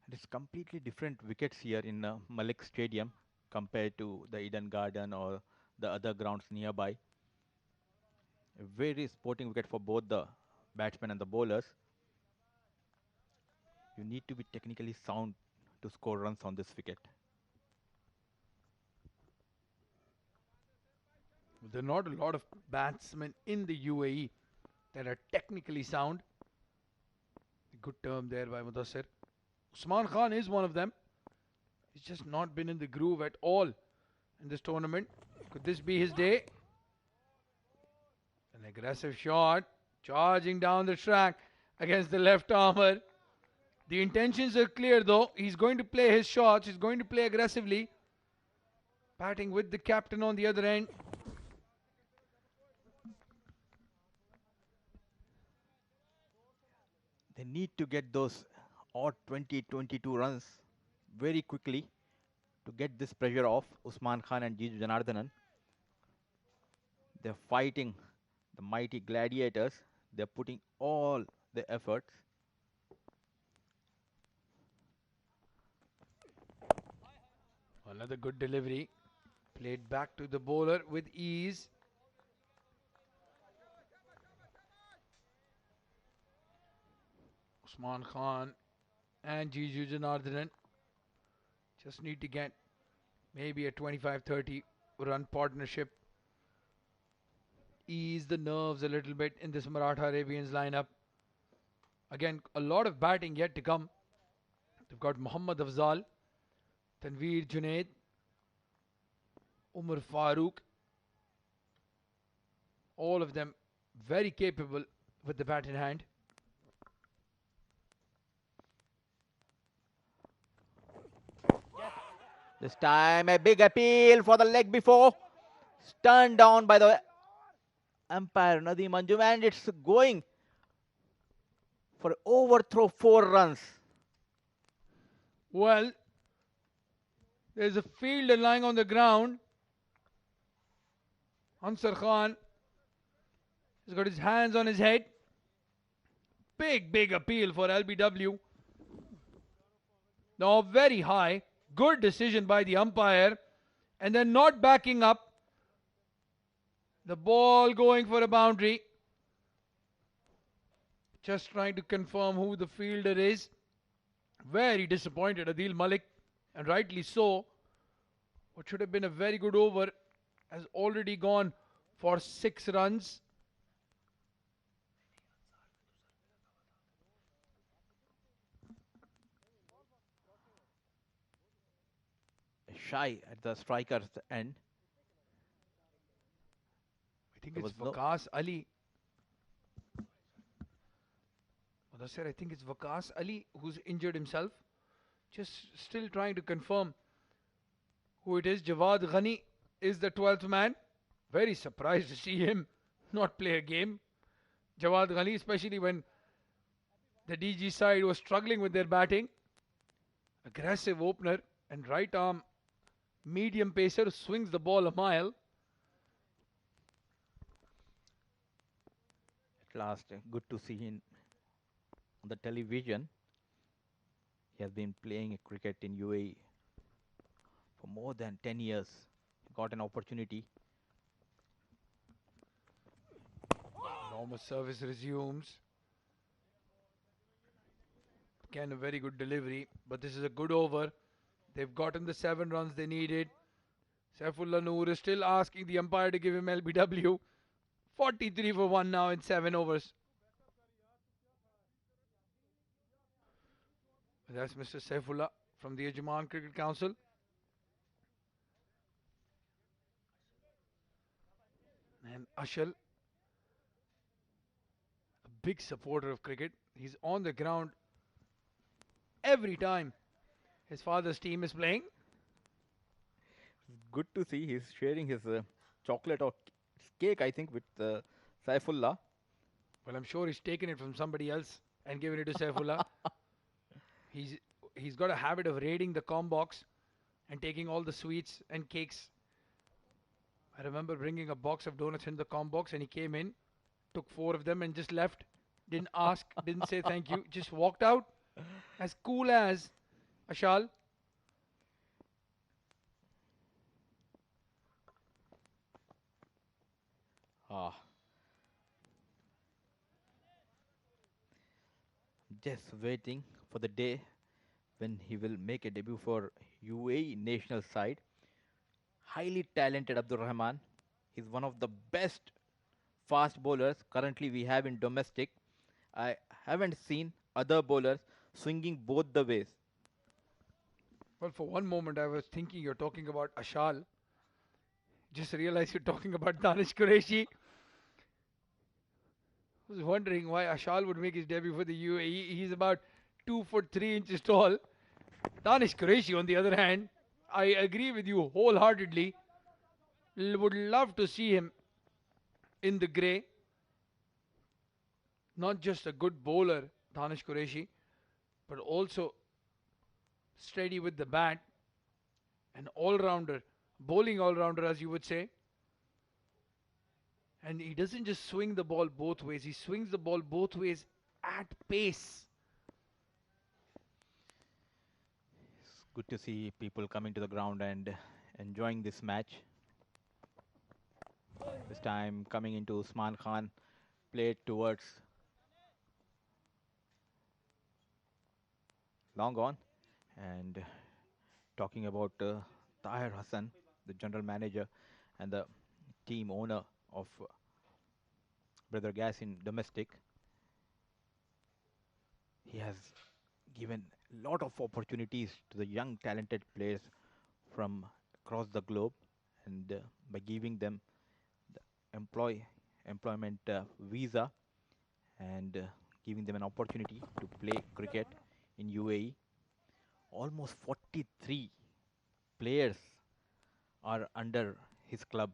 And it's completely different wickets here in Malik Stadium compared to the Eden Garden or the other grounds nearby. A very sporting wicket for both the batsmen and the bowlers. You need to be technically sound to score runs on this wicket. There are not a lot of batsmen in the UAE that are technically sound. A good term there by Mudassir. Usman Khan is one of them. He's just not been in the groove at all in this tournament. Could this be his day? An aggressive shot, charging down the track against the left armour. The intentions are clear though. He's going to play his shots. He's going to play aggressively. Batting with the captain on the other end. They need to get those odd 20-22 runs very quickly to get this pressure off Usman Khan and Jiju Janardhanan. They're fighting the mighty gladiators. They're putting all the efforts. Another good delivery. Played back to the bowler with ease. Usman Khan and Jiju Janardhanan just need to get maybe a 25-30 run partnership. Ease the nerves a little bit in this Maratha Arabians lineup. Again, a lot of batting yet to come. They've got Muhammad Afzal, Tanveer Junaid, Umar Farooq. All of them very capable with the bat in hand. This time a big appeal for the leg before. Turned down by the umpire Nadeem Anjum, and it's going for overthrow 4 runs. Well, there's a fielder lying on the ground. Ansar Khan has got his hands on his head. Big appeal for LBW. No, very high. Good decision by the umpire. And then not backing up. The ball going for a boundary. Just trying to confirm who the fielder is. Very disappointed, Adeel Malik. And rightly so. What should have been a very good over has already gone for 6 runs. Shy at the striker's end. I think There it's was no- Waqas Ali. Well, that's it. I think it's Waqas Ali who's injured himself. Just still trying to confirm who it is. Jawad Ghani is the 12th man. Very surprised to see him not play a game. Jawad Ghani, especially when the DG side was struggling with their batting. Aggressive opener and right arm medium pacer who swings the ball a mile. At last, good to see him on the television. He has been playing cricket in UAE for more than 10 years. He got an opportunity. Normal service resumes. Again, a very good delivery, but this is a good over. They've gotten the 7 runs they needed. Saifullah Noor is still asking the umpire to give him LBW. 43 for 1 now in 7 overs. That's Mr. Saifullah from the Ajman Cricket Council. And Ashal, a big supporter of cricket. He's on the ground every time his father's team is playing. Good to see he's sharing his chocolate or cake, I think, with Saifullah. Well, I'm sure he's taken it from somebody else and given it to Saifullah. He's got a habit of raiding the com box and taking all the sweets and cakes. I remember bringing a box of donuts in the com box and he came in, took 4 of them and just left. Didn't ask, didn't say thank you, just walked out as cool as Ashal. Ah. Just waiting for the day when he will make a debut for UAE national side. Highly talented Abdul Rahman. He's one of the best fast bowlers currently we have in domestic. I haven't seen other bowlers swinging both the ways. Well, for one moment I was thinking you're talking about Ashal. Just realized you're talking about Danish Quereshi. I was wondering why Ashal would make his debut for the UAE. He's about 2 foot 3 inches tall. Danish Quereshi, on the other hand, I agree with you wholeheartedly. Would love to see him in the grey. Not just a good bowler, Danish Quereshi, but also steady with the bat. An all-rounder, bowling all-rounder as you would say. And he doesn't just swing the ball both ways, he swings the ball both ways at pace. It's good to see people coming to the ground and enjoying this match. This time coming into Usman Khan, played towards long on. And talking about Tahir Hassan, the general manager and the team owner of Brother Gas in domestic. He has given a lot of opportunities to the young talented players from across the globe, and by giving them the employment visa and giving them an opportunity to play cricket in UAE. Almost 43 players are under his club.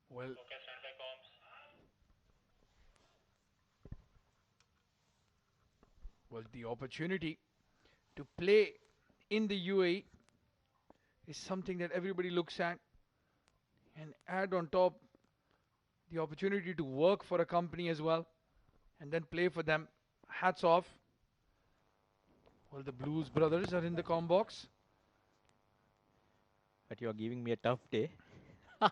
Well, the opportunity to play in the UAE is something that everybody looks at, and add on top the opportunity to work for a company as well and then play for them hats off. Well, the Blues brothers are in the com box. But you are giving me a tough day. Well,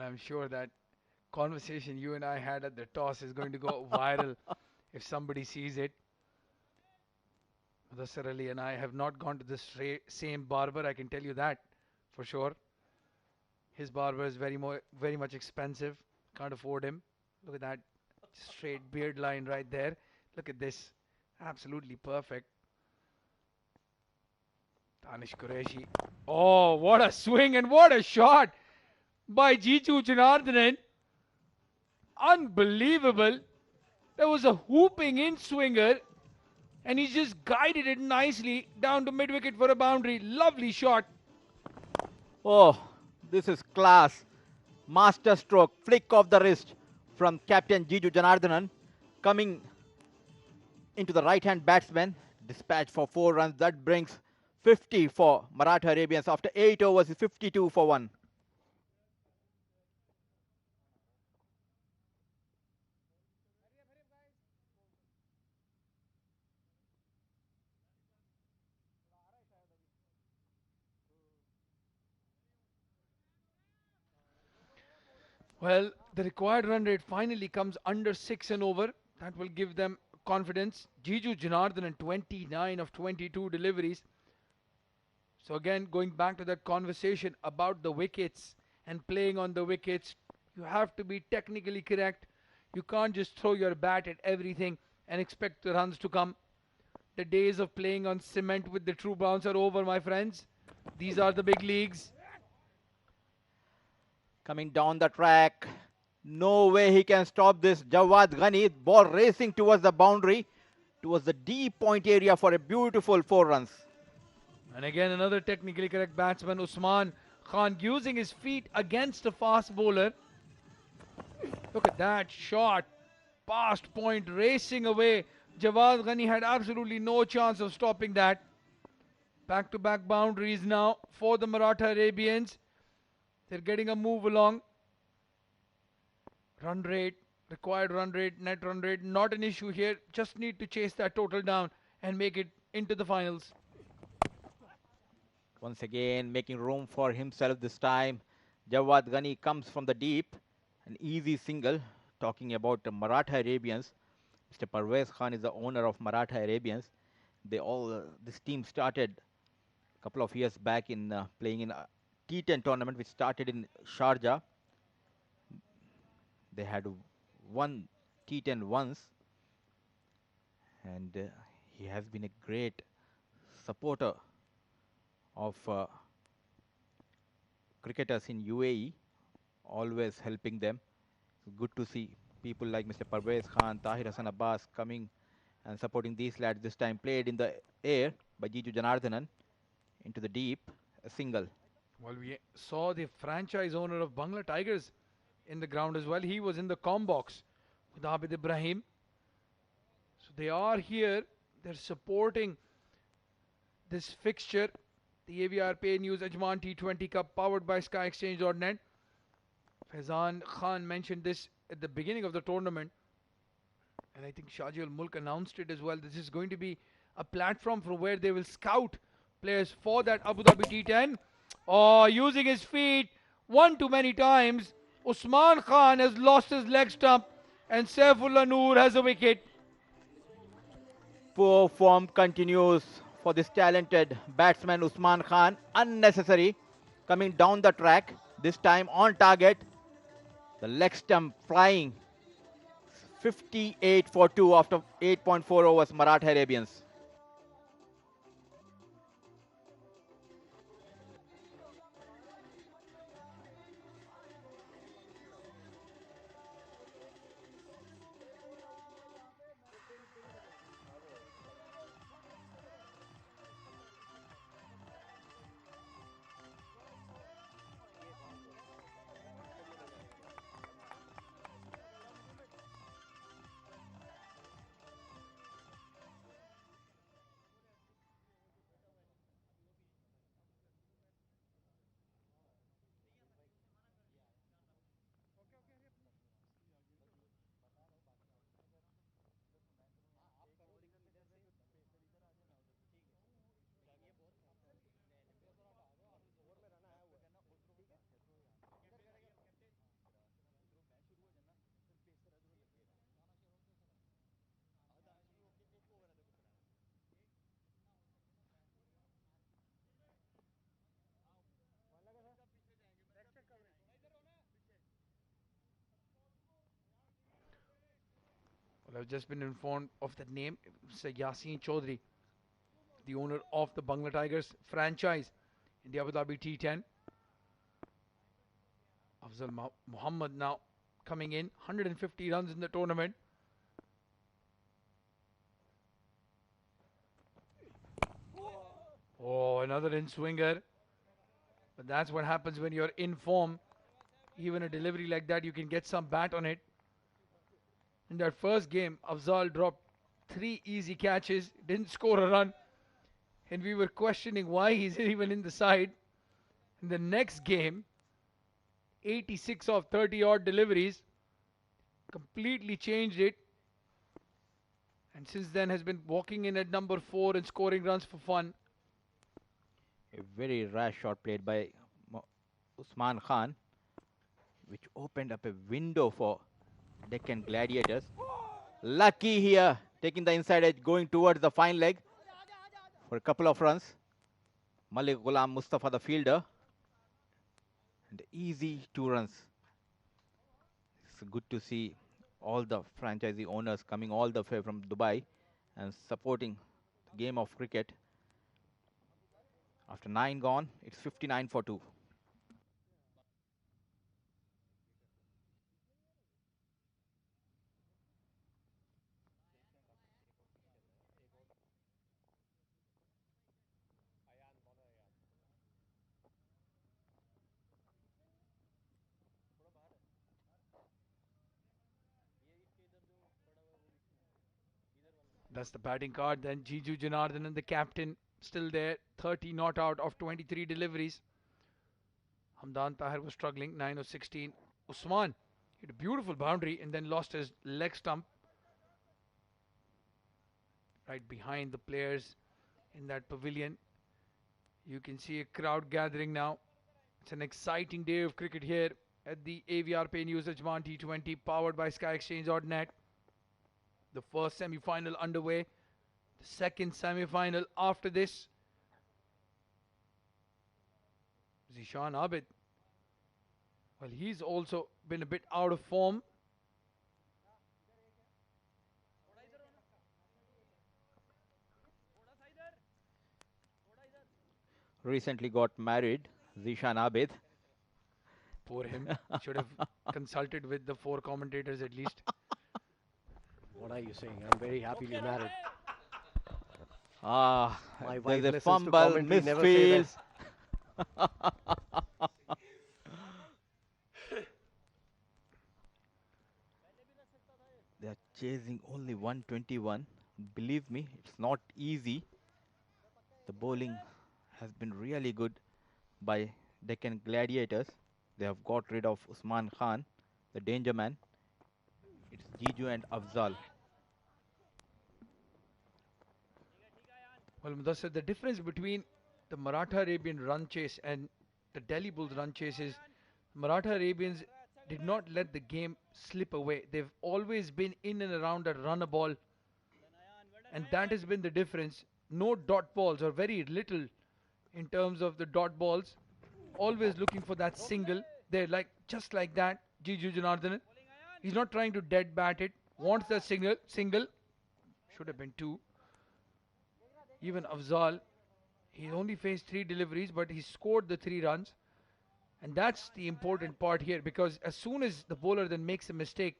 I'm sure that conversation you and I had at the toss is going to go viral if somebody sees it. Mudassar Ali and I have not gone to the same barber, I can tell you that for sure. His barber is very much expensive. Can't afford him. Look at that straight beard line right there. Look at this. Absolutely perfect. Danish Quereshi. Oh, what a swing and what a shot by Jiju Janardhanan. Unbelievable. There was a whooping in swinger and he just guided it nicely down to mid-wicket for a boundary. Lovely shot. Oh, this is class. Master stroke, flick of the wrist from Captain Jiju Janardhanan, coming into the right-hand batsman. Dispatch for 4 runs. That brings 50 for Maratha Arabians. After 8 overs, 52 for 1. Well, the required run rate finally comes under 6 and over. That will give them confidence. Jiju Janardhanan 29 of 22 deliveries. So again, going back to that conversation about the wickets and playing on the wickets, you have to be technically correct. You can't just throw your bat at everything and expect the runs to come. The days of playing on cement with the true bounce are over, my friends. These are the big leagues. Coming down the track. No way he can stop this. Jawad Ghani, ball racing towards the boundary, towards the deep point area for a beautiful 4 runs. And again, another technically correct batsman, Usman Khan, using his feet against a fast bowler. Look at that shot. Past point, racing away. Jawad Ghani had absolutely no chance of stopping that. Back-to-back boundaries now for the Maratha Arabians. They're getting a move along. Run rate, required run rate, net run rate, not an issue here. Just need to chase that total down and make it into the finals. Once again, making room for himself this time. Jawad Ghani comes from the deep. An easy single. Talking about the Maratha Arabians. Mr. Parvez Khan is the owner of Maratha Arabians. This team started a couple of years back in playing in a T10 tournament which started in Sharjah. They had won T10 once. And he has been a great supporter of cricketers in UAE, always helping them. Good to see people like Mr. Parvez Khan, Tahir Hassan Abbas coming and supporting these lads. This time played in the air by Jiju Janardhanan into the deep, a single. Well, we saw the franchise owner of Bangla Tigers in the ground as well. He was in the com box with Abid Ibrahim. So they are here. They're supporting this fixture. The AVR Pay News Ajman T20 Cup powered by SkyExchange.net. Faizan Khan mentioned this at the beginning of the tournament. And I think Shaji Ul Mulk announced it as well. This is going to be a platform from where they will scout players for that Abu Dhabi T10. Oh, using his feet one too many times. Usman Khan has lost his leg stump and Saifullah Noor has a wicket. Poor form continues for this talented batsman Usman Khan. Unnecessary. Coming down the track. This time on target. The leg stump flying. 58 for 2 after 8.4 overs, Maratha Arabians. I've just been informed of the name. It's Yasin Chaudhary, the owner of the Bangla Tigers franchise in the Abu Dhabi T10. Afzal Muhammad now coming in, 150 runs in the tournament. Oh, another in-swinger. But that's what happens when you're in form. Even a delivery like that, you can get some bat on it. In that first game, Afzal dropped 3 easy catches, didn't score a run. And we were questioning why he's even in the side. In the next game, 86 of 30 odd deliveries, completely changed it. And since then has been walking in at number 4 and scoring runs for fun. A very rash shot played by Usman Khan, which opened up a window for Deccan Gladiators. Lucky here, taking the inside edge, going towards the fine leg for a couple of runs. Malik, Ghulam, Mustafa the fielder. And easy 2 runs. It's good to see all the franchisee owners coming all the way from Dubai and supporting the game of cricket. After 9 gone, it's 59 for 2. That's the batting card. Then Jiju Janardhan, the captain, still there. 30 not out of 23 deliveries. Hamdan Tahir was struggling. 9 of 16. Usman hit a beautiful boundary and then lost his leg stump. Right behind the players in that pavilion. You can see a crowd gathering now. It's an exciting day of cricket here at the AVR Pay News Ajman T20, powered by SkyExchange.net. The first semi-final underway. The second semi-final after this. Zishan Abid. Well, he's also been a bit out of form. Recently got married, Zishan Abid. Poor him. Should have consulted with the 4 commentators at least. What are you saying? I'm very happily married. Ah, My wife there's a listens to fumble, commentary, never say misfield. They are chasing only 121. Believe me, it's not easy. The bowling has been really good by Deccan Gladiators. They have got rid of Usman Khan, the danger man. It's Jiju and Afzal. Well, Mudassir, the difference between the Maratha Arabian run chase and the Delhi Bulls run chase is Maratha Arabians did not let the game slip away. They've always been in and around that run a ball. And that has been the difference. No dot balls or very little in terms of the dot balls. Always looking for that single. They're like just like that. Jiju Janardhan. He's not trying to dead bat it. Wants that single. Should have been 2. Even Afzal, he only faced 3 deliveries, but he scored the 3 runs. And that's the important part here, because as soon as the bowler then makes a mistake,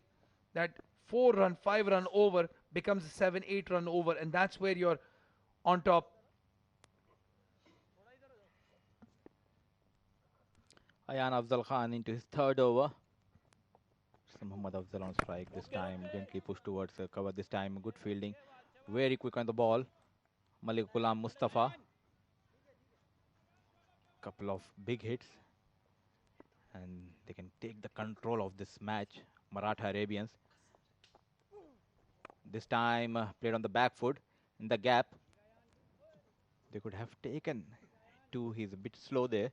that 4 run, 5 run over becomes a 7, 8 run over, and that's where you're on top. Aayan Afzal Khan into his 3rd over. It's Muhammad Afzal on strike this time. Gently pushed towards the cover this time. Good fielding. Very quick on the ball. Malik, Ghulam, Mustafa. Couple of big hits. And they can take the control of this match. Maratha Arabians. This time played on the back foot. In the gap. They could have taken 2. He's a bit slow there.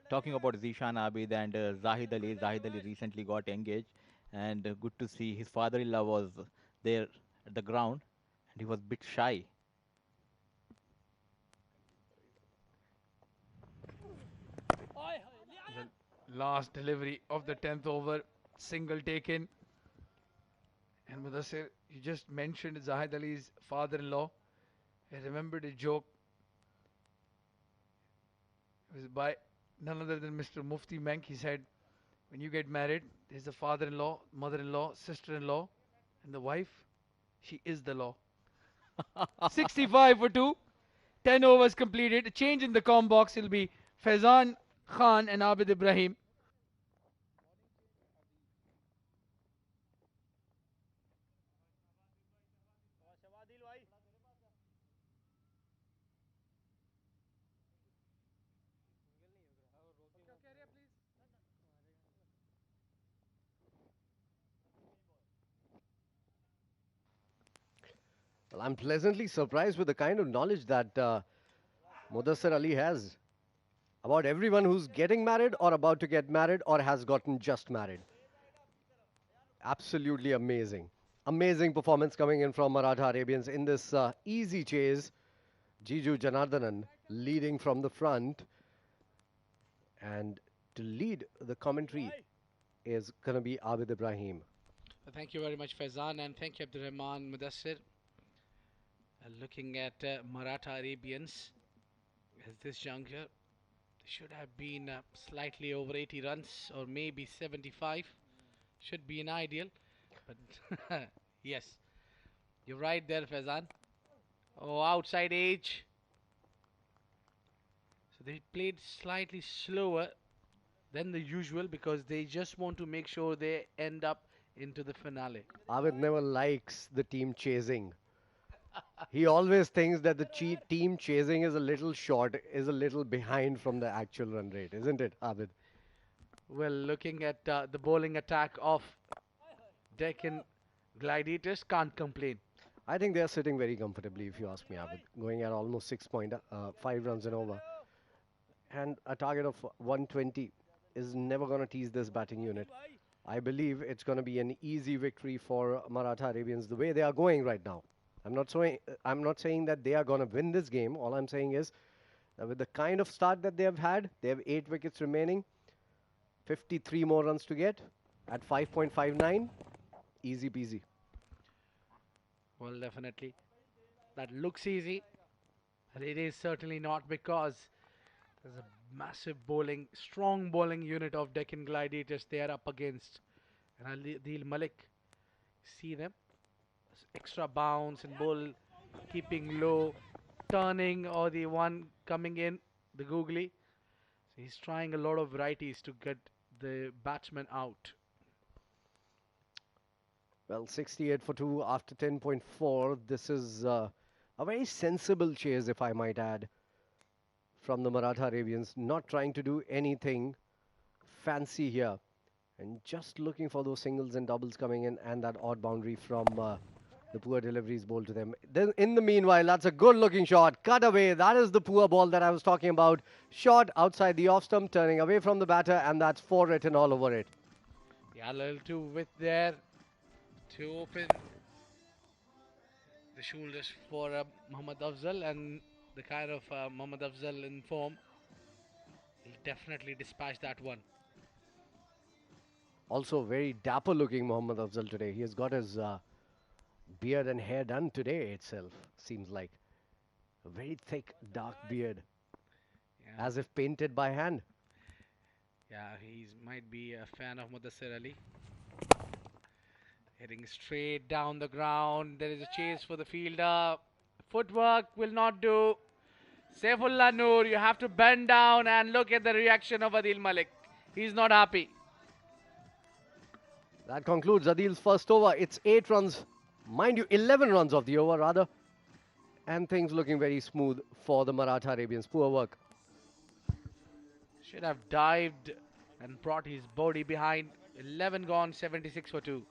Talking about Zishan Abid and Zahid Ali. Zahid Ali recently got engaged, and good to see his father-in-law was there at the ground, and he was a bit shy. Last delivery of the 10th over. Single taken. And Mudassir, you just mentioned Zahid Ali's father-in-law. I remembered a joke. It was by none other than Mr. Mufti Mank. He said, when you get married, there's the father-in-law, mother-in-law, sister-in-law, and the wife, she is the law. 65 for 2. 10 overs completed. A change in the com box will be Faizan Khan and Abid Ibrahim. Well, I'm pleasantly surprised with the kind of knowledge that Mudassir Ali has about everyone who's getting married or about to get married or has gotten just married. Absolutely amazing. Amazing performance coming in from Maratha Arabians in this easy chase. Jiju Janardhanan leading from the front. And to lead the commentary is going to be Abid Ibrahim. Thank you very much, Faizan, and thank you, Abdurrahman Mudassir. Looking at Maratha Arabians, at this juncture, they should have been slightly over 80 runs or maybe 75. Should be an ideal, but yes, you're right there, Faizan. Oh, outside edge. So they played slightly slower than the usual because they just want to make sure they end up into the finale. Abid never likes the team chasing. He always thinks that the team chasing is a little short, is a little behind from the actual run rate, isn't it, Abid? Well, looking at the bowling attack of Deccan Gladiators, can't complain. I think they're sitting very comfortably, if you ask me, Abid, going at almost 6.5 runs and over. And a target of 120 is never going to tease this batting unit. I believe it's going to be an easy victory for Maratha Arabians the way they are going right now. I'm not saying that they are going to win this game. All I'm saying is that with the kind of start that they have had, they have 8 wickets remaining, 53 more runs to get at 5.59. Easy peasy. Well, definitely. That looks easy, but it is certainly not because there's a massive bowling, strong bowling unit of Deccan Gladiators they are up against. And Adeel Malik, see them? Extra bounce and bowl, keeping low, turning, or the one coming in, the googly. So he's trying a lot of varieties to get the batsman out. Well, 68 for 2 after 10.4. This is a very sensible chase, if I might add, from the Maratha Arabians. Not trying to do anything fancy here. And just looking for those singles and doubles coming in and that odd boundary from the poor deliveries bowled to them. Then in the meanwhile, that's a good looking shot. Cut away. That is the poor ball that I was talking about. Shot outside the off stump, turning away from the batter, and that's 4 written all over it. Yeah, a little too width there to open the shoulders for Mohammad Afzal, and the kind of Mohammad Afzal in form, he'll definitely dispatch that one. Also very dapper looking Mohammad Afzal today. He has got his beard and hair done today itself, seems like. A very thick, dark beard. Yeah. As if painted by hand. Yeah, he might be a fan of Mudassir Ali. Heading straight down the ground. There is a chase for the fielder. Footwork will not do. Saifullah Noor, you have to bend down and look at the reaction of Adeel Malik. He's not happy. That concludes Adeel's first over. It's 8 runs. Mind you, 11 runs of the over rather. And things looking very smooth for the Maratha Arabians. Poor work. Should have dived and brought his body behind. 11 gone, 76 for 2.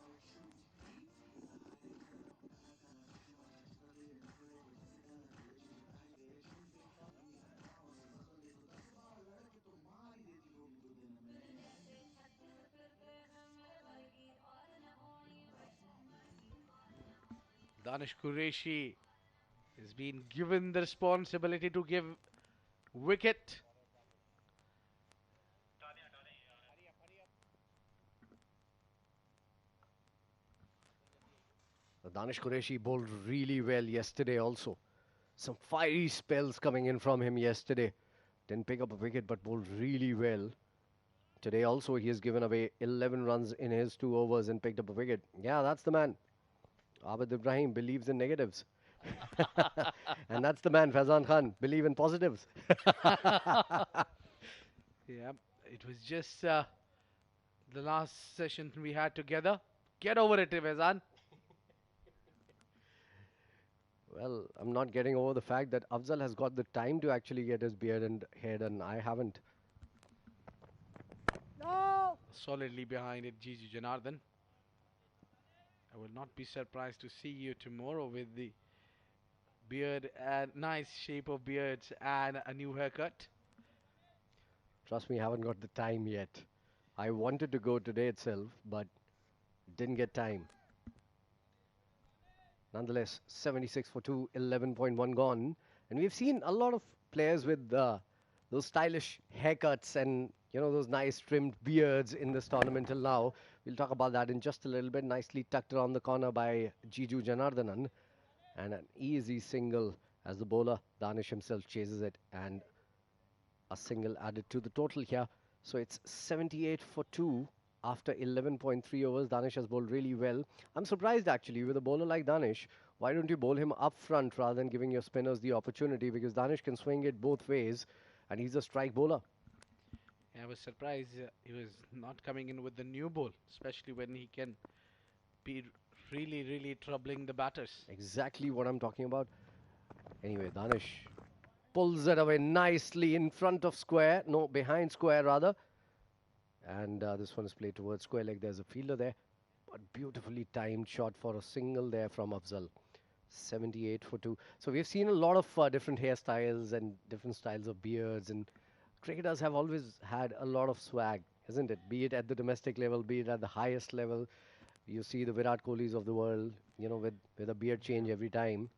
Danish Quereshi has been given the responsibility to give wicket. Danish Qureshi bowled really well yesterday also. Some fiery spells coming in from him yesterday. Didn't pick up a wicket but bowled really well. Today also he has given away 11 runs in his 2 overs and picked up a wicket. Yeah, that's the man. Abid Ibrahim believes in negatives. And that's the man, Faizan Khan, believe in positives. Yeah, it was just the last session we had together. Get over it, Faizan. Well, I'm not getting over the fact that Afzal has got the time to actually get his beard and hair done. I haven't. Solidly behind it, Gigi Janardhan. I will not be surprised to see you tomorrow with the beard and nice shape of beards and a new haircut. Trust me, I haven't got the time yet. I wanted to go today itself, but didn't get time. Nonetheless, 76 for 2, 11.1 gone. And we've seen a lot of players with those stylish haircuts and, you know, those nice trimmed beards in this tournament till now. We'll talk about that in just a little bit. Nicely tucked around the corner by Jiju Janardhanan. And an easy single as the bowler, Danish himself, chases it. And a single added to the total here. So it's 78 for 2 after 11.3 overs. Danish has bowled really well. I'm surprised actually with a bowler like Danish. Why don't you bowl him up front rather than giving your spinners the opportunity? Because Danish can swing it both ways and he's a strike bowler. I was surprised he was not coming in with the new ball, especially when he can be really troubling the batters. Exactly what I'm talking about. Anyway, Danish pulls it away nicely in front of square. No, behind square rather. And this one is played towards square leg. There's a fielder there. But beautifully timed shot for a single there from Afzal. 78 for 2. So we've seen a lot of different hairstyles and different styles of beards. And cricketers have always had a lot of swag, isn't it? Be it at the domestic level, be it at the highest level. You see the Virat Kohlis of the world, you know, with a beard change every time.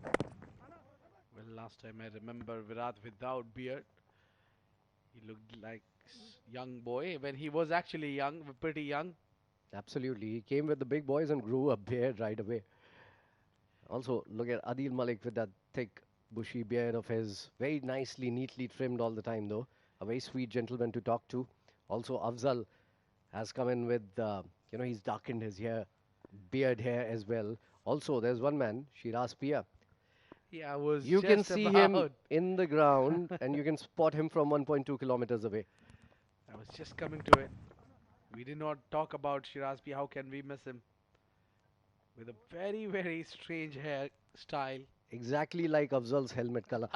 Well, last time I remember Virat without beard. He looked like young boy when he was actually young, pretty young. Absolutely. He came with the big boys and grew a beard right away. Also, look at Adeel Malik with that thick, bushy beard of his. Very nicely, neatly trimmed all the time, though. A very sweet gentleman to talk to. Also, Afzal has come in with, you know, he's darkened his hair, beard hair as well. Also, there's one man, Shiraz Pia. Yeah, I was You just can see him in the ground and you can spot him from 1.2 kilometers away. I was just coming to it. We did not talk about Shirazpi. How can we miss him? With a very strange hairstyle. Exactly like Afzal's helmet color.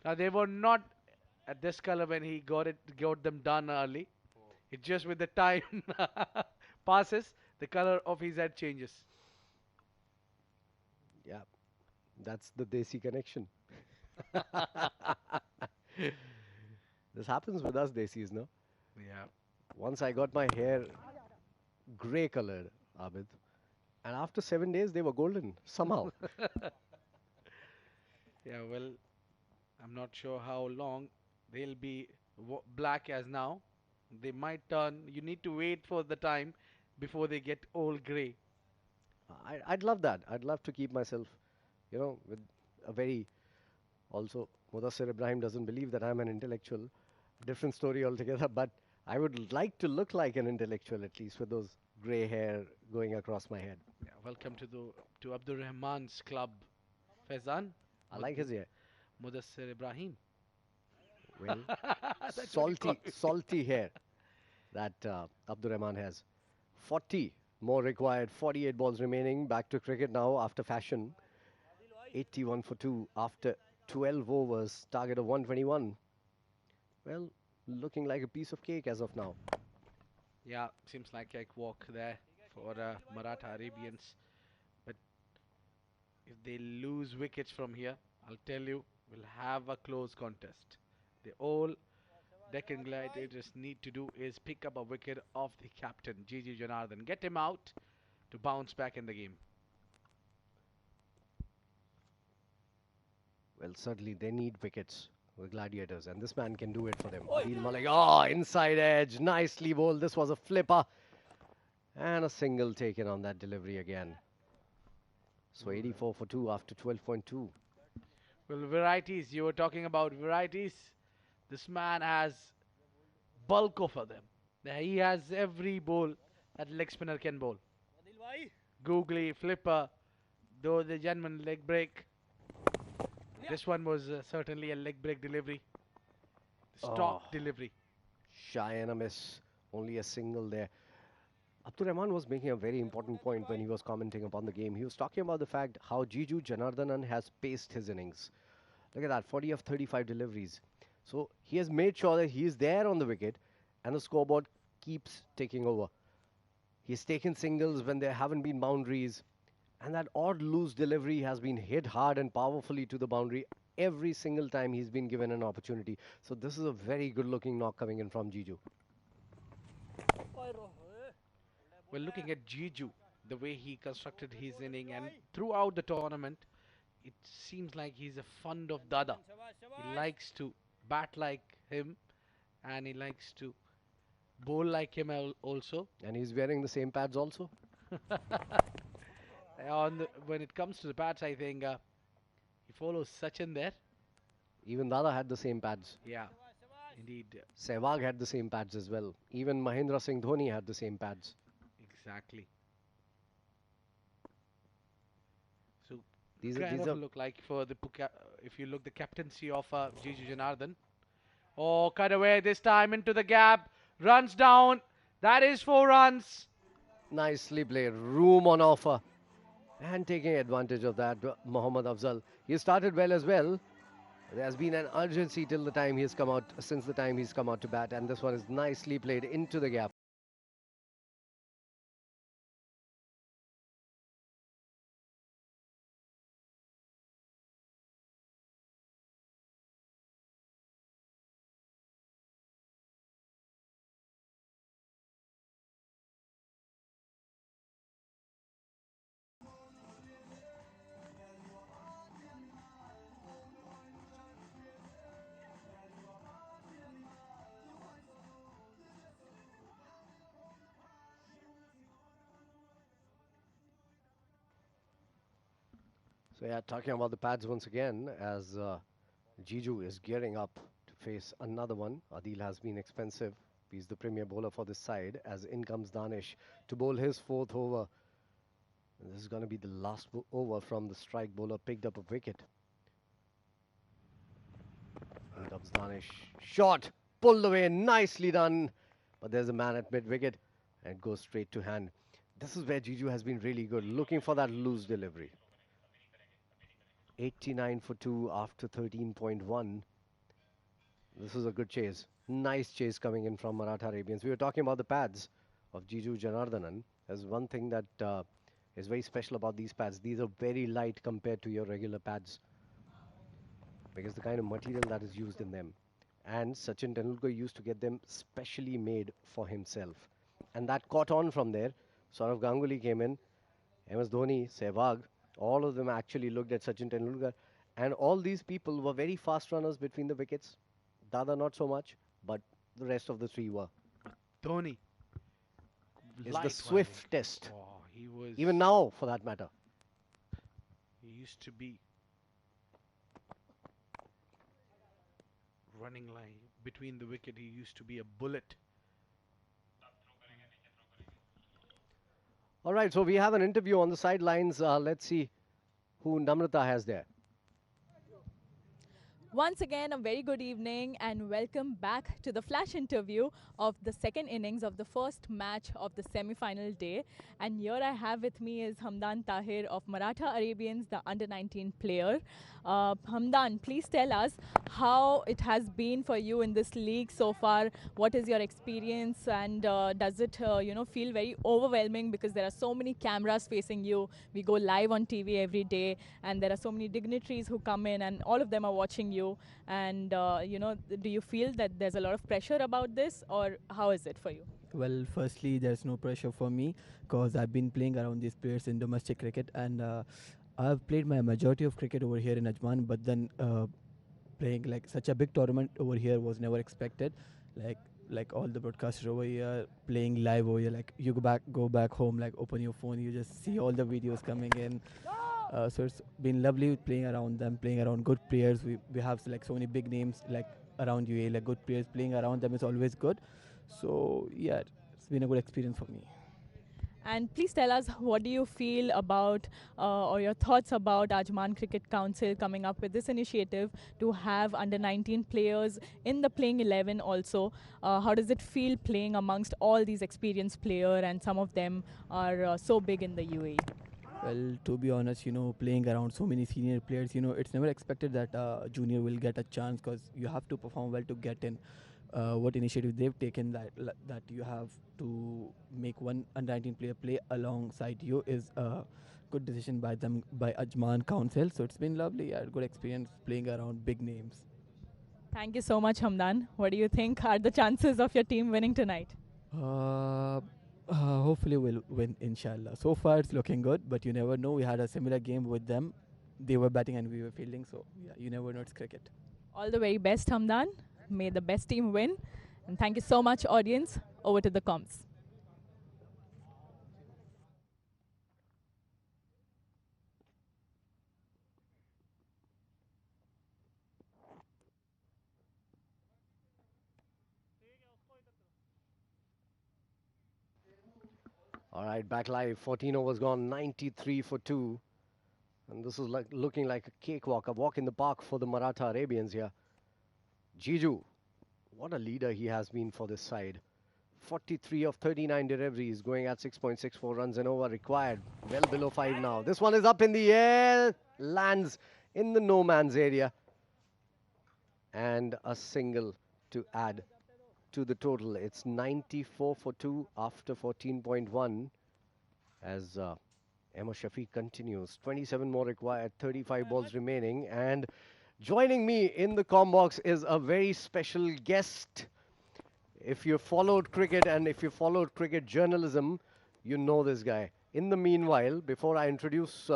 Now they were not at this color when he got them done early. It's just with the time passes, the color of his head changes. Yeah, that's the Desi connection. This happens with us Desis, no? Yeah. Once I got my hair grey colored, Abid, and after 7 days they were golden somehow. Yeah, well, I'm not sure how long they'll be black as now. They might turn. You need to wait for the time before they get all grey. I'd love that. I'd love to keep myself, you know, with a very. Also, Mudassir Ibrahim doesn't believe that I'm an intellectual. Different story altogether, but I would like to look like an intellectual at least with those grey hair going across my head. Yeah, welcome to Abdur Rahman's club, Faizan. I like his hair. Mudassir Ibrahim. Well, salty hair that Abdur Rahman has. 40 more required, 48 balls remaining. Back to cricket now after fashion. 81 for 2 after 12 overs. Target of 121. Well, looking like a piece of cake as of now. Yeah, seems like a walk there for Maratha Arabians. But if they lose wickets from here, I'll tell you, we'll have a close contest. All Deccan Gladiators need to do is pick up a wicket of the captain, Gigi Janardhan. Get him out to bounce back in the game. Well, certainly they need wickets, the Gladiators, and this man can do it for them. Adeel Malik, inside edge, nicely bowled. This was a flipper. And a single taken on that delivery again. So 84 for 2 after 12.2. Well, varieties. You were talking about varieties. This man has bulk of them. He has every bowl that leg spinner can bowl. Googly, flipper, though the genuine leg break. This one was certainly a leg break delivery. Oh, Stock delivery. shy and a miss. Only a single there. Abdur Rahman was making a very important point when he was commenting upon the game. He was talking about the fact how Jiju Janardhanan has paced his innings. Look at that, 40 of 35 deliveries. So he has made sure that he is there on the wicket and the scoreboard keeps taking over. He's taken singles when there haven't been boundaries. And that odd loose delivery has been hit hard and powerfully to the boundary every single time he's been given an opportunity. So this is a very good looking knock coming in from Jiju. We're looking at Jiju, the way he constructed his inning, and throughout the tournament, it seems like he's a fond of Dada. He likes to bat like him, and he likes to bowl like him also. And he's wearing the same pads also. When it comes to the bats, I think he follows Sachin there. Even Dada had the same pads. Yeah, indeed, Sehwag had the same pads as well. Even Mahendra Singh Dhoni had the same pads. exactly. So These kind are of look like for the if you look the captaincy of Jiju Janardhan. Oh, cut away this time into the gap. Runs down. That is 4 runs. nicely played. Room on offer. And taking advantage of that, Mohammad Afzal. He started well as well. There has been an urgency till the time he's come out, since the time he's come out to bat, and this one is nicely played into the gap. So yeah, talking about the pads once again, as Jiju is gearing up to face another one. Adeel has been expensive. He's the premier bowler for this side, as in comes Danish to bowl his 4th over. And this is going to be the last over from the strike bowler, picked up a wicket. In comes Danish. Shot, pulled away, nicely done. But there's a man at mid-wicket and it goes straight to hand. This is where Jiju has been really good, looking for that loose delivery. 89 for 2 after 13.1. This is a good chase. Nice chase coming in from Maratha Arabians. We were talking about the pads of Jiju Janardhanan. There's one thing that is very special about these pads. These are very light compared to your regular pads, because the kind of material that is used in them. And Sachin Tendulkar used to get them specially made for himself. And that caught on from there. Saurav Ganguly came in, MS Dhoni, Sehwag, all of them actually looked at Sachin Tendulkar. And all these people were very fast runners between the wickets. Dada not so much, but the rest of the three were. Dhoni Is light the one, swiftest, oh, he was even now for that matter. He used to be running line between the wicket. He used to be a bullet. All right, so we have an interview on the sidelines. Let's see who Namrata has there. Once again, a very good evening and welcome back to the flash interview of the second innings of the first match of the semi-final day. And here I have with me is Hamdan Tahir of Maratha Arabians, the under-19 player. Hamdan, please tell us how it has been for you in this league so far. What is your experience, and does it feel very overwhelming because there are so many cameras facing you? We go live on TV every day and there are so many dignitaries who come in and all of them are watching you. And do you feel that there's a lot of pressure about this, or how is it for you? Well, firstly, there's no pressure for me because I've been playing around these players in domestic cricket, and I've played my majority of cricket over here in Ajman, but then playing like such a big tournament over here was never expected. Like like all the broadcasters over here playing live over here. Like you go back home, like open your phone, you just see all the videos coming in. So it's been lovely playing around them, playing around good players. We have like so many big names like around UAE, like good players playing around them is always good. So yeah, it's been a good experience for me. And please tell us, what do you feel about or your thoughts about Ajman Cricket Council coming up with this initiative to have under 19 players in the playing 11 also? How does it feel playing amongst all these experienced players, and some of them are so big in the UAE? Well, to be honest, playing around so many senior players, it's never expected that a junior will get a chance because you have to perform well to get in. What initiative they've taken that you have to make one under 19 player play alongside you is a good decision by them, by Ajman Council. So it's been lovely. Yeah, good experience playing around big names. Thank you so much, Hamdan. What do you think are the chances of your team winning tonight? Uh, Hopefully we'll win, inshallah. So far it's looking good, but you never know. We had a similar game with them. They were batting and we were fielding, so yeah, you never know. It's cricket. All the very best, Hamdan. May the best team win. And thank you so much, audience. Over to the comms. All right, back live. 14 overs gone, 93 for 2. And this is like looking like a cakewalk, a walk in the park for the Maratha Arabians here. Jiju, what a leader he has been for this side. 43 of 39 deliveries, going at 6.64 runs an over required. Well below 5 now. This one is up in the air, lands in the no man's area. And a single to add to the total. It's 94 for 2 after 14.1 as Emma Shafiq continues. 27 more required, 35 balls remaining. And joining me in the comm box is a very special guest. If you followed cricket and if you followed cricket journalism, you know this guy. In the meanwhile, before I introduce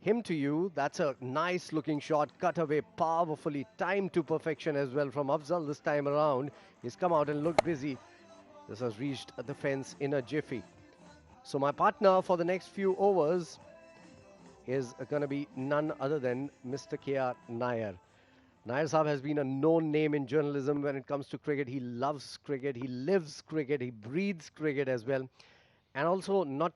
him to you, that's a nice looking shot, cut away powerfully, timed to perfection as well from Afzal this time around. He's come out and looked busy. This has reached the fence in a jiffy. So my partner for the next few overs is going to be none other than Mr. K.R. Nair. Nair Saab has been a known name in journalism when it comes to cricket. He loves cricket, he lives cricket, he breathes cricket as well. And also not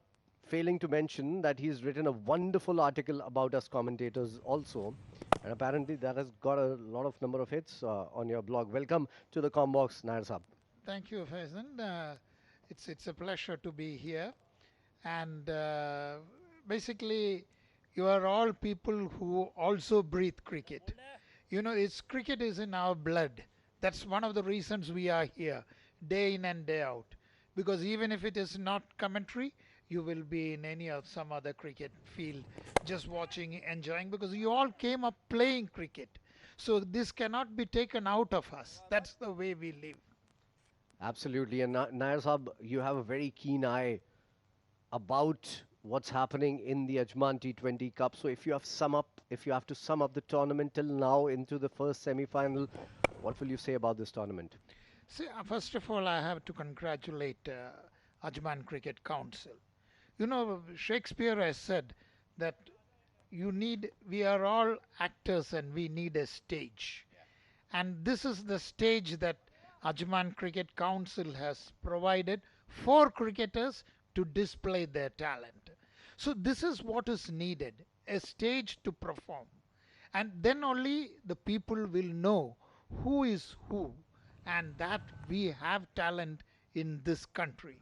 failing to mention that he's written a wonderful article about us commentators also. And apparently that has got a lot of number of hits on your blog. Welcome to the Combox, Nair Saab. Thank you, Faizan. It's a pleasure to be here. And basically, you are all people who also breathe cricket. You know, cricket is in our blood. That's one of the reasons we are here, day in and day out. Because even if it is not commentary, you will be in some other cricket field, just watching, enjoying, because you all came up playing cricket. So this cannot be taken out of us. That's the way we live. Absolutely. And Nair Saab, you have a very keen eye about what's happening in the Ajman T20 Cup. So if you have to sum up the tournament till now into the first semi-final, what will you say about this tournament? See, first of all, I have to congratulate Ajman Cricket Council. You know, Shakespeare has said that we are all actors and we need a stage. And this is the stage that Ajman Cricket Council has provided for cricketers to display their talent. So this is what is needed, a stage to perform. And then only the people will know who is who and that we have talent in this country.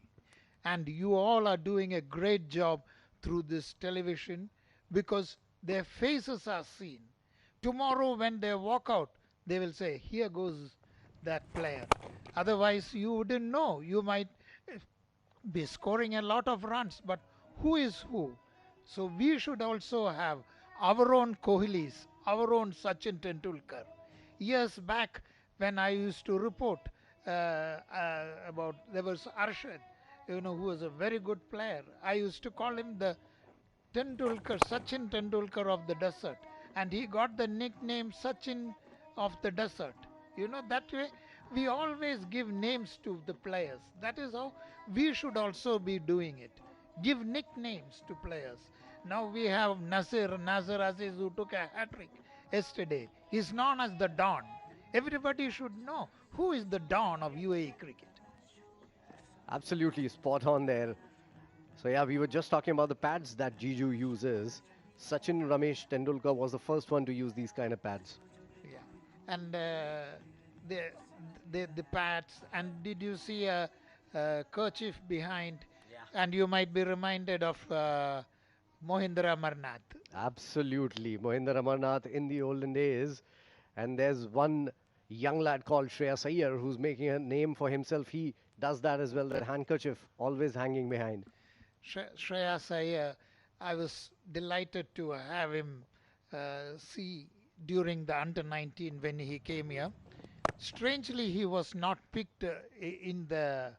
And you all are doing a great job through this television because their faces are seen. Tomorrow when they walk out, they will say, here goes that player. Otherwise, you wouldn't know. You might be scoring a lot of runs, but who is who? So we should also have our own Kohlis, our own Sachin Tendulkar. Years back, when I used to report about, there was Arshad, who was a very good player. I used to call him the Sachin Tendulkar of the desert, and he got the nickname Sachin of the desert. That way we always give names to the players. That is how we should also be doing it. Give nicknames to players. Now we have Nasir Aziz, who took a hat trick yesterday. He's known as the Don. Everybody should know who is the Don of UAE cricket. Absolutely spot on there. So yeah, we were just talking about the pads that Jiju uses. Sachin Ramesh Tendulkar was the first one to use these kind of pads. Yeah, and the the pads. And did you see a kerchief behind? And you might be reminded of Mohindra Amarnath. Absolutely. Mohinder Amarnath in the olden days. And there's one young lad called Shreyas Iyer who's making a name for himself. He does that as well, that handkerchief always hanging behind. Shreyas Iyer, I was delighted to have him see during the under 19 when he came here. Strangely, he was not picked in the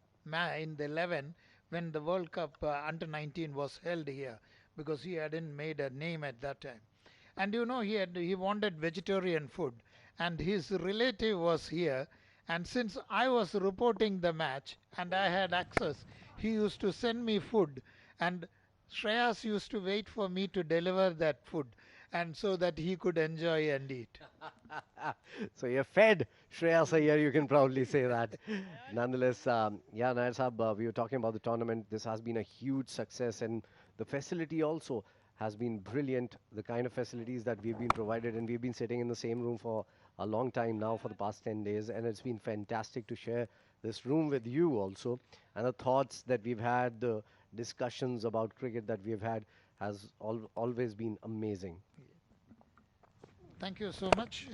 in the 11 when the World Cup under 19 was held here, because he hadn't made a name at that time. And you know, he wanted vegetarian food, and his relative was here. And since I was reporting the match and I had access, he used to send me food, and Shreyas used to wait for me to deliver that food, and so that he could enjoy and eat. So you're fed, Shreyas Iyer, you can proudly say that. Nonetheless, yeah, Nair Sahab, we were talking about the tournament. This has been a huge success, and the facility also has been brilliant. The kind of facilities that we've been provided, and we've been sitting in the same room for a long time now, for the past 10 days, and it's been fantastic to share this room with you also. And the thoughts that we've had, the discussions about cricket that we've had, has always been amazing. Thank you so much.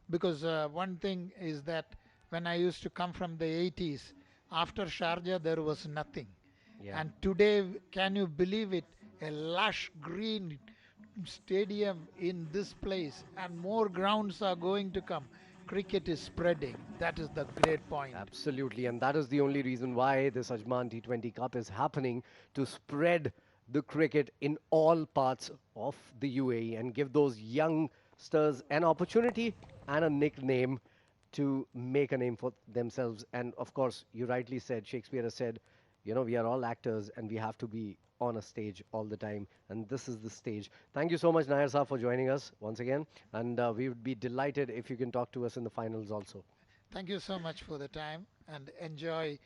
Because one thing is that when I used to come from the 80s, after Sharjah there was nothing. Yeah. And today, can you believe it? A lush green stadium in this place, and more grounds are going to come. Cricket is spreading. That is the great point. Absolutely, and that is the only reason why this Ajman T20 Cup is happening, to spread the cricket in all parts of the UAE and give those youngsters an opportunity and a nickname to make a name for themselves. And of course, you rightly said, Shakespeare has said, you know, we are all actors and we have to be on a stage all the time, and this is the stage. Thank you so much, Nair Saab, for joining us once again, and we would be delighted if you can talk to us in the finals also. Thank you so much for the time, and enjoy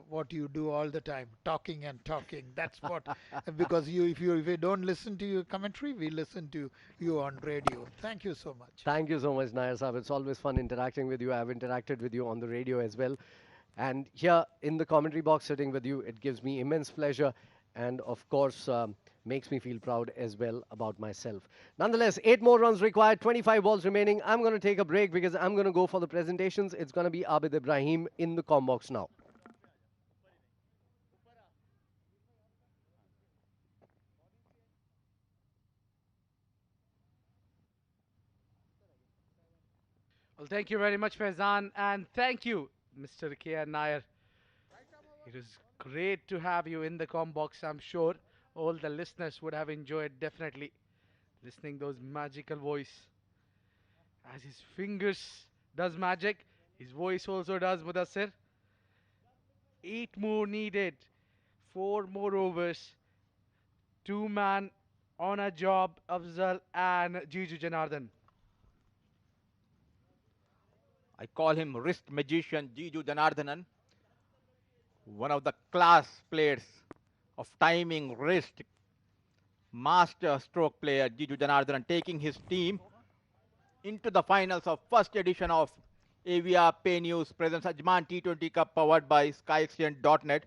what you do all the time, talking and talking. That's what, because if you don't listen to your commentary, we listen to you on radio. Thank you so much. Thank you so much, Nair Saab. It's always fun interacting with you. I've interacted with you on the radio as well. And here in the commentary box sitting with you, it gives me immense pleasure, and of course makes me feel proud as well about myself. Nonetheless, 8 more runs required, 25 balls remaining. I'm going to take a break because I'm going to go for the presentations. It's going to be Abid Ibrahim in the comm box now. Well, thank you very much, Faizan, and thank you, Mr. K. Nair. It was great to have you in the comm box. I'm sure all the listeners would have enjoyed definitely listening those magical voice. As his fingers does magic, his voice also does, Mudassir. 8 more needed, 4 more overs. 2-man on a job, Afzal and Jiju Janardhan. I call him wrist magician Jiju Janardhanan, one of the class players of timing, wrist, master stroke player Jiju Janardhanan, taking his team into the finals of first edition of AVR Pay News presents Ajman T20 Cup powered by SkyExchange.net.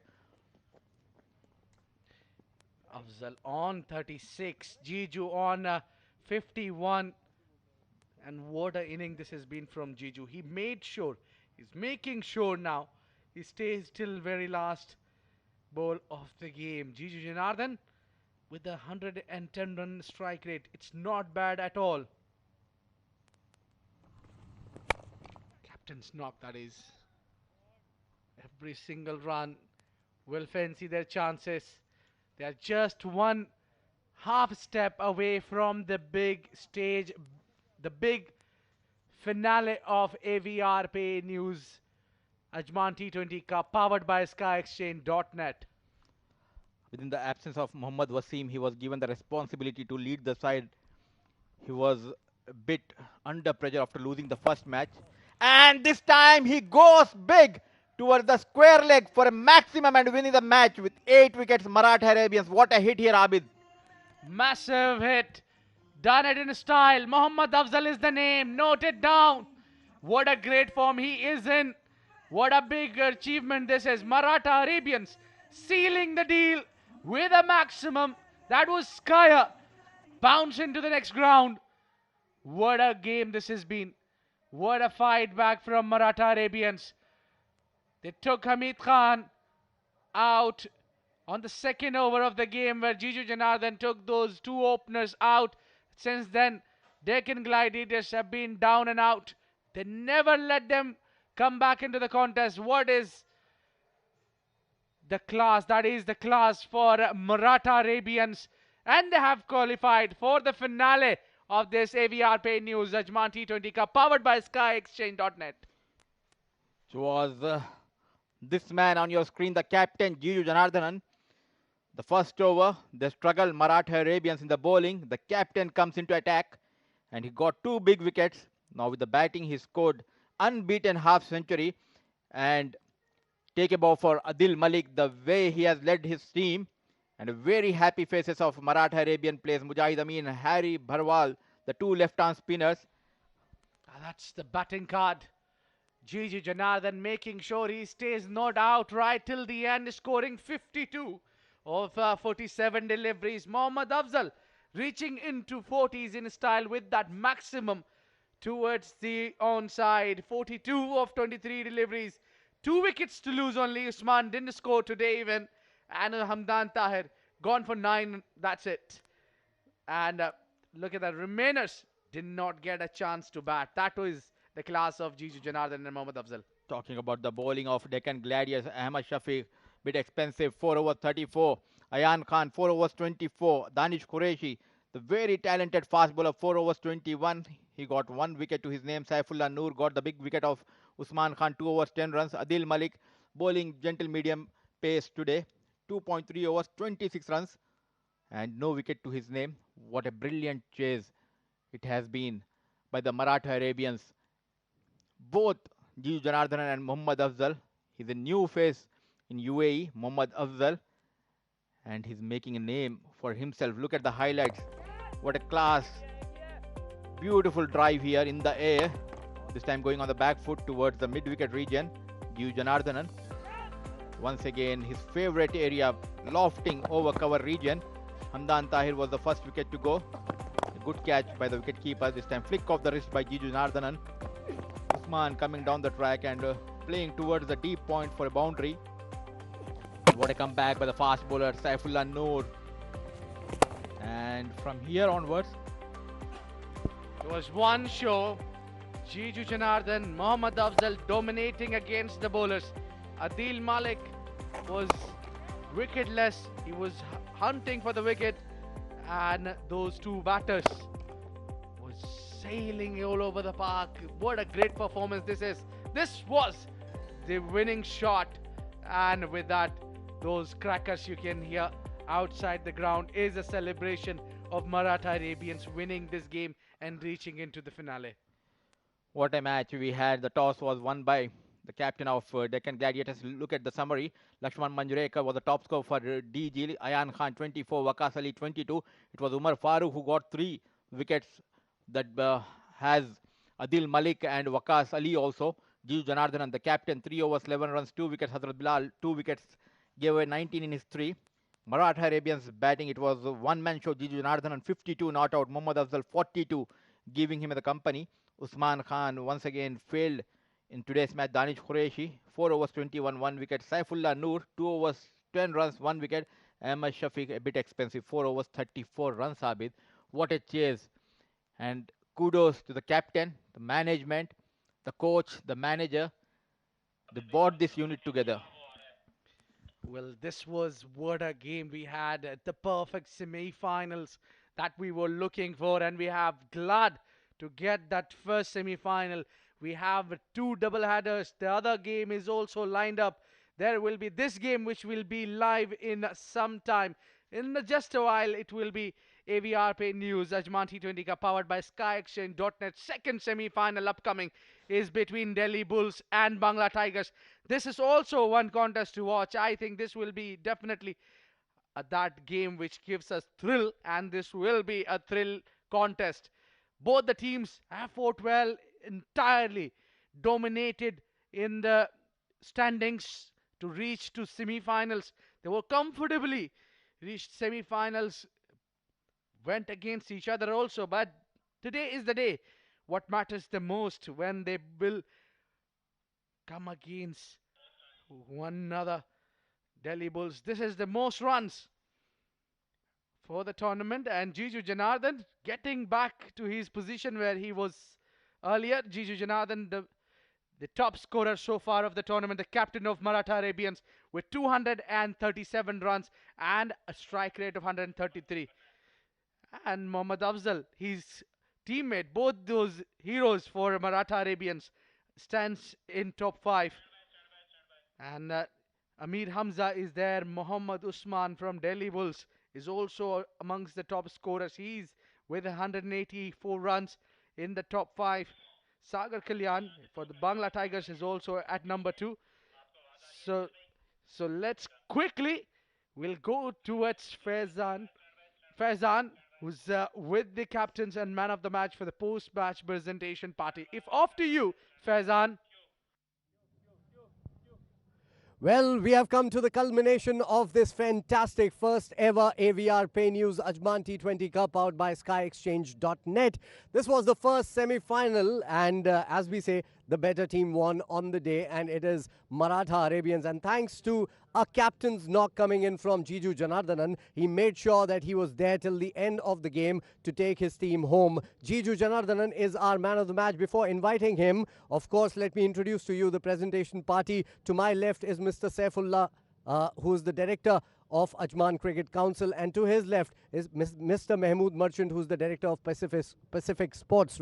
Afzal on 36, Jiju on 51. And what an inning this has been from Jiju. He made sure, he's making sure now, he stays till very last ball of the game. Jiju Janardhan with a 110 run strike rate. It's not bad at all. Captain's knock, that is. Every single run will fancy their chances. They are just one half step away from the big stage, the big finale of AVR Pay News Ajman T20 Cup powered by SkyExchange.net. Within the absence of Mohammad Wasim, he was given the responsibility to lead the side. He was a bit under pressure after losing the first match. And this time he goes big towards the square leg for a maximum and winning the match with 8 wickets. Maratha Arabians. What a hit here, Abid. Massive hit. Done it in style. Mohammad Afzal is the name. Note it down. What a great form he is in. What a big achievement this is. Maratha Arabians sealing the deal with a maximum. That was Skyer. Bounce into the next ground. What a game this has been. What a fight back from Maratha Arabians. They took Hameed Khan out on the second over of the game where Jiju Janardhan took those two openers out. Since then, Deccan Gladiators have been down and out. They never let them come back into the contest. What is the class? That is the class for Maratha Arabians. And they have qualified for the finale of this AVR Pay News Ajman T20 Cup powered by SkyExchange.net. It was this man on your screen, the captain, Jiju Janardhanan. The first over, they struggled Maratha Arabians in the bowling. The captain comes into attack and he got 2 big wickets. Now with the batting, he scored unbeaten half century and take a bow for Adeel Malik, the way he has led his team. And very happy faces of Maratha Arabian players, Mujahid Amin, Harry Bharwal, the 2 left-arm spinners. That's the batting card. Jiju Janardhan making sure he stays not out right till the end, scoring 52 of 47 deliveries. Mohammad Afzal reaching into 40s in style with that maximum towards the onside. 42 of 23 deliveries. 2 wickets to lose only. Usman didn't score today even. And Hamdan Tahir gone for 9. That's it. And look at that. Remainers did not get a chance to bat. That was the class of Jiju Janardhan and Mohammad Afzal. Talking about the bowling of Deccan Gladiators, Ahmad Shafiq, bit expensive, 4 overs 34. Aayan Khan, 4 overs 24. Danish Quereshi, the very talented fast bowler, 4 overs 21. He got 1 wicket to his name. Saifullah Noor got the big wicket of Usman Khan, 2 overs 10 runs. Adeel Malik, bowling gentle medium pace today, 2.3 overs 26 runs. And no wicket to his name. What a brilliant chase it has been by the Maratha Arabians. Both Jiju Janardhan and Mohammad Afzal. He's a new face in UAE, Mohammad Afzal. And he's making a name for himself. Look at the highlights. What a class. Beautiful drive here in the air. This time going on the back foot towards the mid-wicket region. Jiju Janardhanan. Once again, his favorite area, lofting over cover region. Hamdan Tahir was the first wicket to go. A good catch by the wicket-keeper. This time flick of the wrist by Jiju Janardhanan. Usman coming down the track and playing towards the deep point for a boundary. What a comeback by the fast bowler Saifullah Noor. And from here onwards, it was one show. Jiju Janardhan, Mohammad Afzal dominating against the bowlers. Adeel Malik was wicketless. He was hunting for the wicket. And those 2 batters was sailing all over the park. What a great performance this is. This was the winning shot. And with that, those crackers you can hear outside the ground is a celebration of Maratha Arabians winning this game and reaching into the finale. what a match we had. The toss was won by the captain of Deccan Gladiators. Look at the summary. Laxman Manjrekar was the top scorer for DG. Aayan Khan 24, Waqas Ali 22. It was Umar Farooq who got 3 wickets. That has Adeel Malik and Waqas Ali also. Jiju Janardhanan, the captain, 3 overs, 11 runs, 2 wickets. Hazrat Bilal, 2 wickets, gave away 19 in his 3. Maratha Arabians batting, it was a one-man show. Jiju Janardhanan, 52 not out. Mohammad Afzal, 42, giving him the company. Usman Khan once again failed in today's match. Danish Qureshi, 4 overs, 21, 1 wicket. Saifullah Noor, 2 overs, 10 runs, 1 wicket. Ahmad Shafiq, a bit expensive, 4 overs, 34 runs, Abid. What a chase. And kudos to the captain, the management, the coach, the manager. They brought this unit together. Well, this was what a game we had at the perfect semi-finals that we were looking for, and we have glad to get that first semi-final We have two double headers. The other game is also lined up. There will be this game which will be live in some time. In just a while, it will be AVR Pay News. Ajman T20 Cup powered by SkyExchange.net. Second semi-final upcoming is between Delhi Bulls and Bangla Tigers. This is also one contest to watch. I think this will be definitely that game which gives us thrill, and this will be a thrill contest. Both the teams have fought well, entirely dominated in the standings to reach to semi-finals. They were comfortably reached semi-finals, went against each other also, but today is the day. What matters the most when they will come against one another. Delhi Bulls, this is the most runs for the tournament, and Jiju Janardhan getting back to his position where he was earlier. Jiju Janardhan, the top scorer so far of the tournament, the captain of Maratha Arabians, with 237 runs and a strike rate of 133. And Mohammad Afzal, his teammate, both those heroes for Maratha Arabians, stands in top 5. And Amir Hamza is there. Mohammad Usman from Delhi Bulls is also amongst the top scorers. He's with 184 runs in the top 5. Sagar Kalyan for the Bangla Tigers is also at number 2. So let's quickly, we'll go towards Faizan, who's with the captains and man of the match for the post-match presentation party. If off to you, Faizan. Well, we have come to the culmination of this fantastic first ever AVR Pay News Ajman T20 Cup powered by SkyExchange.net. This was the first semi-final, and as we say, the better team won on the day, and it is Maratha Arabians. And thanks to a captain's knock coming in from Jiju Janardhanan, he made sure that he was there till the end of the game to take his team home. Jiju Janardhanan is our man of the match. Before inviting him, of course, let me introduce to you the presentation party. To my left is Mr. Saifullah, who is the director of Ajman Cricket Council, and to his left is Mr. Mahmood Merchant, who's the director of Pacific Sports,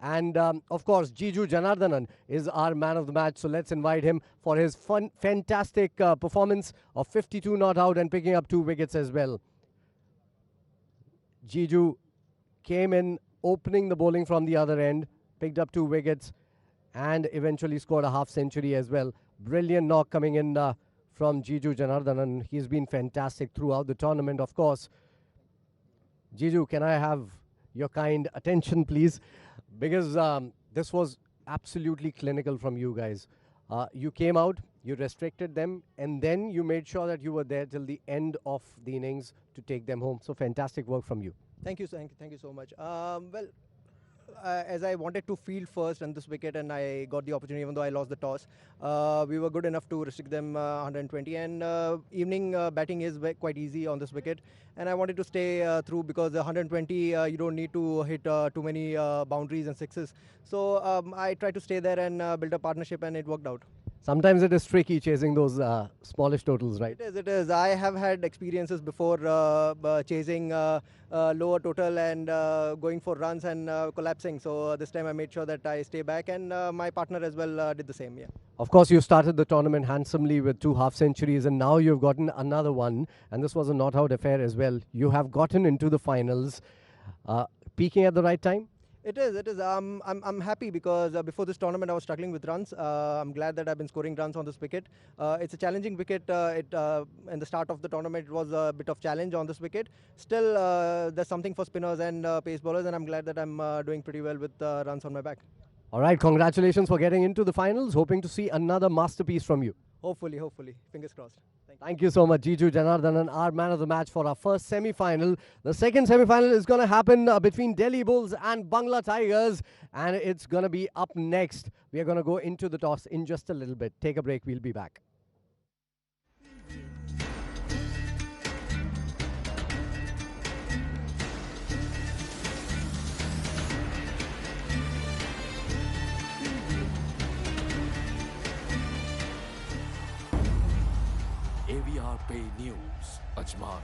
and of course Jiju Janardhanan is our man of the match. So let's invite him for his fantastic performance of 52 not out and picking up 2 wickets as well. Jiju came in opening the bowling from the other end, picked up 2 wickets and eventually scored a half century as well. Brilliant knock coming in from Jiju Janardhanan. He's been fantastic throughout the tournament, of course. Jiju, can I have your kind attention, please? Because this was absolutely clinical from you guys. You came out, you restricted them, and then you made sure that you were there till the end of the innings to take them home. So fantastic work from you. Thank you so much. As I wanted to field first on this wicket and I got the opportunity even though I lost the toss, we were good enough to restrict them 120, and evening batting is quite easy on this wicket, and I wanted to stay through because 120 you don't need to hit too many boundaries and sixes. So I tried to stay there and build a partnership, and it worked out. Sometimes it is tricky chasing those smallish totals, right? It is. I have had experiences before chasing lower total and going for runs and collapsing. So this time I made sure that I stay back, and my partner as well did the same. Yeah. Of course, you started the tournament handsomely with 2 half centuries, and now you've gotten another one, and this was a not-out affair as well. You have gotten into the finals, peaking at the right time. It is. I'm happy because before this tournament I was struggling with runs. I'm glad that I've been scoring runs on this wicket. It's a challenging wicket. In the start of the tournament it was a bit of challenge on this wicket. Still, there's something for spinners and pace bowlers, and I'm glad that I'm doing pretty well with runs on my back. All right, congratulations for getting into the finals. Hoping to see another masterpiece from you. Hopefully. Fingers crossed. Thank you so much, Jiju Janardhanan, our man of the match for our first semi-final. The second semi-final is going to happen between Delhi Bulls and Bangla Tigers, and it's going to be up next. We are going to go into the toss in just a little bit. Take a break. We'll be back. AVR Pay News, Ajman